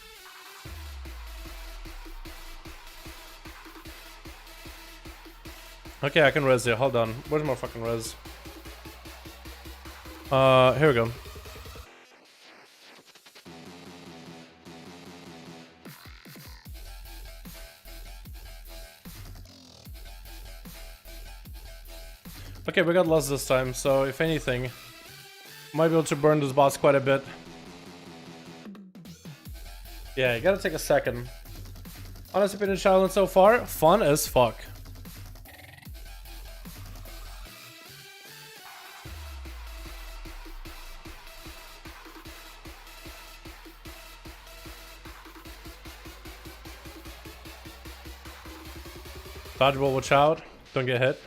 Okay, I can res it. Hold on. Where's my fucking res? Here we go. Okay, we got lost this time, so if anything, might be able to burn this boss quite a bit. Yeah, you gotta take a second. Honest opinion, Shadowlands so far, fun as fuck. Dodgeball, watch out. Don't get hit.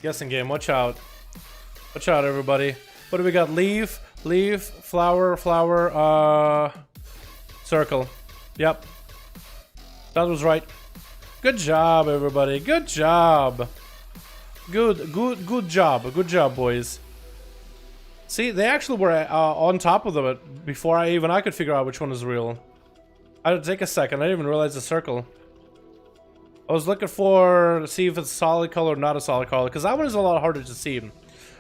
Guessing game, watch out. Watch out, everybody. What do we got? Leaf, leaf, flower, flower, circle. Yep. That was right. Good job, everybody. Good job. Good job. Good job, boys. See, they actually were on top of it before I could figure out which one is real. I had to take a second. I didn't even realize the circle. I was looking to see if it's a solid color or not a solid color, because that one is a lot harder to see.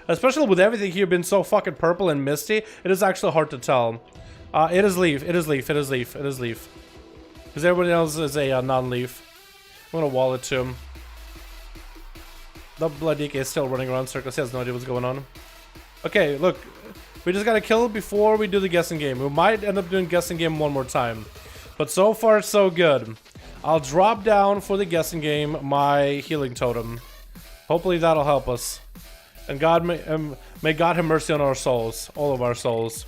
Especially with everything here being so fucking purple and misty, it is actually hard to tell. It is leaf. It is leaf. It is leaf. It is leaf. Because everybody else is a non-leaf. I'm gonna wall it to him. The Blood DK is still running around circles. He has no idea what's going on. Okay, look, we just gotta kill before we do the guessing game. We might end up doing guessing game one more time, but so far so good. I'll drop down for the guessing game my healing totem. Hopefully that'll help us. And God may God have mercy on our souls, all of our souls.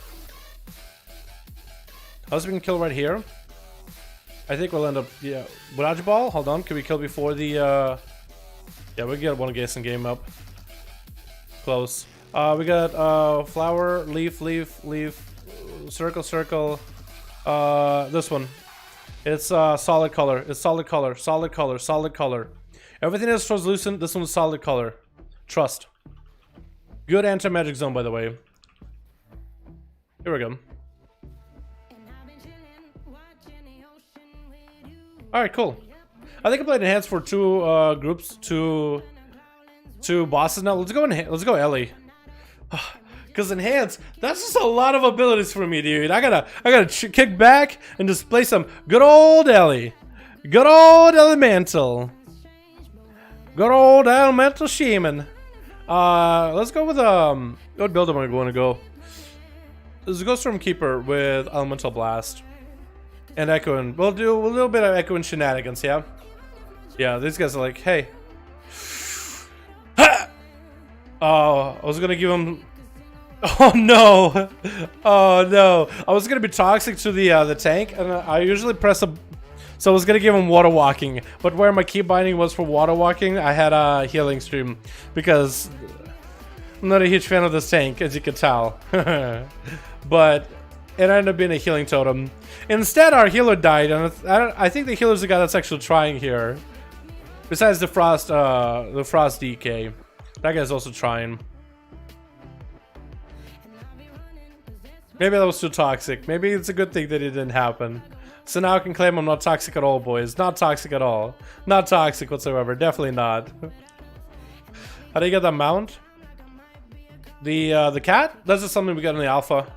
How's we can kill right here? I think we'll end up, yeah. Barrage ball. Hold on, can we kill before the? Yeah, we get one guessing game up. Close. We got flower, leaf, leaf, leaf, circle, circle. This one. It's solid color. It's solid color. Solid color. Solid color. Everything is translucent. This one's solid color. Trust. Good anti-magic zone, by the way. Here we go. Alright, cool. I think I played enhanced for two groups, two bosses now. Let's go Ellie. Because enhance, that's just a lot of abilities for me, dude. I gotta kick back and just play some good old Ellie. Good old elemental. Good old elemental Shaman. Let's go with what build am I going to go? Let's go Stormkeeper with Elemental Blast. And Echoing. We'll do a little bit of Echoing shenanigans, yeah? Yeah, these guys are like, hey. Oh, I was gonna give him. Oh no! Oh no! I was gonna be toxic to the tank, and I usually press a. So I was gonna give him water walking, but where my key binding was for water walking, I had a healing stream because I'm not a huge fan of this tank, as you can tell. But it ended up being a healing totem. Instead, our healer died, and I think the healer's the guy that's actually trying here. Besides the frost DK. That guy's also trying. Maybe that was too toxic. Maybe it's a good thing that it didn't happen. So now I can claim I'm not toxic at all, boys. Not toxic at all. Not toxic whatsoever. Definitely not. How do you get that mount? The cat? That's just something we got in the alpha.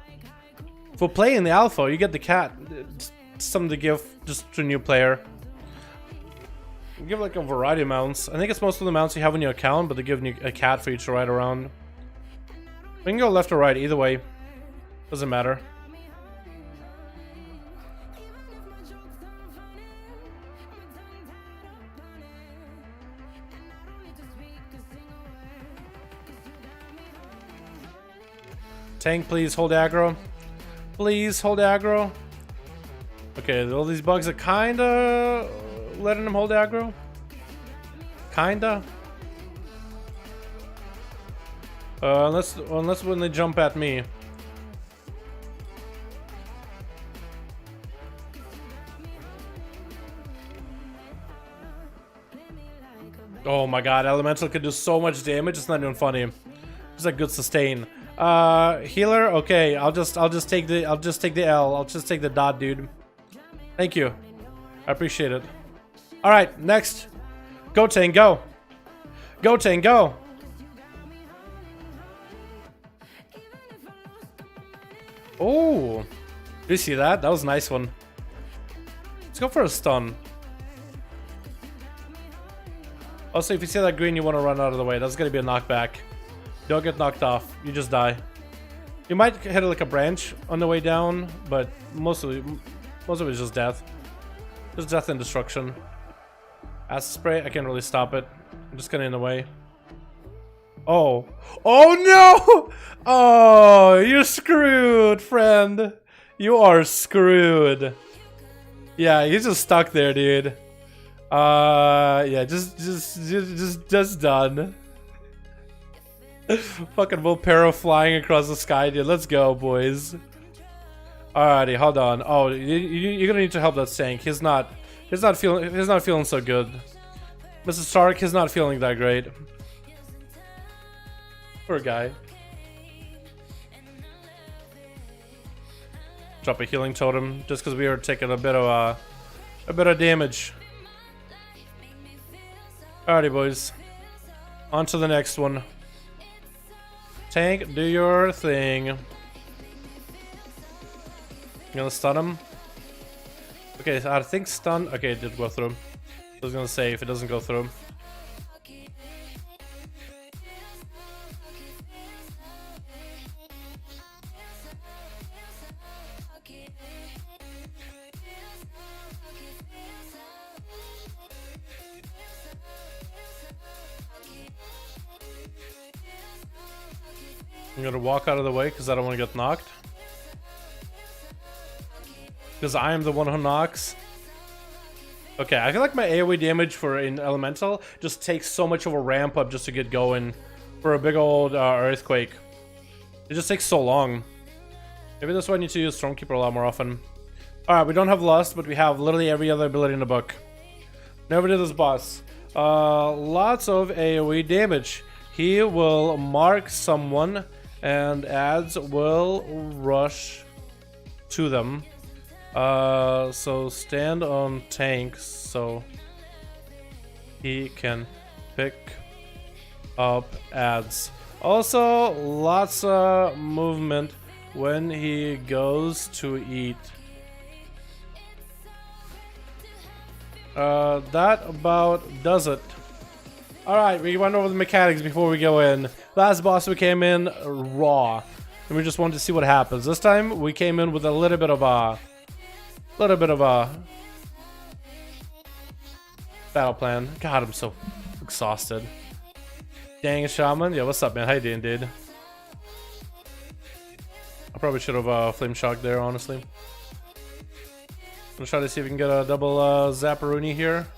For playing the alpha, you get the cat. It's something to give just to a new player. You give like a variety of mounts. I think it's most of the mounts you have on your account, but they give you a cat for you to ride around. We can go left or right, either way. Doesn't matter. Tank, please hold aggro. Please hold aggro. Okay, all these bugs are kinda letting him hold aggro. Kinda. Unless when they jump at me. Oh my god, elemental could do so much damage. It's not even funny. It's a good sustain. Healer. Okay, I'll just take the L. I'll just take the dot, dude. Thank you. I appreciate it. All right, next. Go Tang, go. Go Tang, go. Oh, did you see that? That was a nice one. Let's go for a stun. Also, if you see that green, you want to run out of the way. That's gonna be a knockback. Don't get knocked off. You just die. You might hit like a branch on the way down, but most of it is just death. Just death and destruction. Acid spray. I can't really stop it. I'm just kind of in the way. Oh. Oh no! Oh, you're screwed, friend. You are screwed. Yeah, you're just stuck there, dude. Yeah, just done. Fucking Volpero flying across the sky, dude. Let's go, boys. Alrighty, hold on. Oh, you're gonna need to help that tank. He's not feeling so good. Mr. Stark, he's not feeling that great. Poor guy. Drop a healing totem just because we are taking a bit of damage. Alrighty, boys. On to the next one. Tank, do your thing. You gonna stun him? Okay, so I think stun. Okay, it did go through. I was gonna say if it doesn't go through. I'm gonna walk out of the way because I don't want to get knocked. Because I am the one who knocks. Okay, I feel like my AoE damage for an elemental just takes so much of a ramp up just to get going for a big old earthquake. It just takes so long. Maybe that's why I need to use Stormkeeper a lot more often. Alright, we don't have Lust, but we have literally every other ability in the book. Never did this boss. Lots of AoE damage. He will mark someone and adds will rush to them. So stand on tanks so he can pick up adds. Also, lots of movement when he goes to eat. That about does it. Alright, we went over the mechanics before we go in. Last boss we came in raw. And we just wanted to see what happens. This time we came in with a little bit of a battle plan. God, I'm so exhausted. Dang, Shaman. Yeah, what's up, man? How you doing, dude? I probably should have flame shocked there, honestly. I'm gonna try to see if we can get a double Zapparoonie here.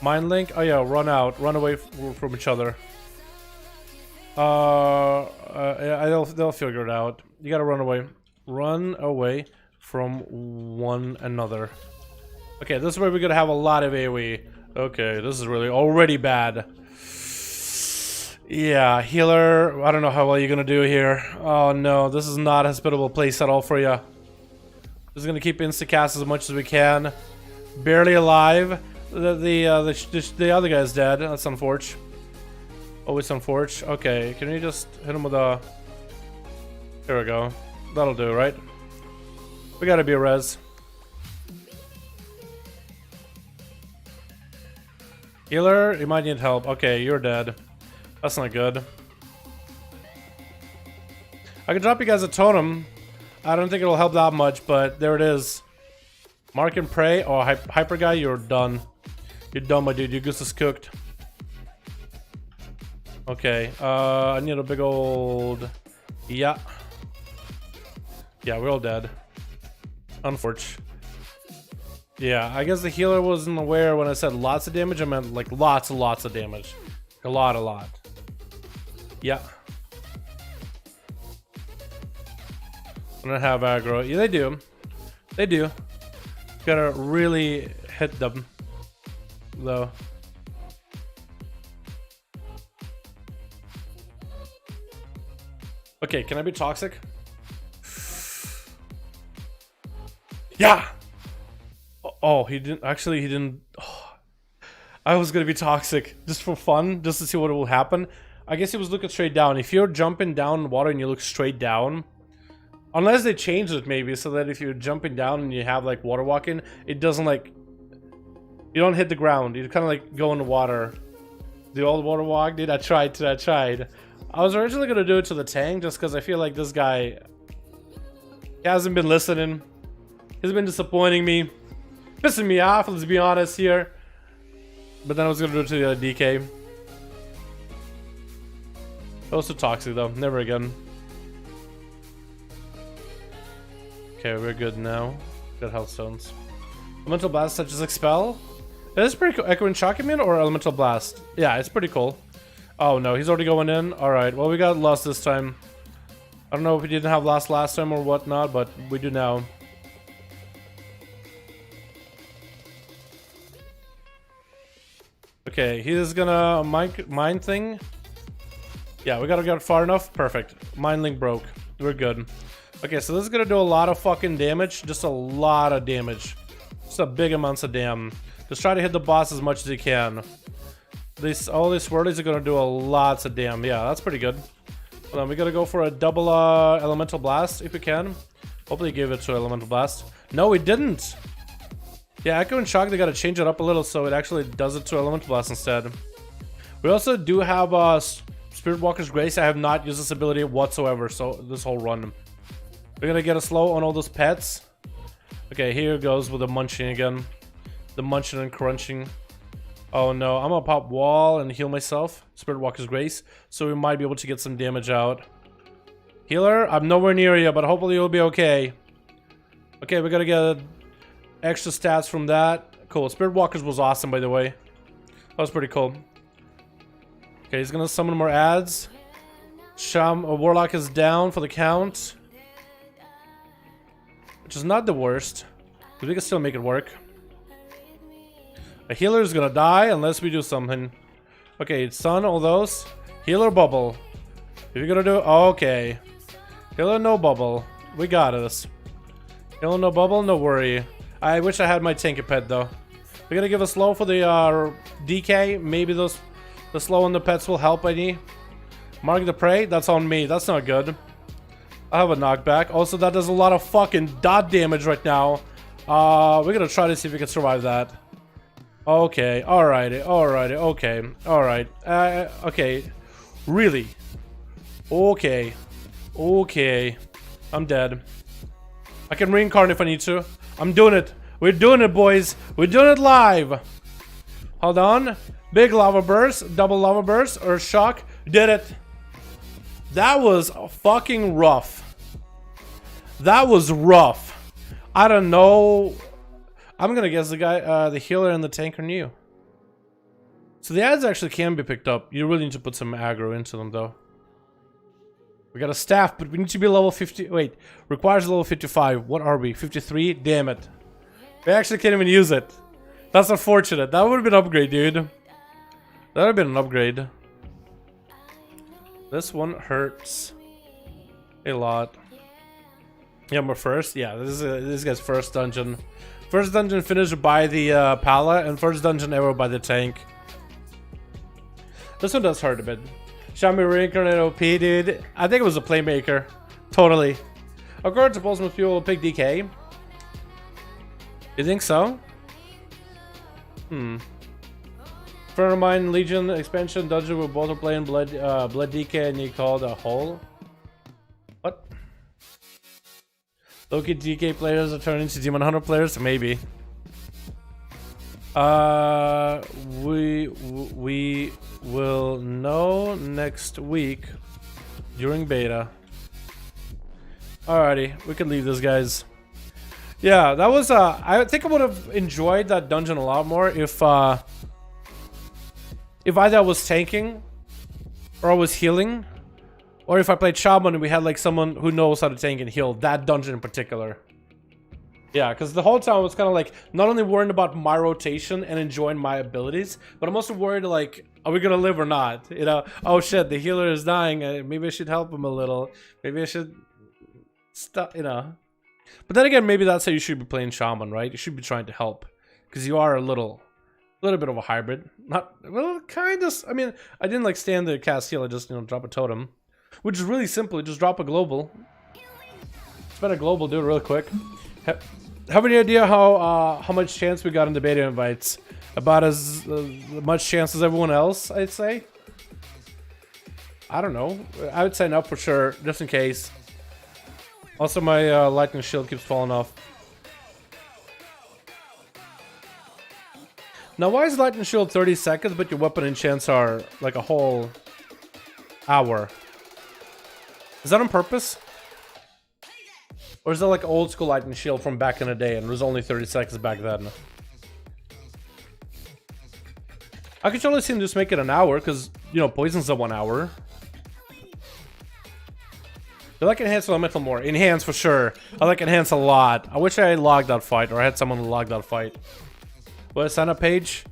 Mind link. Oh yeah, run out, run away from each other. They'll figure it out. You gotta run away. Run away from one another. Okay, this is where we're gonna have a lot of AoE. Okay, this is really already bad. Yeah, healer. I don't know how well you're gonna do here. Oh no, this is not a hospitable place at all for you. Just gonna keep insta-cast as much as we can. Barely alive. The other guy's dead. That's unfortunate. Always unfortunate. Okay, can you just hit him with a... There we go. That'll do, right? We gotta be a res. Healer, you might need help. Okay, you're dead. That's not good. I can drop you guys a totem. I don't think it'll help that much, but there it is. Mark and pray. Oh, hyper guy, you're done. You're done, my dude. Your goose is cooked. Okay, I need a big old... Yeah. Yeah, we're all dead. Unfortunate. Yeah, I guess the healer wasn't aware when I said lots of damage. I meant like lots and lots of damage. A lot. Yeah. I don't have aggro. Yeah, they do. They do. Gotta really hit them, though. Okay, can I be toxic? Yeah! Oh, he didn't. Actually, he didn't. Oh, I was gonna be toxic just for fun, just to see what will happen. I guess he was looking straight down. If you're jumping down in water and you look straight down, unless they changed it maybe so that if you're jumping down and you have like water walking, it doesn't like, you don't hit the ground. You kind of like go in the water. The old water walk, dude. I tried. I was originally gonna do it to the tank just because I feel like this guy hasn't been listening. He's been disappointing me. Pissing me off, let's be honest here. But then I was gonna do it to the other DK. Also toxic though, never again. Okay, we're good now. Good health stones. Elemental blast such as expel. Is this pretty cool? Echoing shock immune or elemental blast? Yeah, it's pretty cool. Oh no, he's already going in. Alright, well we got lost this time. I don't know if we didn't have last time or whatnot, but we do now. Okay, he's gonna mine thing. Yeah, we gotta get far enough. Perfect. Mine link broke. We're good. Okay, so this is gonna do a lot of fucking damage. Just a lot of damage. Just a big amounts of damn. Just try to hit the boss as much as you can. All these swirlies are gonna do a lots of damn. Yeah, that's pretty good. Hold on, we gotta go for a double elemental blast if we can. Hopefully give it to elemental blast. No, we didn't. Yeah, Echo and Shock, they gotta change it up a little so it actually does it to Elemental Blast instead. We also do have Spirit Walker's Grace. I have not used this ability whatsoever, so this whole run. We're gonna get a slow on all those pets. Okay, here goes with the munching again. The munching and crunching. Oh no, I'm gonna pop wall and heal myself. Spirit Walker's Grace, so we might be able to get some damage out. Healer, I'm nowhere near you, but hopefully you'll be okay. Okay, we gotta get extra stats from that. Cool. Spirit Walkers was awesome, by the way. That was pretty cool. Okay, he's gonna summon more ads. Warlock is down for the count, which is not the worst, but we can still make it work. A healer is gonna die unless we do something. Okay, stun all those. Healer bubble. If you're gonna do okay. Healer no bubble. We got this. Healer no bubble, no worry. I wish I had my tanky pet though. We're gonna give a slow for the DK. Maybe the slow on the pets will help any. Mark the prey, that's on me. That's not good. I have a knockback. Also, that does a lot of fucking dot damage right now. We're gonna try to see if we can survive that. Okay, alrighty, okay, alright. Okay. Really? Okay. I'm dead. I can reincarnate if I need to. I'm doing it. We're doing it, boys. We're doing it live. Hold on. Big lava burst, double lava burst, or shock. Did it. That was fucking rough. That was rough. I don't know. I'm gonna guess the guy, the healer and the tank are new. So the ads actually can be picked up. You really need to put some aggro into them, though. We got a staff, but we need to be level 50. Wait, requires level 55. What are we? 53? Damn it. We actually can't even use it. That's unfortunate. That would have been an upgrade, dude. That would have been an upgrade. This one hurts a lot. Yeah, we're first. Yeah, this guy's first dungeon. First dungeon finished by the Pala, and first dungeon ever by the tank. This one does hurt a bit. Shaman reincarnated OP, dude. I think it was a playmaker. Totally. According to Pulse Fuel, will pick DK. You think so? Friend of mine, Legion expansion dungeon with both are playing Blood DK and he called a hole. What? Loki DK players are turning into Demon Hunter players? Maybe. We will know next week during beta. Alrighty, we can leave this, guys. Yeah, that was I think I would have enjoyed that dungeon a lot more if either I was tanking or I was healing, or if I played Shaman and we had like someone who knows how to tank and heal, that dungeon in particular. Yeah, because the whole time I was kind of like not only worrying about my rotation and enjoying my abilities, but I'm also worried like, are we gonna live or not? You know, oh shit, the healer is dying. Maybe I should help him a little. Maybe I should stop, you know. But then again, maybe that's how you should be playing Shaman, right? You should be trying to help, because you are a little bit of a hybrid. Not, well, kind of. I mean, I didn't like stand there cast heal. I just, you know, drop a totem, which is really simple. You just drop a global. Spend a global, do it real quick. Have any idea how much chance we got in the beta invites? About as much chance as everyone else, I'd say. I don't know. I would sign up for sure, just in case. Also, my lightning shield keeps falling off. Now, why is lightning shield 30 seconds, but your weapon enchants are like a whole hour? Is that on purpose? Or is that like old school lightning shield from back in the day and it was only 30 seconds back then? I could totally see them just make it an hour because, you know, poison's a 1 hour. I like enhance elemental more. Enhance for sure. I like enhance a lot. I wish I logged that fight or I had someone log that fight. What, a sign up page?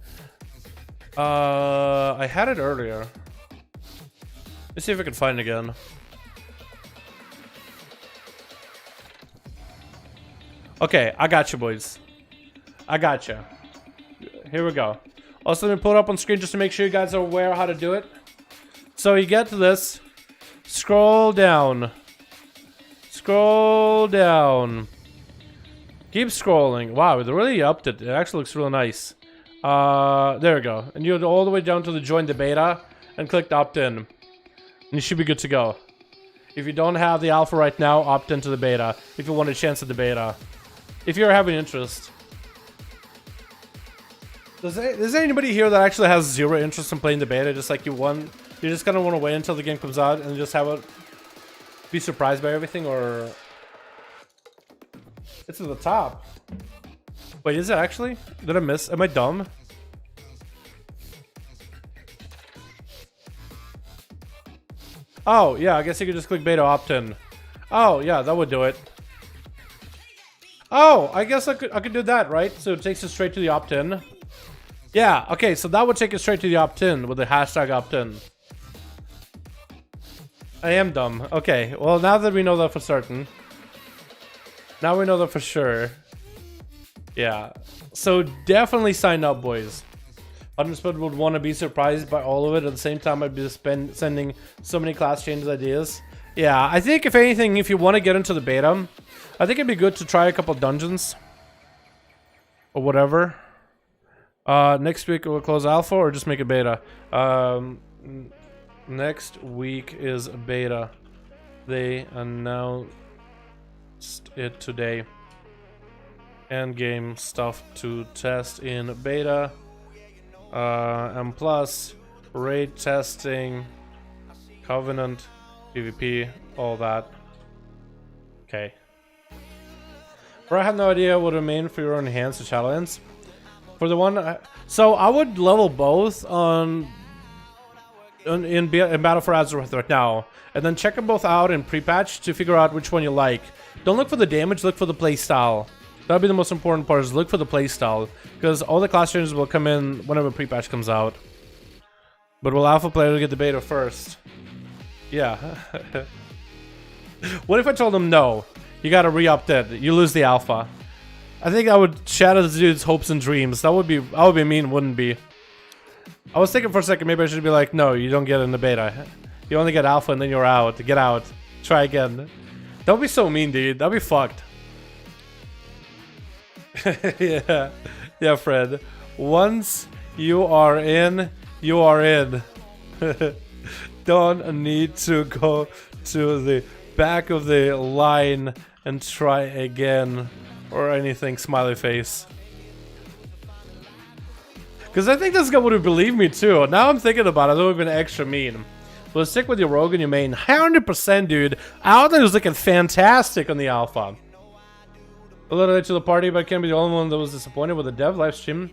I had it earlier. Let's see if I can find it again. Okay, I got you, boys. I got you. Here we go. Also, let me pull it up on screen just to make sure you guys are aware how to do it. So you get to this. Scroll down. Scroll down. Keep scrolling. Wow, they really upped it. It actually looks real nice. There we go. And you go all the way down to the join the beta and click opt-in. And you should be good to go. If you don't have the alpha right now, opt into the beta. If you want a chance at the beta. If you're having interest. Is there anybody here that actually has zero interest in playing the beta? Just like you just kind of want to wait until the game comes out and just have it be surprised by everything, or it's at the top. Wait, is it actually? Did I miss? Am I dumb? Oh, yeah, I guess you could just click beta opt-in. Oh, yeah, that would do it. Oh, I guess I could do that, right? So it takes us straight to the opt-in. Yeah, okay, so that would take us straight to the opt-in with the hashtag opt-in. I am dumb. Okay, well, now that we know that for certain. Now we know that for sure. Yeah, so definitely sign up, boys. Understood would want to be surprised by all of it. At the same time, I'd be sending so many class changes ideas. Yeah, I think if anything, if you want to get into the beta, I think it'd be good to try a couple dungeons. Or whatever. Next week we'll close alpha or just make it beta. Next week is beta. They announced it today. End game stuff to test in beta. And plus raid testing, covenant, PvP, all that. Okay. But I have no idea what to mean for your enhanced Shadowlands. For the one, so I would level both in Battle for Azeroth right now, and then check them both out in pre-patch to figure out which one you like. Don't look for the damage, look for the playstyle. That'll be the most important part, is look for the playstyle, because all the class changes will come in whenever pre-patch comes out. But will alpha player get the beta first? Yeah. What if I told them no? You gotta re-opt it. You lose the alpha. I think I would shatter the dude's hopes and dreams. That would be mean, wouldn't be? I was thinking for a second, maybe I should be like, no, you don't get in the beta. You only get alpha and then you're out. Get out. Try again. That would be so mean, dude. That'd be fucked. Yeah. Yeah, Fred. Once you are in, you are in. Don't need to go to the back of the line and try again. Or anything, smiley face. Because I think this guy would have believed me too. Now I'm thinking about it, that would have been extra mean. We'll stick with your Rogue and your main. 100%, dude. Outlet was looking fantastic on the alpha. A little late to the party, but I can't be the only one that was disappointed with the dev live stream.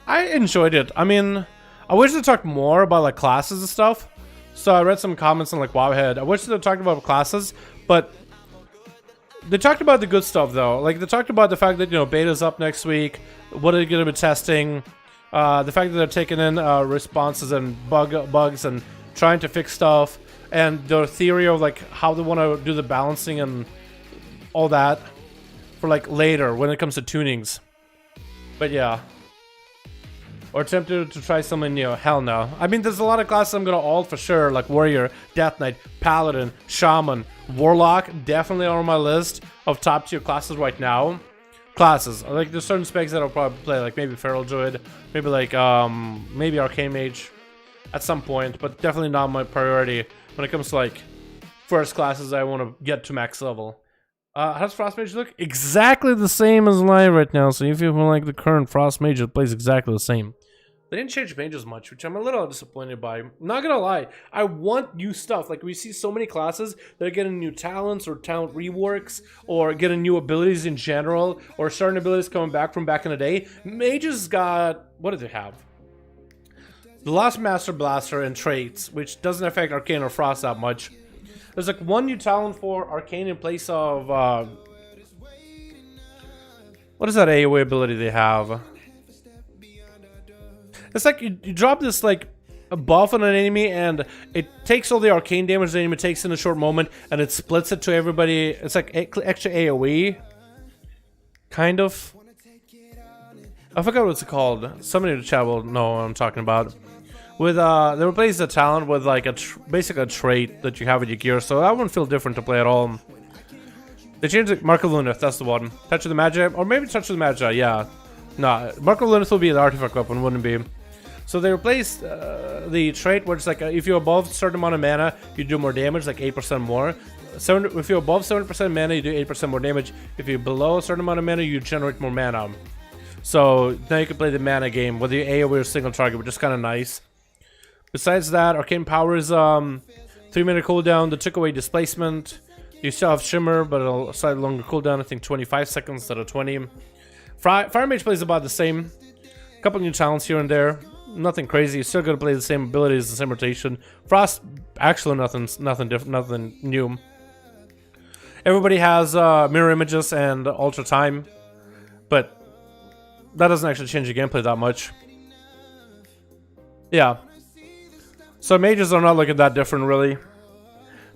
I enjoyed it. I mean, I wish they talked more about like classes and stuff. So I read some comments on like Wowhead. I wish they talked about classes, but they talked about the good stuff though. Like they talked about the fact that, you know, beta's up next week. What are they going to be testing? The fact that they're taking in responses and bugs and trying to fix stuff, and their theory of like how they want to do the balancing and all that for like later when it comes to tunings. But yeah. Or tempted to try something new? Hell no. I mean, there's a lot of classes I'm gonna alt for sure, like Warrior, Death Knight, Paladin, Shaman, Warlock. Definitely on my list of top tier classes right now. Classes. Like, there's certain specs that I'll probably play, like maybe Feral Druid, maybe like, maybe Arcane Mage at some point, but definitely not my priority when it comes to like first classes I want to get to max level. How does Frost Mage look? Exactly the same as live right now, so if you like the current Frost Mage, it plays exactly the same. They didn't change mages much, which I'm a little disappointed by. Not gonna lie, I want new stuff. Like, we see so many classes that are getting new talents or talent reworks or getting new abilities in general or certain abilities coming back from back in the day. Mages got... what do they have? The Lost Master Blaster and traits, which doesn't affect Arcane or Frost that much. There's like one new talent for Arcane in place of... what is that AoE ability they have? It's like you drop this like a buff on an enemy and it takes all the arcane damage the enemy takes in a short moment and it splits it to everybody. It's like extra AoE. Kind of. I forgot what it's called. Somebody in the chat will know what I'm talking about. With they replace the talent with like a basically a trait that you have in your gear, so that wouldn't feel different to play at all. They changed it. Mark of Luneth, that's the one. Touch of the Magi, or maybe Touch of the Magi, yeah. No, Mark of Luneth will be the artifact weapon, wouldn't it be? So they replaced the trait where it's like if you're above a certain amount of mana, you do more damage, like 8% more. If you're above 70% mana, you do 8% more damage. If you're below a certain amount of mana, you generate more mana. So now you can play the mana game with the AoE or single target, which is kind of nice. Besides that, Arcane Power is 3-minute cooldown. They took away displacement. You still have Shimmer, but a slightly longer cooldown. I think 25 seconds instead of 20. Fire Mage plays about the same. A couple new talents here and there. Nothing crazy. You're still gonna play the same abilities, the same rotation. Frost, actually nothing different, nothing new. Everybody has mirror images and ultra time, but that doesn't actually change the gameplay that much. Yeah. So mages are not looking that different, really.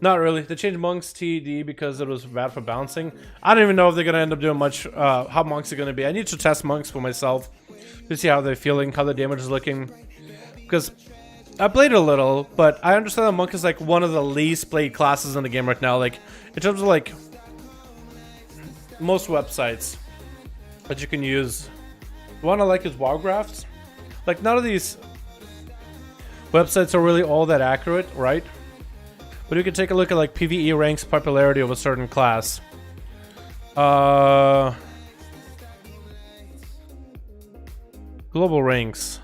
Not really. They changed monks TD because it was bad for bouncing. I don't even know if they're gonna end up doing much. How monks are gonna be. I need to test monks for myself to see how they're feeling, how the damage is looking. Because I played a little, but I understand that monk is like one of the least played classes in the game right now. Like in terms of like most websites that you can use. The one I like is Warcraft. Like none of these websites are really all that accurate, right? But you can take a look at like PvE ranks popularity of a certain class. Global ranks.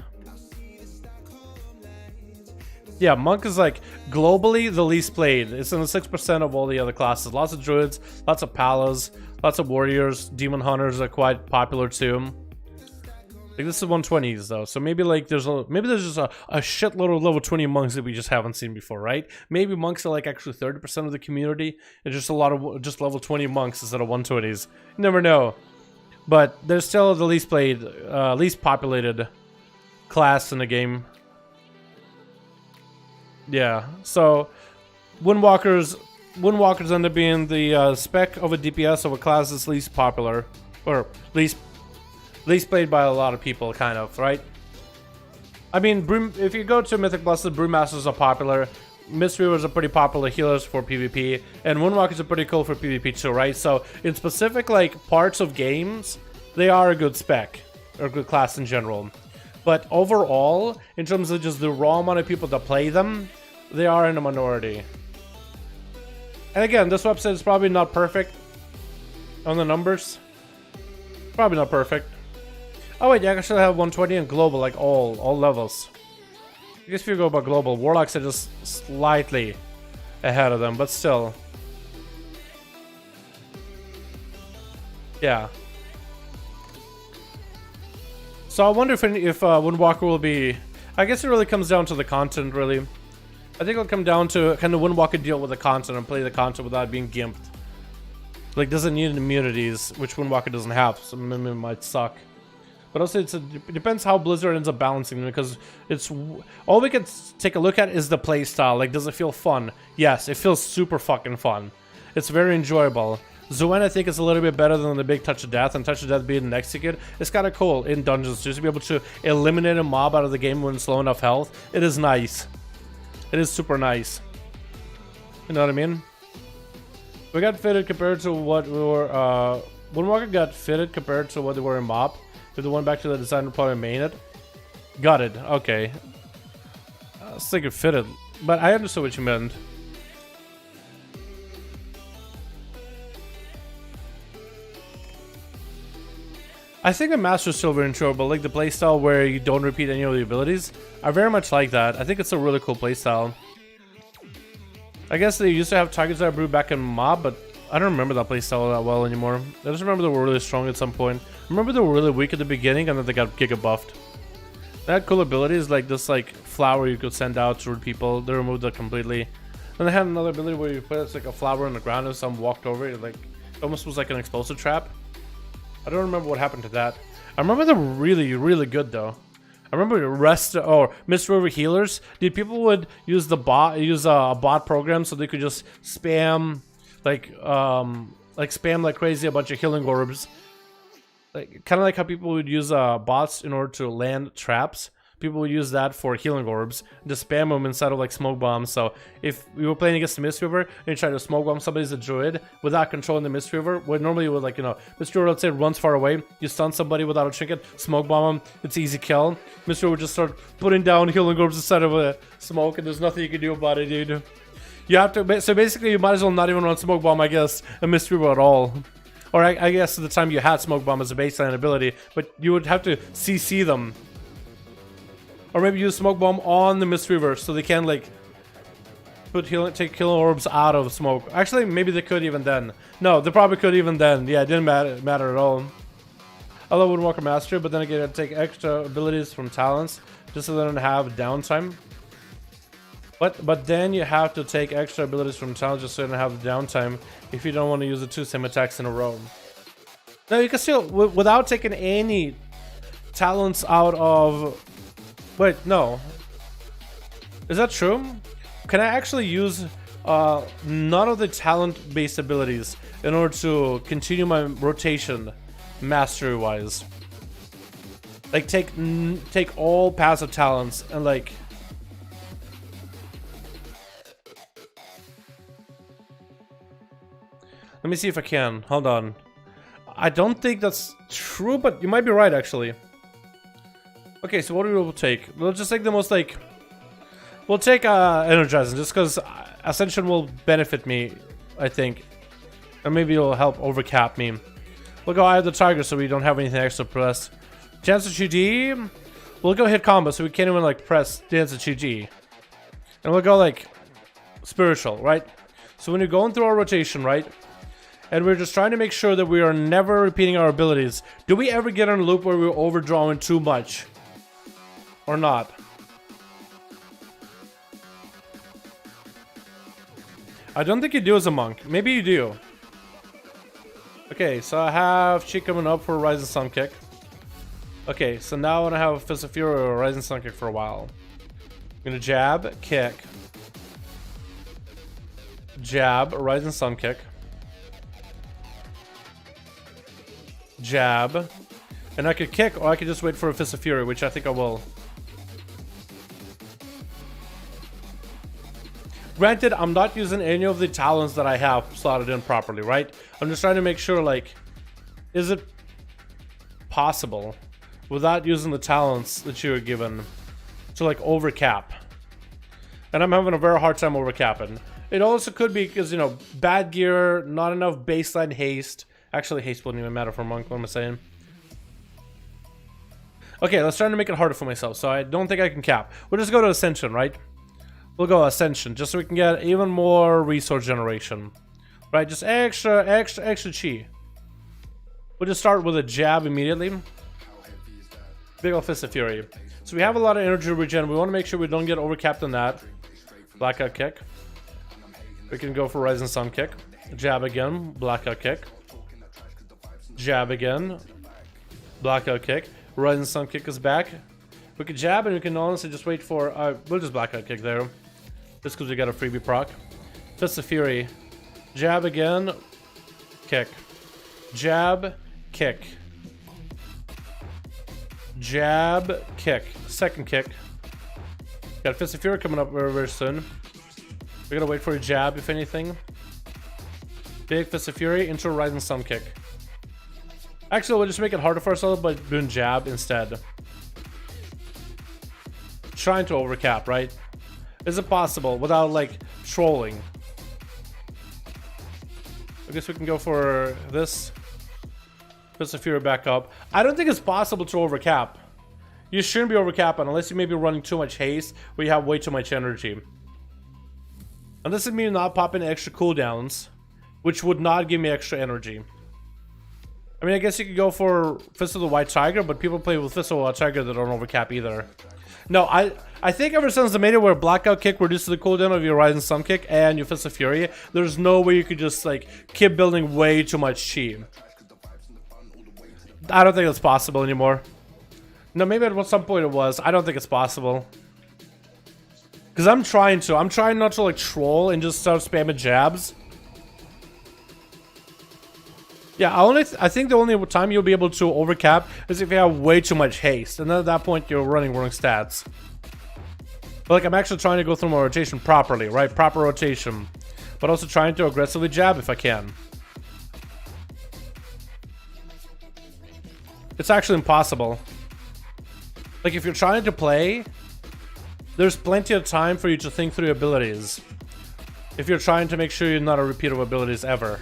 Yeah, Monk is like globally the least played. It's in the 6% of all the other classes. Lots of Druids, lots of Palas, lots of Warriors, Demon Hunters are quite popular too. Like this is 120s though, so maybe like there's just a shitload of level 20 monks that we just haven't seen before, right? Maybe monks are like actually 30% of the community, and just a lot of just level 20 monks instead of 120s. You never know. But they're still the least played, least populated class in the game. Yeah, so Windwalkers end up being the spec of a DPS of a class that's least popular, or least played by a lot of people, kind of, right? I mean, if you go to Mythic Plus, the Brewmasters are popular. Mistweavers are pretty popular healers for PvP, and Windwalkers are pretty cool for PvP too, right? So in specific like parts of games, they are a good spec, or a good class in general. But overall, in terms of just the raw amount of people that play them, they are in a minority. And again, this website is probably not perfect on the numbers. Probably not perfect. Oh wait, you actually have 120 and global, like all levels. I guess if you go by global, Warlocks are just slightly ahead of them, but still. Yeah. So I wonder if Windwalker will be... I guess it really comes down to the content, really. I think it'll come down to kind of Windwalker deal with the content and play the content without being gimped. Like, doesn't need immunities, which Windwalker doesn't have, so it might suck. But also, it depends how Blizzard ends up balancing them, because it's... All we can take a look at is the playstyle. Like, does it feel fun? Yes, it feels super fucking fun. It's very enjoyable. Zoan, I think, is a little bit better than the big Touch of Death, and Touch of Death being an execute. It's kind of cool in dungeons, just to be able to eliminate a mob out of the game when it's low enough health. It is nice. It is super nice. You know what I mean? We got fitted compared to what we were, Windwalker got fitted compared to what they were in MoP. If they went back to the design, we'll probably main it. Got it, okay. I was thinking fitted, but I understood what you meant. I think the Master is still very enjoyable, like the playstyle where you don't repeat any of the abilities. I very much like that. I think it's a really cool playstyle. I guess they used to have targets that I brewed back in MoB, but I don't remember that playstyle that well anymore. I just remember they were really strong at some point. I remember they were really weak at the beginning, and then they got giga buffed. They had cool abilities like this, like flower you could send out to people. They removed that completely. And they had another ability where you put like a flower on the ground and someone walked over it, like it almost was like an explosive trap. I don't remember what happened to that. I remember they're really, really good though. I remember the rest or Mist River healers. Dude, people would use the bot, a bot program so they could just spam, like spam like crazy a bunch of healing orbs. Like kind of like how people would use bots in order to land traps. People would use that for healing orbs, just spam them inside of like smoke bombs. So if we were playing against the Mist River and you try to smoke bomb somebody's a druid without controlling the Mist River, where normally you would, like, you know, Mist River, let's say, runs far away, you stun somebody without a trinket, smoke bomb them, it's easy kill. Mist River would just start putting down healing orbs inside of a smoke, and there's nothing you can do about it, dude. You have to, so basically you might as well not even run smoke bomb, I guess, a Mist River at all. Or I guess at the time you had smoke bomb as a baseline ability, but you would have to CC them. Or maybe use smoke bomb on the Mist River so they can like take killing orbs out of smoke. Actually, maybe they could even then. No, they probably could even then. Yeah, it didn't matter at all. I love Windwalker Master, but then again, I'd take extra abilities from talents just so they don't have downtime. But then you have to take extra abilities from talents just so you don't have downtime if you don't want to use the 2 same attacks in a row. Now you can still, without taking any talents out of... Wait, no. Is that true? Can I actually use none of the talent-based abilities in order to continue my rotation mastery-wise? Like, take all passive talents and, like... Let me see if I can. Hold on. I don't think that's true, but you might be right, actually. Okay, so what do we will take? We'll just take the most, like... We'll take Energizing, just because Ascension will benefit me, I think. Or maybe it'll help overcap me. We'll go Eye of the Tiger so we don't have anything extra pressed. Chance of GD... We'll go hit combo so we can't even, like, press Dance of GD. And we'll go, like, Spiritual, right? So when you're going through our rotation, right? And we're just trying to make sure that we are never repeating our abilities. Do we ever get on a loop where we're overdrawing too much? Or not? I don't think you do as a monk. Maybe you do. Okay, so I have Chi coming up for a Rising Sun Kick. Okay, so now I want to have a Fist of Fury or a Rising Sun Kick for a while. I'm gonna jab, kick. Jab, Rising Sun Kick. Jab. And I could kick, or I could just wait for a Fist of Fury, which I think I will. Granted, I'm not using any of the talents that I have slotted in properly, right? I'm just trying to make sure, like, is it possible without using the talents that you were given to, like, overcap? And I'm having a very hard time overcapping. It also could be because, you know, bad gear, not enough baseline haste. Actually, haste wouldn't even matter for Monk, what am I saying? Okay, let's try to make it harder for myself, so I don't think I can cap. We'll just go to Ascension, right? We'll go Ascension, just so we can get even more resource generation. Right, just extra chi. We'll just start with a jab immediately. Big ol' Fist of Fury. So we have a lot of energy regen. We want to make sure we don't get overcapped on that. Blackout Kick. We can go for Rising Sun Kick. Jab again. Blackout Kick. Jab again. Blackout Kick. Rising Sun Kick is back. We can jab and we can honestly just wait for... we'll just Blackout Kick there. Just because we got a freebie proc. Fist of Fury. Jab again. Kick. Jab. Kick. Jab. Kick. Second kick. Got Fist of Fury coming up very, very soon. We're gonna wait for a jab, if anything. Big Fist of Fury into a Rising Sun Kick. Actually, we'll just make it harder for ourselves by doing jab instead. Trying to overcap, right? Is it possible without, like, trolling? I guess we can go for this. Fist of Fury back up. I don't think it's possible to overcap. You shouldn't be overcapping unless you may be running too much haste or you have way too much energy. And this is me not popping extra cooldowns, which would not give me extra energy. I mean, I guess you could go for Fist of the White Tiger, but people play with Fist of the White Tiger that don't overcap either. No, I think ever since the meta where Blackout Kick reduces the cooldown of your Rising Sun Kick and your Fist of Fury, there's no way you could just, like, keep building way too much chi. I don't think it's possible anymore. No, maybe at some point it was. I don't think it's possible. Because I'm trying not to, like, troll and just start spamming jabs. Yeah, I think the only time you'll be able to overcap is if you have way too much haste. And then at that point, you're running wrong stats. But, like, I'm actually trying to go through my rotation properly, right? Proper rotation. But also trying to aggressively jab if I can. It's actually impossible. Like, if you're trying to play, there's plenty of time for you to think through your abilities. If you're trying to make sure you're not a repeat of abilities ever.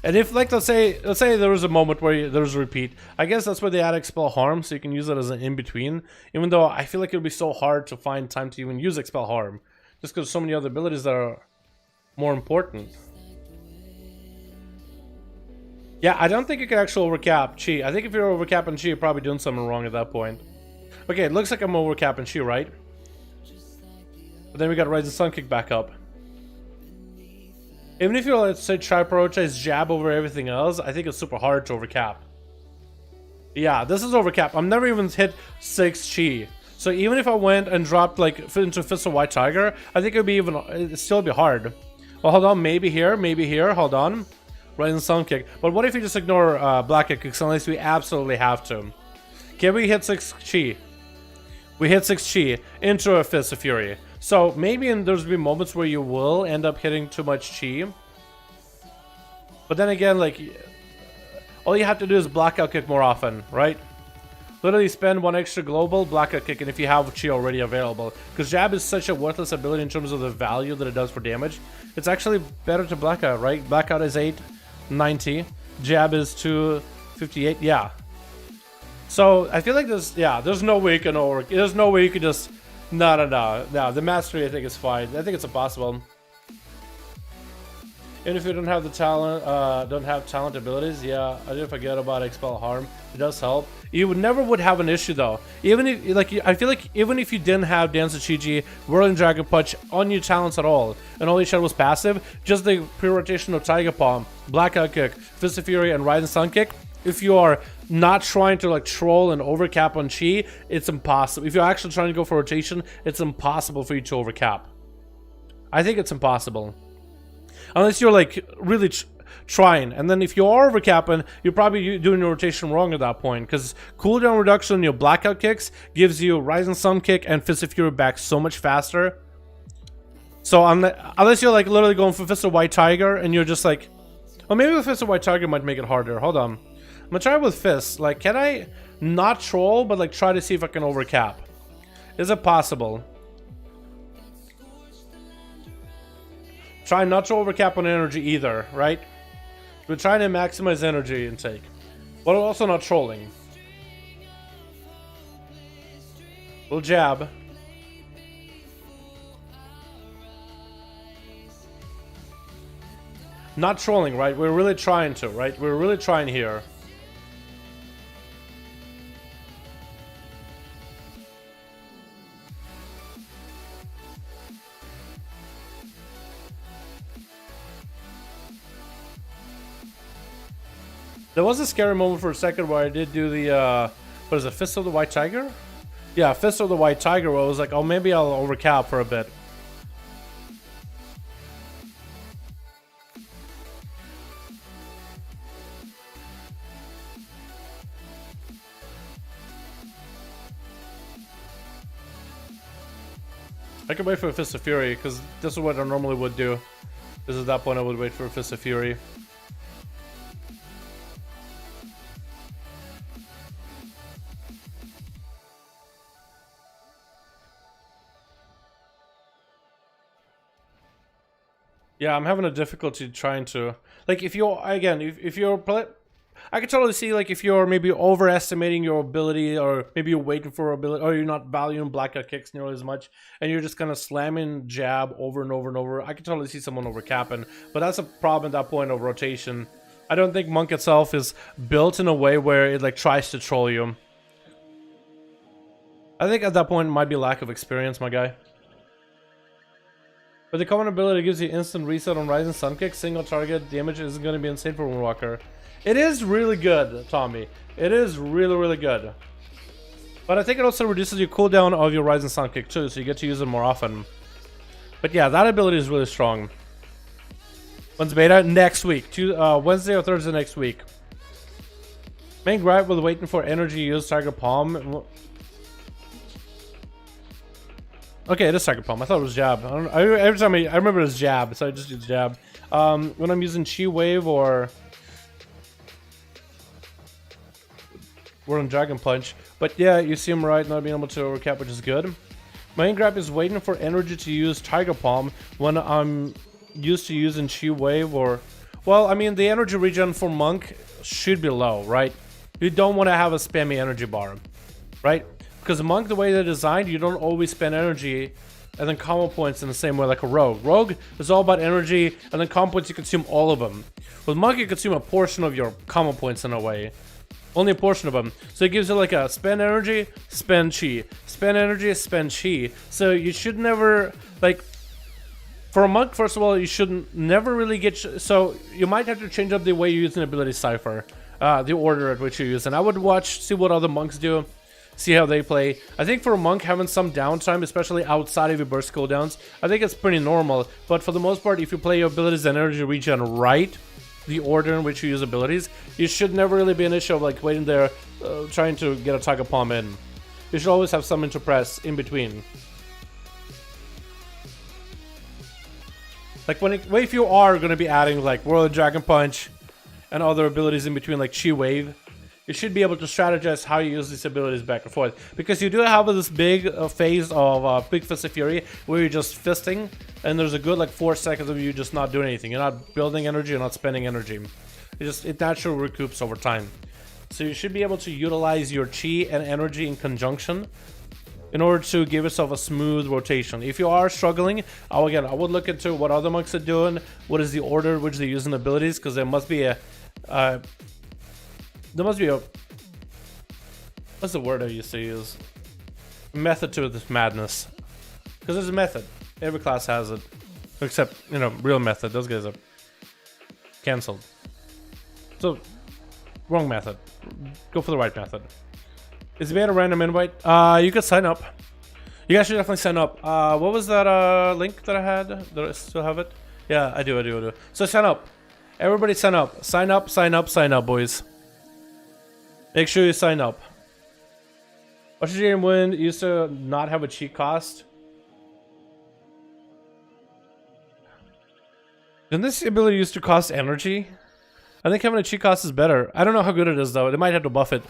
And if, like, let's say there was a moment where there was a repeat, I guess that's where they add Expel Harm, so you can use it as an in-between. Even though I feel like it would be so hard to find time to even use Expel Harm. Just because so many other abilities that are more important. Yeah, I don't think you can actually overcap Chi. I think if you're overcapping Chi, you're probably doing something wrong at that point. Okay, it looks like I'm overcapping Chi, right? But then we got Rising Sun Kick back up. Even if you, let's say, try prioritize jab over everything else, I think it's super hard to overcap. Yeah, this is overcap. I've never even hit 6 chi. So even if I went and dropped, like, into Fist of White Tiger, I think it'd still be hard. Well, hold on, maybe here, hold on. Rising Sun Kick. But what if you just ignore Blackout Kicks unless we absolutely have to? Can we hit 6 chi? We hit 6 chi into a Fist of Fury. So maybe there's be moments where you will end up hitting too much chi. But then again, like, all you have to do is Blackout Kick more often, right? Literally spend 1 extra global, Blackout Kick, and if you have chi already available. Because jab is such a worthless ability in terms of the value that it does for damage. It's actually better to Blackout, right? Blackout is 890. Jab is 258, yeah. So I feel like there's no way you can there's no way you could just... No. The mastery, I think, is fine. I think it's impossible. And if you don't have the talent, talent abilities, yeah, I didn't forget about Expel Harm. It does help. You would have an issue though. Even if, like, I feel like even if you didn't have Dance of Chi-Ji, Whirling Dragon Punch on your talents at all, and all you had was passive, just the pre-rotation of Tiger Palm, Blackout Kick, Fist of Fury, and Rising Sun Kick. If you are not trying to, like, troll and overcap on chi, it's impossible. If you're actually trying to go for rotation, it's impossible for you to overcap. I think it's impossible. Unless you're, like, really trying. And then if you are overcapping, you're probably doing your rotation wrong at that point. Because cooldown reduction on your Blackout Kicks gives you Rising Sun Kick and Fist of Fury back so much faster. So unless you're, like, literally going for Fist of White Tiger and you're just like... Well, maybe the Fist of White Tiger might make it harder. Hold on. I'm gonna try with Fist. Like, can I not troll, but, like, try to see if I can overcap? Is it possible? Try not to overcap on energy either, right? We're trying to maximize energy intake, but also not trolling. Little jab. Not trolling, right? We're really trying to, right? We're really trying here. There was a scary moment for a second where I did do the, what is it, Fist of the White Tiger? Yeah, Fist of the White Tiger, where I was like, oh, maybe I'll overcap for a bit. I could wait for a Fist of Fury, because this is what I normally would do. This is that point I would wait for a Fist of Fury. Yeah, I'm having a difficulty trying to, like, if you're, again, if you're, I can totally see, like, if you're maybe overestimating your ability, or maybe you're waiting for ability, or you're not valuing blackout kicks nearly as much, and you're just kind of slamming jab over and over and over. I can totally see someone overcapping, but that's a problem at that point of rotation. I don't think Monk itself is built in a way where it, like, tries to troll you. I think at that point it might be lack of experience, my guy. But the common ability gives you instant reset on Rising Sun Kick. Single target damage isn't going to be insane for Moonwalker. It is really good, Tommy. It is really, really good. But I think it also reduces your cooldown of your Rising Sun Kick too, so you get to use it more often. But yeah, that ability is really strong. When's beta? Next week. Wednesday or Thursday next week. Main gripe with waiting for energy use Tiger Palm. Okay, it is Tiger Palm. I thought it was jab. Every time I remember it was jab, so I just use jab. When I'm using Chi Wave or on Dragon Punch. But yeah, you seem right, not being able to overcap, which is good. My main gripe is waiting for energy to use Tiger Palm when I'm used to using Chi Wave or... Well, I mean, the energy regen for Monk should be low, right? You don't want to have a spammy energy bar, right? Because Monk, the way they're designed, you don't always spend energy and then combo points in the same way like a Rogue. Rogue is all about energy, and then combo points, you consume all of them. With Monk, you consume a portion of your combo points in a way. Only a portion of them. So it gives you like a spend energy, spend chi. Spend energy, spend chi. So you should never, like... For a Monk, first of all, you shouldn't never really get... So you might have to change up the way you use an ability cipher. The order at which you use. And I would see what other Monks do. See how they play. I think for a Monk, having some downtime, especially outside of your burst cooldowns, I think it's pretty normal. But for the most part, if you play your abilities and energy regen right, the order in which you use abilities, you should never really be an issue of like waiting there, trying to get a Tiger Palm in. You should always have something to press in between. Like if you are going to be adding like World Dragon Punch and other abilities in between, like Chi Wave, you should be able to strategize how you use these abilities back and forth. Because you do have this big phase of Big Fist of Fury where you're just fisting, and there's a good like 4 seconds of you just not doing anything. You're not building energy, you're not spending energy. It naturally recoups over time. So you should be able to utilize your chi and energy in conjunction in order to give yourself a smooth rotation. If you are struggling, again, I would look into what other monks are doing, what is the order in which they're using abilities, because there must be a... what's the word I used to use? Method to this madness. Because there's a method. Every class has it. Except, you know, real method. Those guys are cancelled. So, wrong method. Go for the right method. Is it a random invite? You could sign up. You guys should definitely sign up. What was that link that I had? Do I still have it? Yeah, I do. So sign up. Everybody sign up. Sign up, boys. Make sure you sign up. Oxygen Wind used to not have a cheat cost. Didn't this ability used to cost energy? I think having a cheat cost is better. I don't know how good it is though. They might have to buff it.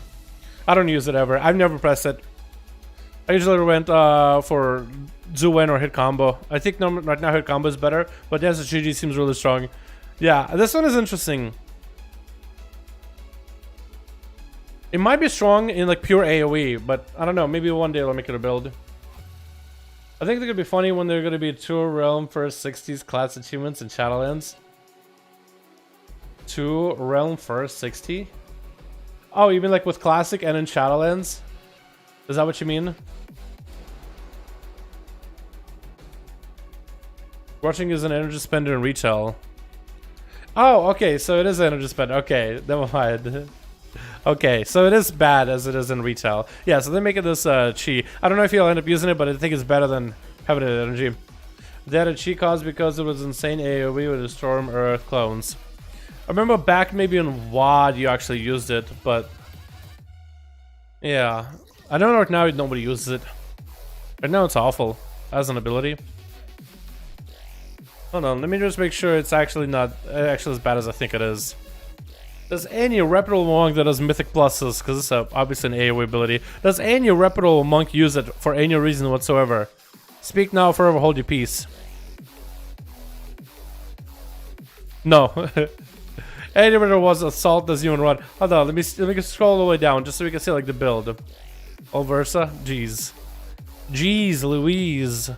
I don't use it ever. I've never pressed it. I usually went for Zuwen or hit combo. I think right now hit combo is better, but yes, the GG seems really strong. Yeah, this one is interesting. It might be strong in like pure AoE, but I don't know. Maybe one day they'll make it a build. I think they're gonna be funny when they're gonna be 2 Realm First 60s class achievements in Shadowlands. 2 Realm First 60? Oh, you mean like with Classic and in Shadowlands? Is that what you mean? Rushing is an energy spender in retail. Oh, okay, so it is an energy spender. Okay, never mind. Okay, so it is bad as it is in retail. Yeah, so they're making this chi. I don't know if you'll end up using it, but I think it's better than having it in energy. They had a chi cause because it was insane AoE with the Storm Earth clones. I remember back maybe in WoD you actually used it, but yeah. I don't know right now nobody uses it. Right now it's awful as an ability. Hold on, let me just make sure it's actually not actually as bad as I think it is. Does any reputable monk that does mythic pluses, because it's obviously an AoE ability, does any reputable monk use it for any reason whatsoever? Speak now, forever hold your peace. No. Any ritter was assault does you and run. Hold on, let me scroll all the way down just so we can see like the build. Oh, Versa? Jeez. Jeez Louise.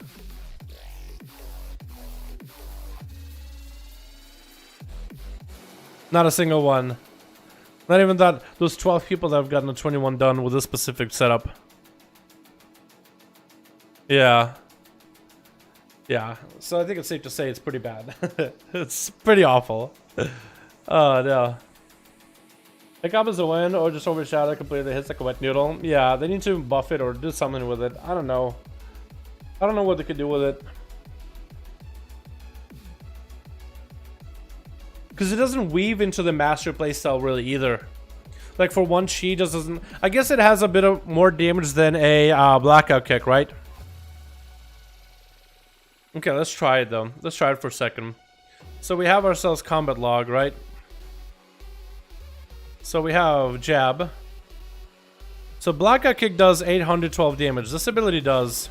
Not a single one. Not even that. Those 12 people that have gotten a 21 done with this specific setup. Yeah. Yeah. So I think it's safe to say it's pretty bad. It's pretty awful. Oh no. It comes a win or just overshadow completely hits like a wet noodle. Yeah, they need to buff it or do something with it. I don't know. I don't know what they could do with it. Because it doesn't weave into the master playstyle really either. Like for one, chi just doesn't. I guess it has a bit of more damage than a blackout kick, right? Okay, let's try it though. Let's try it for a second. So we have ourselves combat log, right? So we have jab. So blackout kick does 812 damage. This ability does.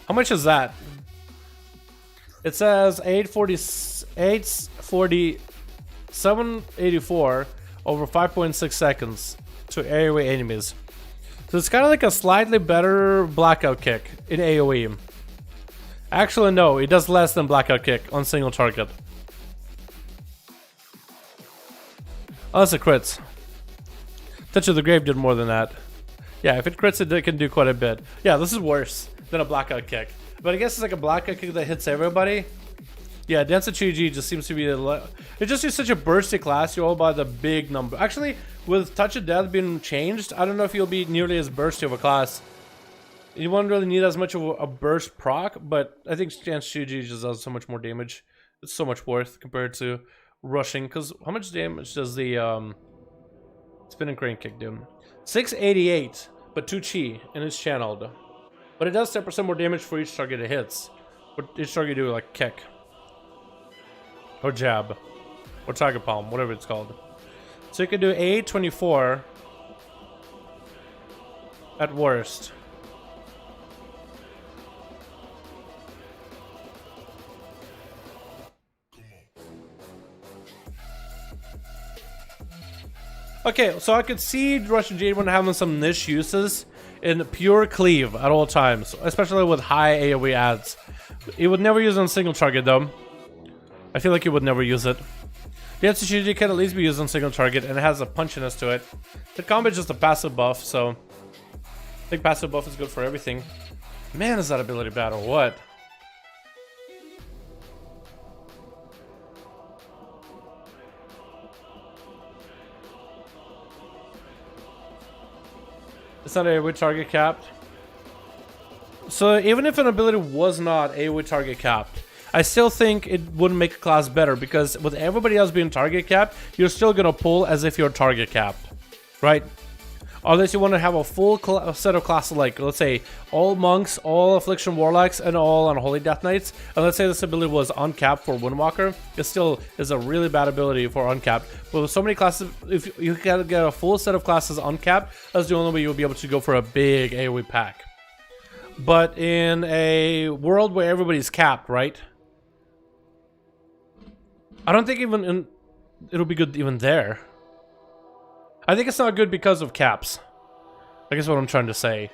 How much is that? It says 784 over 5.6 seconds to AoE enemies. So it's kind of like a slightly better blackout kick in AoE. Actually, no, it does less than blackout kick on single target. Oh, that's a crits. Touch of the Grave did more than that. Yeah, if it crits, it can do quite a bit. Yeah, this is worse than a blackout kick. But I guess it's like a blackout kick that hits everybody. Yeah, Density G just seems to be it just is such a bursty class. You're all by the big number. Actually, with Touch of Death being changed, I don't know if you'll be nearly as bursty of a class. You won't really need as much of a burst proc, but I think Density G just does so much more damage. It's so much worth compared to rushing. Because how much damage does the spinning crane kick do? 688, but 2 chi, and it's channeled. But it does 10% more damage for each target it hits. But each target you do like kick. Or jab. Or target palm, whatever it's called. So you can do 824 at worst. Okay, so I could see Russian Jade one having some niche uses in pure cleave at all times, especially with high AoE adds. It would never use on single target though. I feel like you would never use it. The SCG can at least be used on single target and it has a punchiness to it. The combat is just a passive buff, so I think passive buff is good for everything. Man, is that ability bad or what? It's not AoE target capped. So even if an ability was not AoE target capped, I still think it wouldn't make a class better because with everybody else being target capped, you're still gonna pull as if you're target capped, right? Unless you want to have a full set of classes like, let's say, all monks, all affliction warlocks, and all unholy death knights. And let's say this ability was uncapped for Windwalker, it still is a really bad ability for uncapped. But with so many classes, if you can get a full set of classes uncapped, that's the only way you'll be able to go for a big AoE pack. But in a world where everybody's capped, right? I don't think even it'll be good even there. I think it's not good because of caps. I guess what I'm trying to say.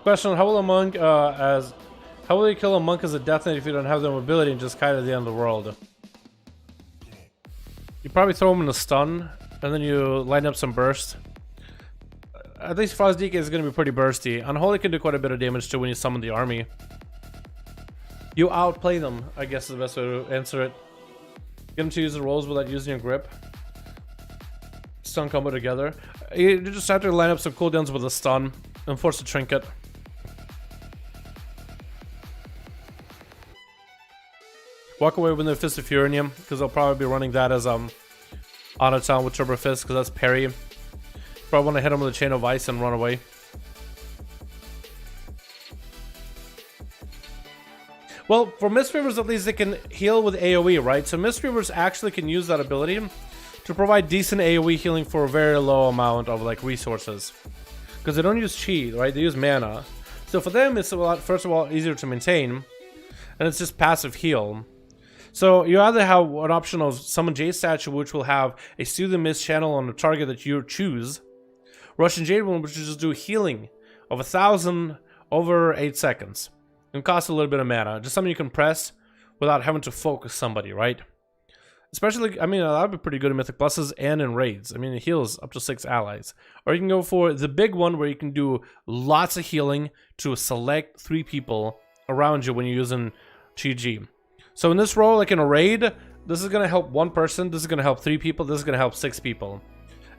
Question: how will a monk how will you kill a monk as a death knight if you don't have the mobility and just kite at the end of the world? You probably throw him in a stun, and then you line up some burst. At least Frost DK is going to be pretty bursty. Unholy can do quite a bit of damage too when you summon the army. You outplay them, I guess is the best way to answer it. Get them to use the rolls without using your grip. Stun combo together. You just have to line up some cooldowns with a stun and force a trinket. Walk away with the Fist of Furinium, because I'll probably be running that as auto town with Turbo Fist, because that's parry. Probably want to hit him with a Chain of Ice and run away. Well, for Mistweavers at least they can heal with AoE, right? So Mistweavers actually can use that ability to provide decent AoE healing for a very low amount of like resources. Because they don't use chi, right? They use mana. So for them it's a lot, first of all, easier to maintain. And it's just passive heal. So you either have an option of Summon Jade Statue, which will have a Soothing Mist channel on the target that you choose. Russian Jade One, which will just do healing of 1,000 over 8 seconds. And costs a little bit of mana. Just something you can press without having to focus somebody, right? Especially, I mean, that would be pretty good in Mythic Pluses and in raids. I mean, it heals up to 6 allies. Or you can go for the big one where you can do lots of healing to select 3 people around you when you're using GG. So in this role, like in a raid, this is going to help 1 person, this is going to help 3 people, this is going to help 6 people.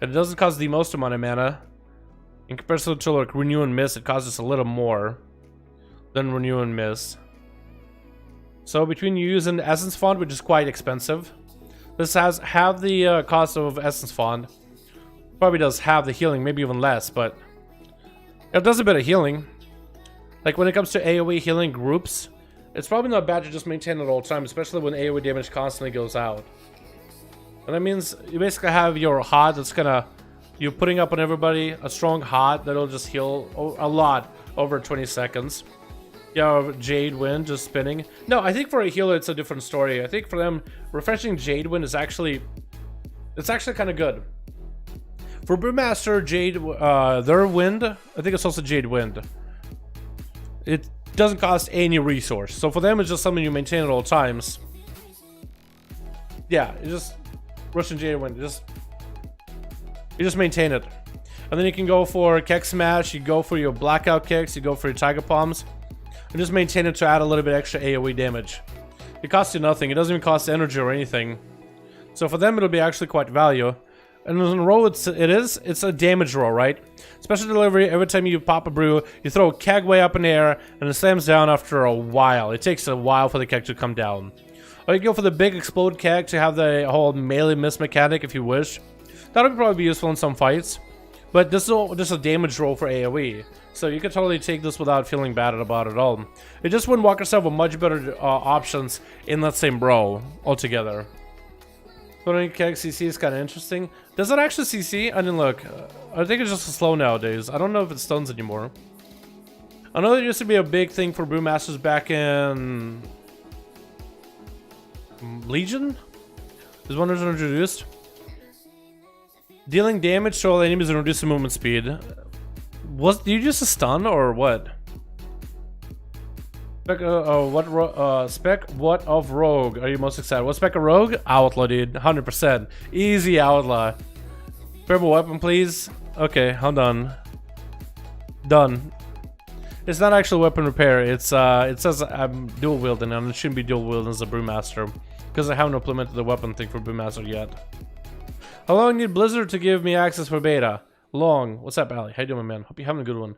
And it doesn't cost the most amount of mana. In comparison to like Renew and Miss, it costs us a little more than Renew and Miss. So between you using Essence Font, which is quite expensive, this has half the cost of Essence Font. Probably does half the healing, maybe even less, but it does a bit of healing. Like when it comes to AoE healing groups, it's probably not bad to just maintain it all the time, especially when AoE damage constantly goes out. And that means you basically have your HOT that's gonna, you're putting up on everybody, a strong HOT that'll just heal a lot over 20 seconds. Yeah, Jade Wind just spinning. No, I think for a healer it's a different story. I think for them, refreshing Jade Wind is actually, it's actually kind of good. For Brewmaster, Jade, their Wind, I think it's also Jade Wind. It doesn't cost any resource. So for them, it's just something you maintain at all times. Yeah, you just Russian Jade Wind. You just maintain it. And then you can go for Keck Smash, you go for your Blackout Kicks, you go for your Tiger Palms. And just maintain it to add a little bit extra AoE damage. It costs you nothing. It doesn't even cost energy or anything. So for them, it'll be actually quite value. And in a roll, it's a damage roll, right? Special delivery, every time you pop a brew, you throw a keg way up in the air, and it slams down after a while. It takes a while for the keg to come down. Or you go for the big explode keg to have the whole melee miss mechanic if you wish. That would probably be useful in some fights. But this is just a damage roll for AoE. So you could totally take this without feeling bad about it at all. It just wouldn't walk yourself with much better options in that same row altogether. Throwing keg CC is kind of interesting. Does it actually CC? I didn't look. I think it's just slow nowadays. I don't know if it stuns anymore. I know there used to be a big thing for Brewmasters back in Legion. Is one was introduced. Dealing damage to all enemies and reducing movement speed. Did you just a stun or what? Spec what of Rogue are you most excited? What spec of Rogue? Outlaw, dude. 100%. Easy Outlaw. Purple weapon, please. Okay, hold on. Done. It's not actual weapon repair. It's it says I'm dual wielding, and it shouldn't be dual wielding as a Brewmaster because I haven't implemented the weapon thing for Brewmaster yet. How long need Blizzard to give me access for beta? Long. What's up, Ali? How you doing, man? Hope you're having a good one.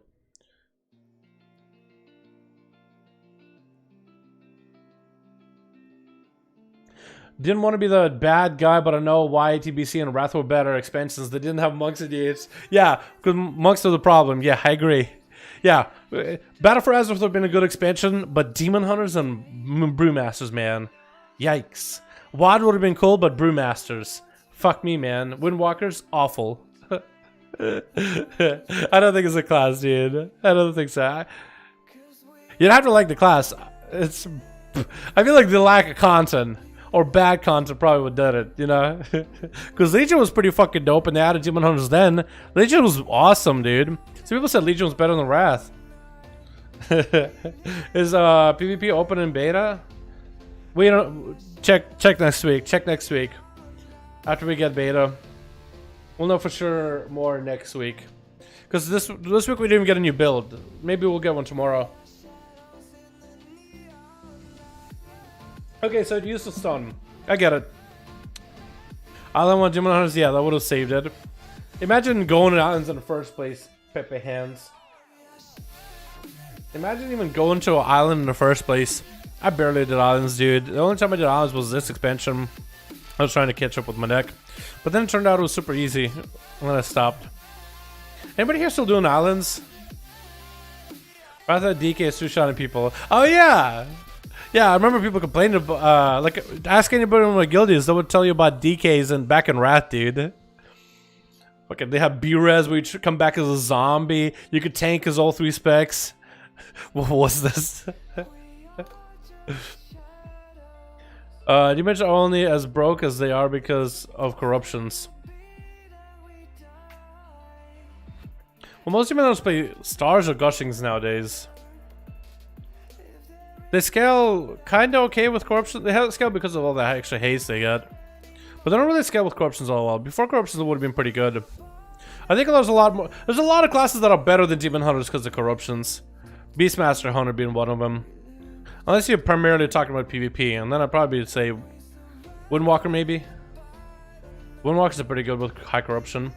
Didn't want to be the bad guy, but I know why TBC and Wrath were better expansions. They didn't have monks and DH. Yeah, because monks are the problem. Yeah, I agree. Yeah, Battle for Azeroth would have been a good expansion, but Demon Hunters and Brewmasters, man. Yikes. WoD would have been cool, but Brewmasters. Fuck me, man. Windwalkers, awful. I don't think it's a class, dude. I don't think so. You'd have to like the class. It's, I feel like the lack of content or bad content probably would did it, you know? Because Legion was pretty fucking dope and they added Demon Hunters then. Legion was awesome, dude. Some people said Legion was better than Wrath. Is PvP open in beta? We don't check next week. Check next week. After we get beta. We'll know for sure more next week. Because this week we didn't even get a new build. Maybe we'll get one tomorrow. Okay, so it used to stun. I get it. Island 1 Demon Hunters, yeah, that would have saved it. Imagine going to islands in the first place, Pepe Hands. Imagine even going to an island in the first place. I barely did islands, dude. The only time I did islands was this expansion. I was trying to catch up with my deck. But then it turned out it was super easy. And then I stopped. Anybody here still doing islands? Rather than DK is two-shotting people. Oh, yeah! Yeah, I remember people complaining about, like, ask anybody in my guildies, they would tell you about DKs and back in Wrath, dude. Okay, they have B-Res where you come back as a zombie. You could tank as all 3 specs. What was this? You mentioned only as broke as they are because of corruptions. Well, most humans play stars or gushings nowadays. They scale kind of okay with corruption. They have scale because of all the extra haste they get. But they don't really scale with corruptions all well. Before corruptions it would have been pretty good. I think there's a lot more. There's a lot of classes that are better than Demon Hunters because of corruptions. Beastmaster Hunter being one of them. Unless you're primarily talking about PvP, and then I'd probably say Windwalker maybe. Windwalkers are pretty good with high corruption.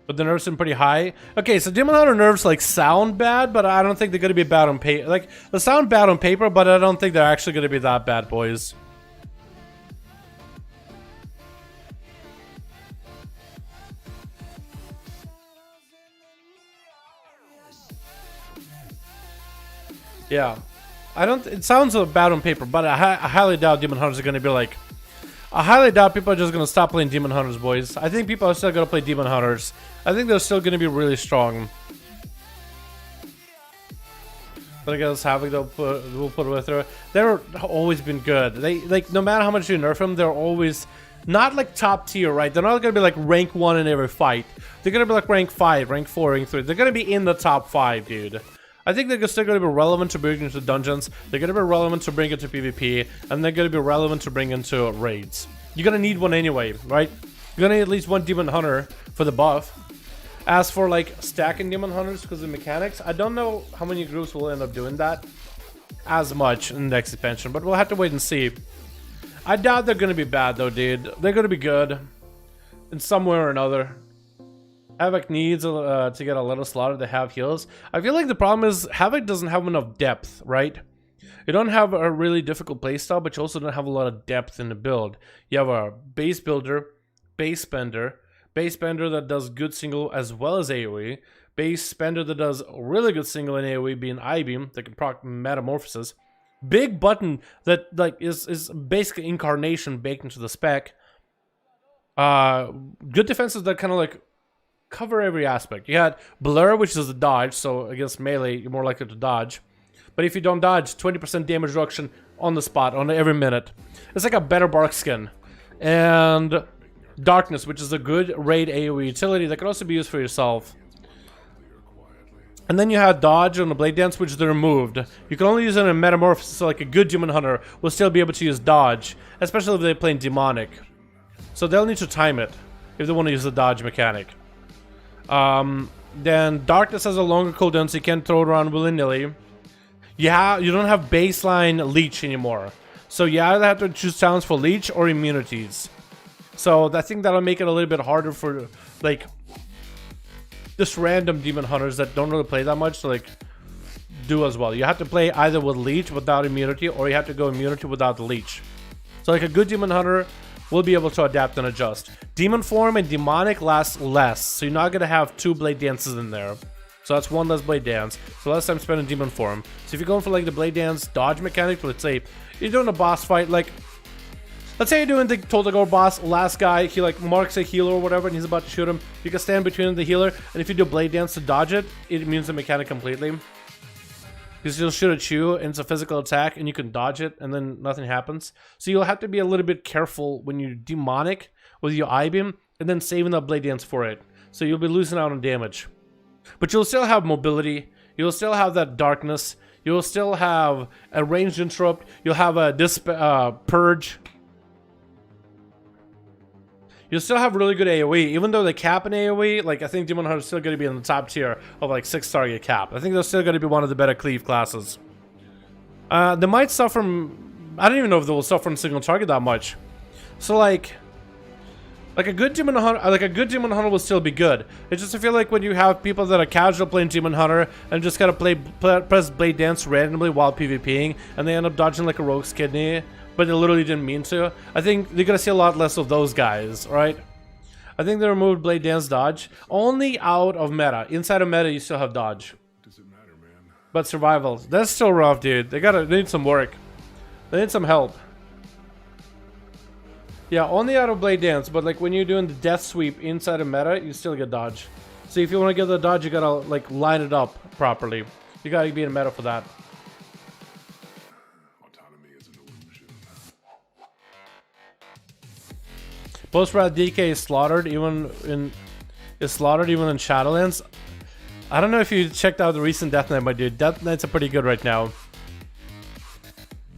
But the nerfs are pretty high. Okay, so Demon Hunter nerfs like sound bad, but I don't think they're gonna be bad on paper. Like they sound bad on paper, but I don't think they're actually gonna be that bad, boys. Yeah, I don't. It sounds bad on paper, but I highly doubt Demon Hunters are gonna be like. I highly doubt people are just gonna stop playing Demon Hunters, boys. I think people are still gonna play Demon Hunters. I think they're still gonna be really strong. But I guess Havoc we'll put with her. They're always been good. They like no matter how much you nerf them, they're always not like top tier, right? They're not gonna be like rank 1 in every fight. They're gonna be like rank 5, rank 4, rank 3. They're gonna be in the top 5, dude. I think they're still going to be relevant to bring into dungeons. They're going to be relevant to bring into PvP, and they're going to be relevant to bring into raids. You're going to need one anyway, right? You're going to need at least one Demon Hunter for the buff. As for like stacking Demon Hunters because of the mechanics, I don't know how many groups will end up doing that as much in the next expansion, but we'll have to wait and see. I doubt they're going to be bad though, dude. They're going to be good in some way or another. Havoc needs to get a little slaughter to have heals. I feel like the problem is Havoc doesn't have enough depth, right? You don't have a really difficult playstyle, but you also don't have a lot of depth in the build. You have a base builder, base spender that does good single as well as AoE, base spender that does really good single in AoE being I-Beam that can proc Metamorphosis, big button that like is basically incarnation baked into the spec. Good defenses that kind of like cover every aspect. You had Blur, which is a dodge, so against melee, you're more likely to dodge. But if you don't dodge, 20% damage reduction on the spot, on every minute. It's like a better bark skin. And Darkness, which is a good raid AoE utility that can also be used for yourself. And then you had Dodge on the Blade Dance, which is removed. You can only use it in Metamorphosis, so like a good Demon Hunter will still be able to use Dodge, especially if they're playing Demonic. So they'll need to time it if they want to use the Dodge mechanic. Then Darkness has a longer cooldown, so you can't throw it around willy-nilly. You don't have baseline Leech anymore. So you either have to choose talents for Leech or immunities. So I think that'll make it a little bit harder for, like, just random Demon Hunters that don't really play that much to, like, do as well. You have to play either with Leech without immunity, or you have to go immunity without the Leech. So, like, a good Demon Hunter will be able to adapt and adjust. Demon form and demonic lasts less, so you're not gonna have 2 blade dances in there. So that's 1 less blade dance. So less time spent in demon form. So if you're going for like the blade dance dodge mechanic, let's say you're doing a boss fight, like let's say you're doing the Total Gore boss, last guy, he like marks a healer or whatever, and he's about to shoot him. You can stand between the healer, and if you do Blade Dance to dodge it, it immune the mechanic completely. Because he'll shoot at you, and it's a physical attack, and you can dodge it, and then nothing happens. So you'll have to be a little bit careful when you demonic with your I-beam, and then saving the Blade Dance for it. So you'll be losing out on damage. But you'll still have mobility, you'll still have that darkness, you'll still have a ranged interrupt, you'll have a purge. You'll still have really good AoE, even though the cap in AoE, like I think Demon Hunter is still going to be in the top tier of like 6 target cap. I think they're still going to be one of the better cleave classes. They might suffer from, I don't even know if they will suffer from single target that much. So like a good Demon Hunter, will still be good. It's just I feel like when you have people that are casual playing Demon Hunter and just gotta press Blade Dance randomly while PvPing, and they end up dodging like a Rogue's Kidney, but they literally didn't mean to. I think you're gonna see a lot less of those guys, right? I think they removed Blade Dance dodge only out of meta. Inside of meta, you still have dodge. Doesn't matter, man. But survival, that's still rough, dude. They need some work. They need some help. Yeah, only out of Blade Dance, but like when you're doing the death sweep inside of meta, you still get dodge. So if you want to get the dodge, you gotta like line it up properly. You gotta be in meta for that. Autonomy is an illusion. Post-rat DK is slaughtered even in Shadowlands. I don't know if you checked out the recent Death Knight, my dude. Death Knights are pretty good right now.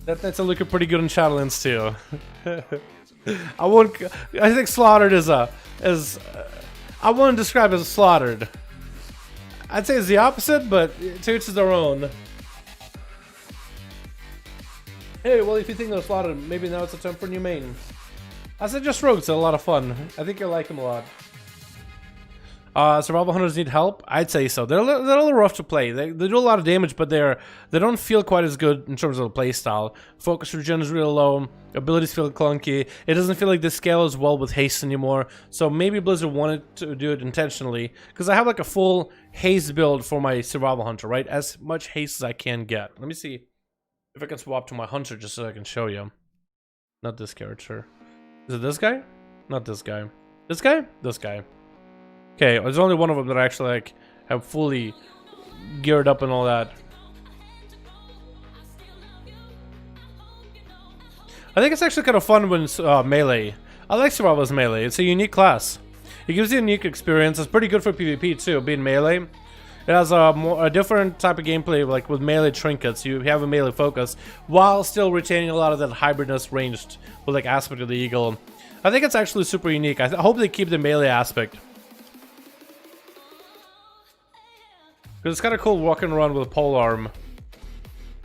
Death Knights are looking pretty good in Shadowlands too. I think slaughtered I wouldn't describe as slaughtered. I'd say it's the opposite, but to each is their own. Hey, well, if you think they're slaughtered, maybe now it's a time for a new main. I said just rogues are a lot of fun. I think you'll like them a lot. Survival hunters need help? I'd say so. They're a little rough to play. They do a lot of damage, but they don't feel quite as good in terms of the play style. Focus regen is real low. Abilities feel clunky. It doesn't feel like they scale as well with haste anymore. So maybe Blizzard wanted to do it intentionally, because I have like a full haste build for my survival hunter, right? As much haste as I can get. Let me see if I can swap to my hunter just so I can show you. Not this character. Is it this guy? Not this guy. This guy? This guy. Okay, there's only one of them that I actually like have fully geared up and all that. I think it's actually kind of fun when melee. I like survival as melee. It's a unique class. It gives you a unique experience. It's pretty good for PvP too, being melee. It has a different type of gameplay, like with melee trinkets. You have a melee focus while still retaining a lot of that hybridness ranged with like aspect of the eagle. I think it's actually super unique. I hope they keep the melee aspect. Because it's kind of cool walking around with a polearm.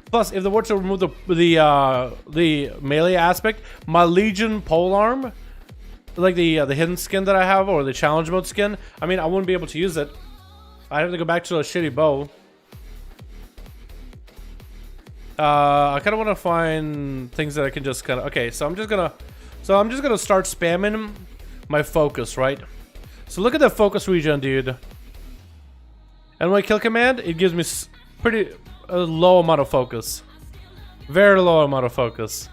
Plus, if they were to remove the melee aspect, my Legion polearm, like the hidden skin that I have, or the challenge mode skin, I mean, I wouldn't be able to use it. I have to go back to a shitty bow. I kind of want to find things that I can just kind of. Okay, so I'm just gonna start spamming my focus, right? So look at the focus regen, dude. And when I kill command, it gives me pretty low amount of focus. Very low amount of focus.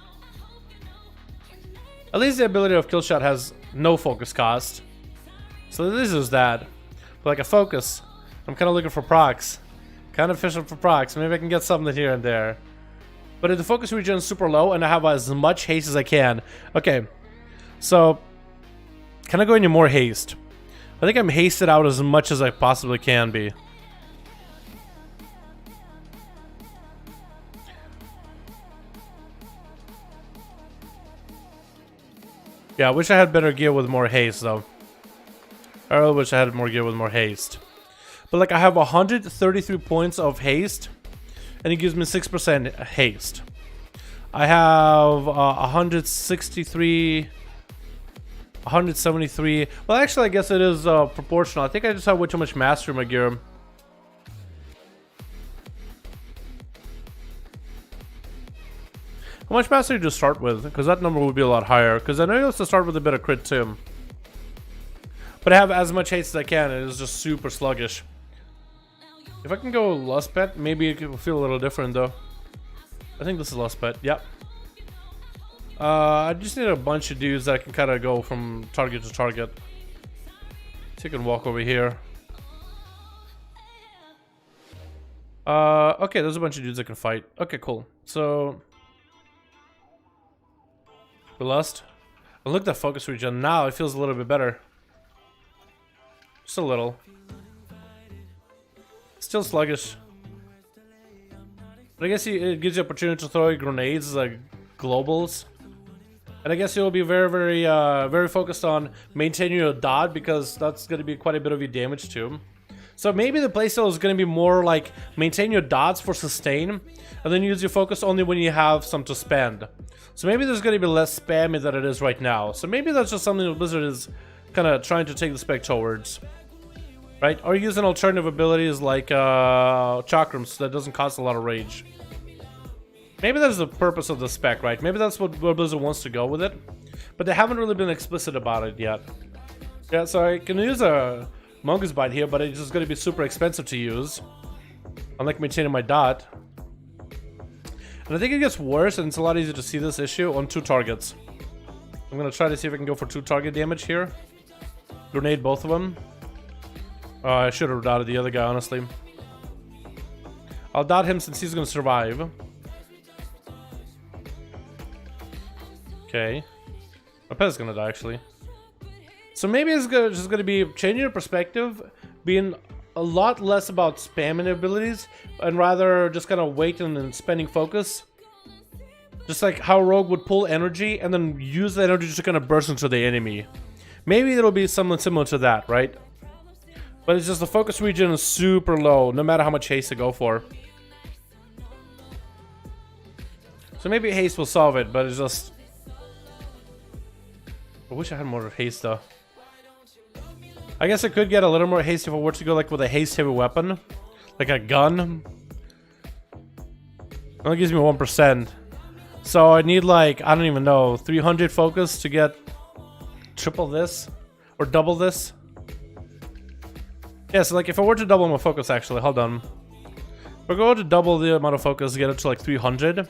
At least the ability of kill shot has no focus cost. So this is that. But like a focus, I'm kind of looking for procs. Kind of fishing for procs. Maybe I can get something here and there. But if the focus regen is super low and I have as much haste as I can. Okay. So, kind of going to more haste. I think I'm hasted out as much as I possibly can be. Yeah, I wish I had better gear with more haste, though. I really wish I had more gear with more haste. But, like, I have 133 points of haste, and it gives me 6% haste. I have 163... 173... Well, actually, I guess it is proportional. I think I just have way too much mastery in my gear. How much mastery to start with? Because that number would be a lot higher. Because I know you have to start with a bit of crit too. But I have as much haste as I can. It is just super sluggish. If I can go Lust Pet, maybe it will feel a little different though. I think this is Lust Pet. Yep. I just need a bunch of dudes that can kind of go from target to target. So you can walk over here. Okay, there's a bunch of dudes that can fight. Okay, cool. So we lost. I looked at focus region. Now it feels a little bit better. Just a little. Still sluggish. But I guess it gives you opportunity to throw grenades like globals. And I guess you'll be very focused on maintaining your dot, because that's going to be quite a bit of your damage too. So maybe the playstyle is going to be more like maintain your dots for sustain, and then use your focus only when you have some to spend. So maybe there's going to be less spammy than it is right now. So maybe that's just something that Blizzard is kind of trying to take the spec towards. Right? Or using alternative abilities like chakrams that doesn't cost a lot of rage. Maybe that's the purpose of the spec, right? Maybe that's where Blizzard wants to go with it. But they haven't really been explicit about it yet. Yeah, so I can use a Mongoose Bite here, but it's just going to be super expensive to use. Unlike maintaining my dot. And I think it gets worse, and it's a lot easier to see this issue on 2 targets. I'm going to try to see if I can go for 2 target damage here. Grenade both of them. I should have dotted the other guy, honestly. I'll dot him since he's going to survive. Okay. My pet's going to die, actually. So maybe it's just going to be changing your perspective, being a lot less about spamming abilities, and rather just kind of waiting and spending focus. Just like how Rogue would pull energy and then use the energy to kind of burst into the enemy. Maybe it'll be something similar to that, right? But it's just the focus region is super low, no matter how much haste to go for. So maybe haste will solve it, but it's just... I wish I had more haste though. I guess I could get a little more haste if I were to go like with a haste heavy weapon. Like a gun. It only gives me 1%. So I need like, I don't even know, 300 focus to get triple this. Or double this. Yeah, so like if I were to double my focus actually, hold on. If I go to double the amount of focus to get it to like 300.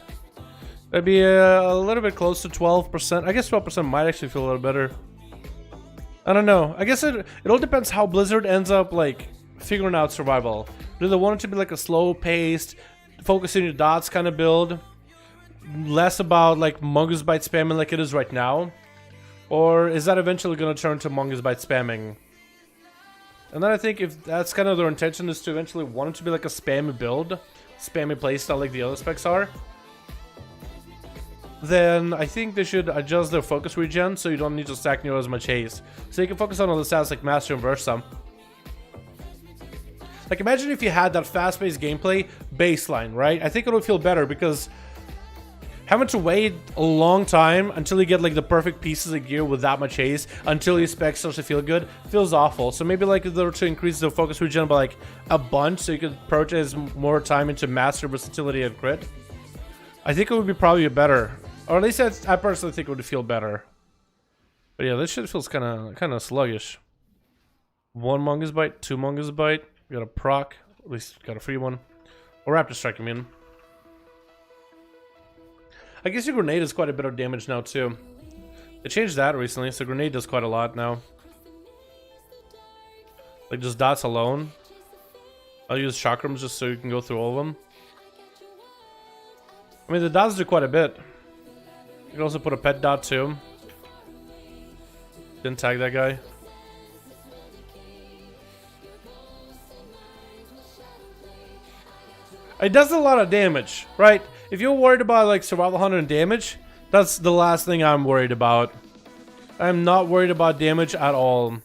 That'd be a little bit close to 12%. I guess 12% might actually feel a little better. I don't know. I guess it all depends how Blizzard ends up like figuring out survival. Do they want it to be like a slow-paced, focusing your dots kind of build? Less about like Mongoose Bite spamming like it is right now? Or is that eventually going to turn to Mongoose Bite spamming? And then I think if that's kind of their intention, is to eventually want it to be like a spammy build, spammy playstyle like the other specs are, then I think they should adjust their focus regen so you don't need to stack near as much haste. So you can focus on all the stats like Master and Versa. Like imagine if you had that fast-paced gameplay baseline, right? I think it would feel better, because having to wait a long time until you get like the perfect pieces of gear with that much haste until your spec starts to feel good feels awful. So maybe like if they were to increase the focus regen by like a bunch so you could purchase more time into Master, Versatility, and Crit, I think it would be probably better. Or at least I personally think it would feel better. But yeah, this shit feels kind of sluggish. 1 Mongoose Bite, 2 Mongoose Bite. We got a proc, at least got a free one. Or Raptor Strike, I mean. I guess your grenade does quite a bit of damage now too. They changed that recently, so grenade does quite a lot now. Like just dots alone. I'll use chakrams just so you can go through all of them. I mean, the dots do quite a bit. You can also put a pet dot too. Didn't tag that guy. It does a lot of damage, right? If you're worried about like survival hunter and damage, that's the last thing I'm worried about. I'm not worried about damage at all.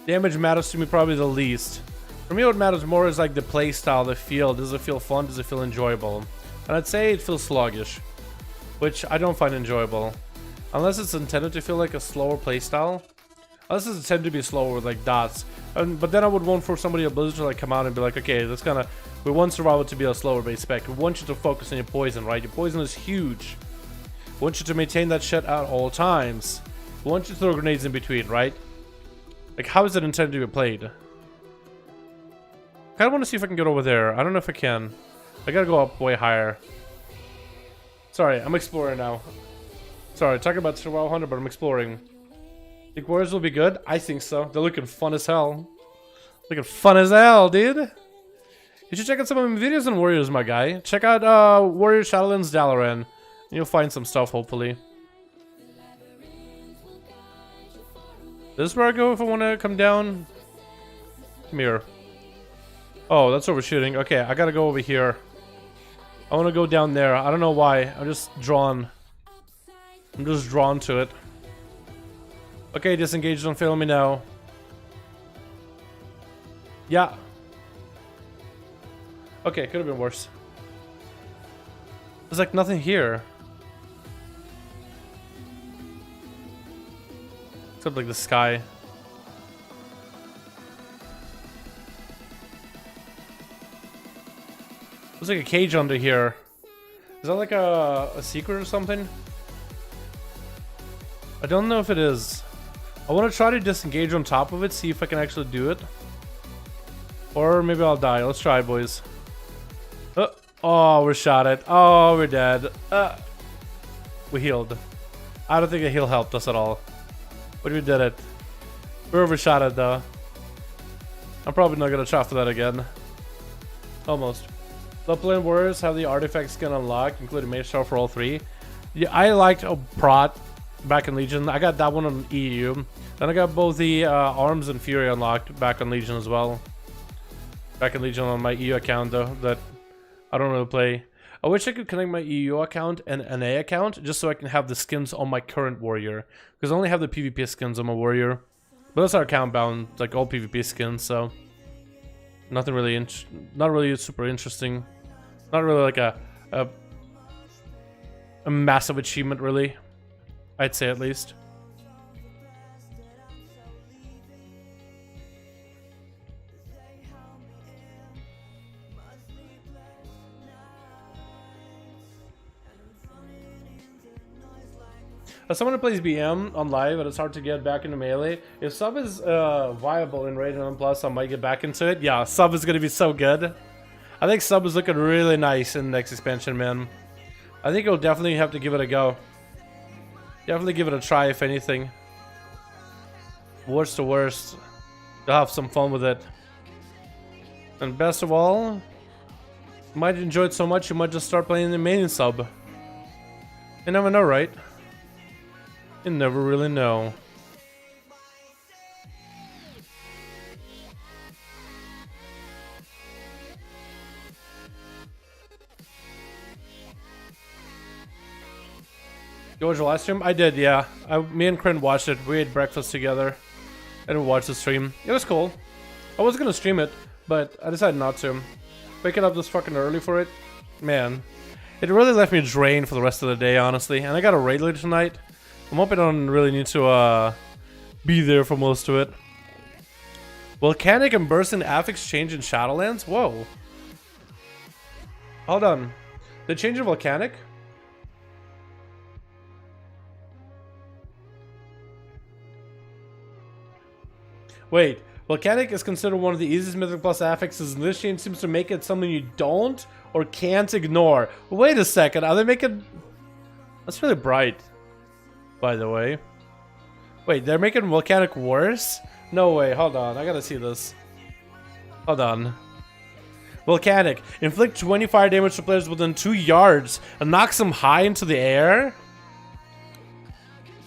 Damage matters to me probably the least. For me, what matters more is like the play style, the feel. Does it feel fun? Does it feel enjoyable? And I'd say it feels sluggish, which I don't find enjoyable. Unless it's intended to feel like a slower playstyle. Unless it's intended to be slower with like dots. But then I would want for somebody at Blizzard to like come out and be like, okay, that's kind of... We want survival to be a slower base spec. We want you to focus on your poison, right? Your poison is huge. We want you to maintain that shit at all times. We want you to throw grenades in between, right? Like, how is it intended to be played? I kind of want to see if I can get over there. I don't know if I can. I gotta go up way higher. Sorry, I'm exploring now. Sorry, talking about Survival Hunter, but I'm exploring. Think warriors will be good? I think so. They're looking fun as hell. Looking fun as hell, dude. You should check out some of my videos on warriors, my guy. Check out Warrior Shadowlands Dalaran. You'll find some stuff, hopefully. This is where I go if I want to come down. Come here. Oh, that's overshooting. Okay, I gotta go over here. I want to go down there. I don't know why. I'm just drawn. I'm just drawn to it. Okay, disengage. Don't fail me now. Yeah. Okay, could have been worse. There's like nothing here. Except like the sky. There's like a cage under here. Is that like a secret or something? I don't know if it is. I want to try to disengage on top of it, see if I can actually do it. Or maybe I'll die. Let's try, boys. Oh, we're shot at. Oh, we're dead. We healed. I don't think a heal helped us at all. But we did it. We're overshot at though. I'm probably not gonna try for that again. Almost. The Plane Warriors have the artifact skin unlocked, including Mage Star for all three. Yeah, I liked Prot back in Legion. I got that one on EU. Then I got both the Arms and Fury unlocked back on Legion as well. Back in Legion on my EU account though, that I don't really play. I wish I could connect my EU account and NA account just so I can have the skins on my current warrior. Because I only have the PvP skins on my warrior. But those are account bound, like all PvP skins, so nothing really not really super interesting. Not really like a massive achievement really. I'd say at least. As someone who plays BM on live and it's hard to get back into melee, if sub is viable in Raid and Plus, I might get back into it. Yeah, sub is gonna be so good. I think sub is looking really nice in the next expansion, man. I think you'll definitely have to give it a go. Definitely give it a try, if anything. Worst to worst, you'll have some fun with it. And best of all, you might enjoy it so much you might just start playing the main sub. You never know, right? You never really know. You watched the live stream? I did, yeah. Me and Kren watched it. We ate breakfast together. And we watched the stream. It was cool. I was gonna stream it, but I decided not to. Waking up this fucking early for it, man. It really left me drained for the rest of the day, honestly. And I got a raid later tonight. I'm hoping I don't really need to be there for most of it. Volcanic and bursting affix change in Shadowlands? Whoa. Hold on. They change in Volcanic? Wait. Volcanic is considered one of the easiest Mythic Plus affixes, and this change seems to make it something you don't or can't ignore. Wait a second. Are they making... That's really bright. By the way. Wait, they're making Volcanic worse? No way, hold on, I gotta see this. Hold on. Volcanic. Inflict 20 fire damage to players within 2 yards and knocks them high into the air?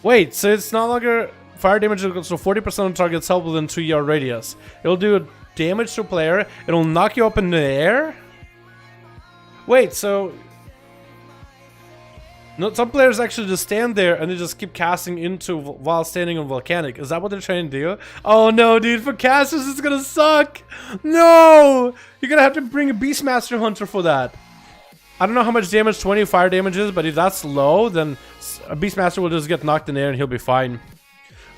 Wait, so it's no longer fire damage, so 40% of target's health within 2-yard radius. It'll do damage to a player, it'll knock you up in the air? Wait, so... No, some players actually just stand there and they just keep casting into while standing on Volcanic. Is that what they're trying to do? Oh no, dude, for casters it's gonna suck! No! You're gonna have to bring a Beastmaster Hunter for that. I don't know how much damage 20 fire damage is, but if that's low, then a Beastmaster will just get knocked in the air and he'll be fine.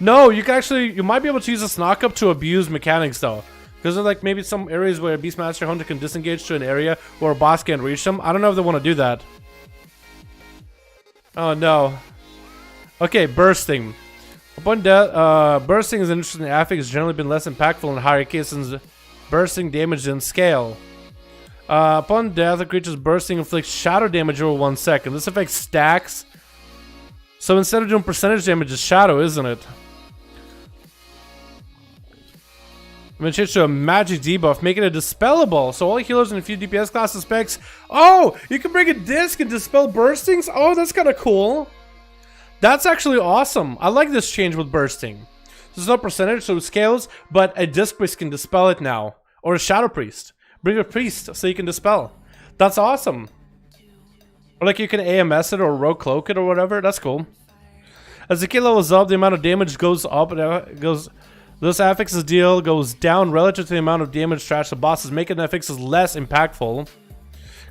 No, you can actually, you might be able to use this knockup to abuse mechanics though. Because there's like maybe some areas where a Beastmaster Hunter can disengage to an area where a boss can't reach them. I don't know if they want to do that. Oh no. Okay, bursting. Upon death, bursting is an interesting affix. It's generally been less impactful in higher cases. Bursting damage in scale. Upon death, a creature's bursting inflicts shadow damage over 1 second. This effect stacks So instead of doing percentage damage, it's shadow, isn't it? I'm gonna change to a magic debuff, making it dispellable. So all healers and a few DPS classes specs. Oh, you can bring a disc and dispel burstings. Oh, that's kind of cool. That's actually awesome. I like this change with bursting. There's no percentage, so it scales, but a disc priest can dispel it now. Or a shadow priest. Bring a priest so you can dispel. That's awesome. Or like you can AMS it or rogue cloak it or whatever. That's cool. As the key levels up, the amount of damage goes up and it goes. This affix's deal goes down relative to the amount of damage trash the bosses, making the affixes less impactful.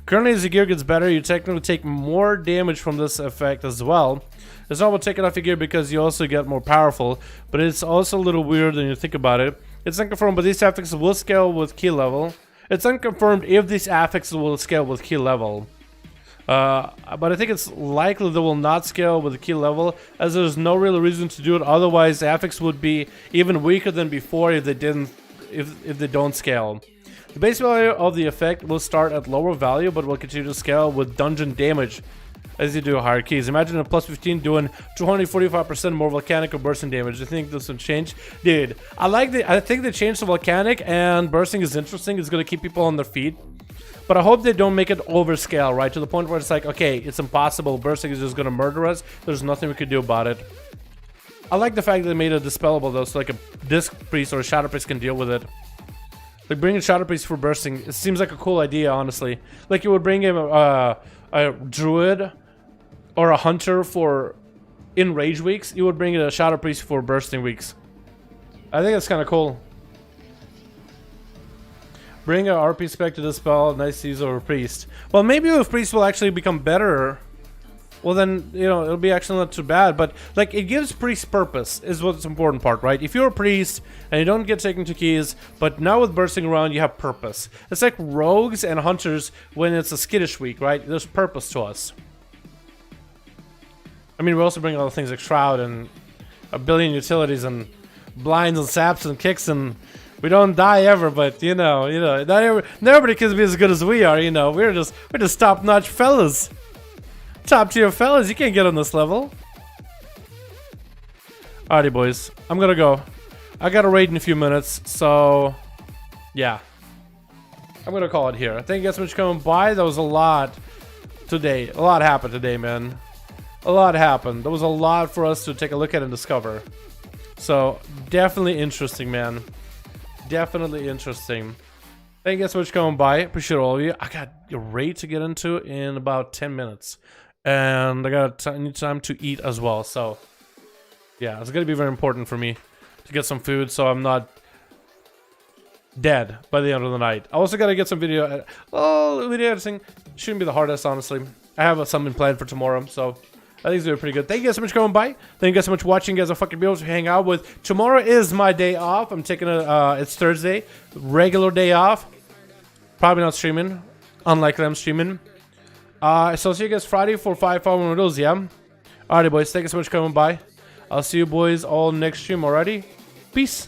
Currently, as your gear gets better, you technically take more damage from this effect as well. It's not about taking off your gear because you also get more powerful, but it's also a little weird when you think about it. It's unconfirmed, but these affixes will scale with key level. It's unconfirmed if these affixes will scale with key level. But I think it's likely they will not scale with the key level, as there's no real reason to do it. Otherwise, the affix would be even weaker than before if they didn't, if they don't scale. The base value of the effect will start at lower value, but will continue to scale with dungeon damage as you do higher keys. Imagine a plus 15 doing 245% more volcanic or bursting damage. Do you think this would change? Dude, I think they changed the volcanic, and bursting is interesting. It's gonna keep people on their feet. But I hope they don't make it overscale, right? To the point where it's like, okay, it's impossible. Bursting is just gonna murder us. There's nothing we could do about it. I like the fact that they made it dispellable though, so like a disc priest or a shadow priest can deal with it. Like bringing shadow priest for bursting, it seems like a cool idea, honestly. Like you would bring him a druid or a hunter for in rage weeks. You would bring a shadow priest for bursting weeks. I think that's kind of cool. Bring a RP spec to dispel nice use over priest. Well, maybe if priest will actually become better, well then, you know, it'll be actually not too bad. But like, it gives priest purpose is what's the important part, right? If you're a priest and you don't get taken to keys, but now with bursting around you have purpose. It's like rogues and hunters when it's a skittish week, right? There's purpose to us. I mean, we also bring other things like shroud and a billion utilities and blinds and saps and kicks, and we don't die ever, but you know, nobody can be as good as we are. You know, we're just top-notch fellas, top-tier fellas. You can't get on this level. Alrighty, boys, I'm gonna go. I got a raid in a few minutes, so yeah, I'm gonna call it here. Thank you guys so much for coming by. That was a lot today. A lot happened today, man. A lot happened. There was a lot for us to take a look at and discover. So definitely interesting, man. Definitely interesting. Thank you guys so much for coming by. Appreciate all of you. I got a raid to get into in about 10 minutes. And I need time to eat as well. So yeah, it's going to be very important for me to get some food so I'm not dead by the end of the night. I also got to get some video. Video editing shouldn't be the hardest, honestly. I have something planned for tomorrow, so I think it's gonna be pretty good. Thank you guys so much for coming by. Thank you guys so much for watching. You guys are fucking be able to hang out with. Tomorrow is my day off. I'm taking it's Thursday. Regular day off. Probably not streaming. Unlikely I'm streaming. So I'll see you guys Friday for 5-hour windows, yeah? Alrighty, boys. Thank you so much for coming by. I'll see you boys all next stream already. Peace.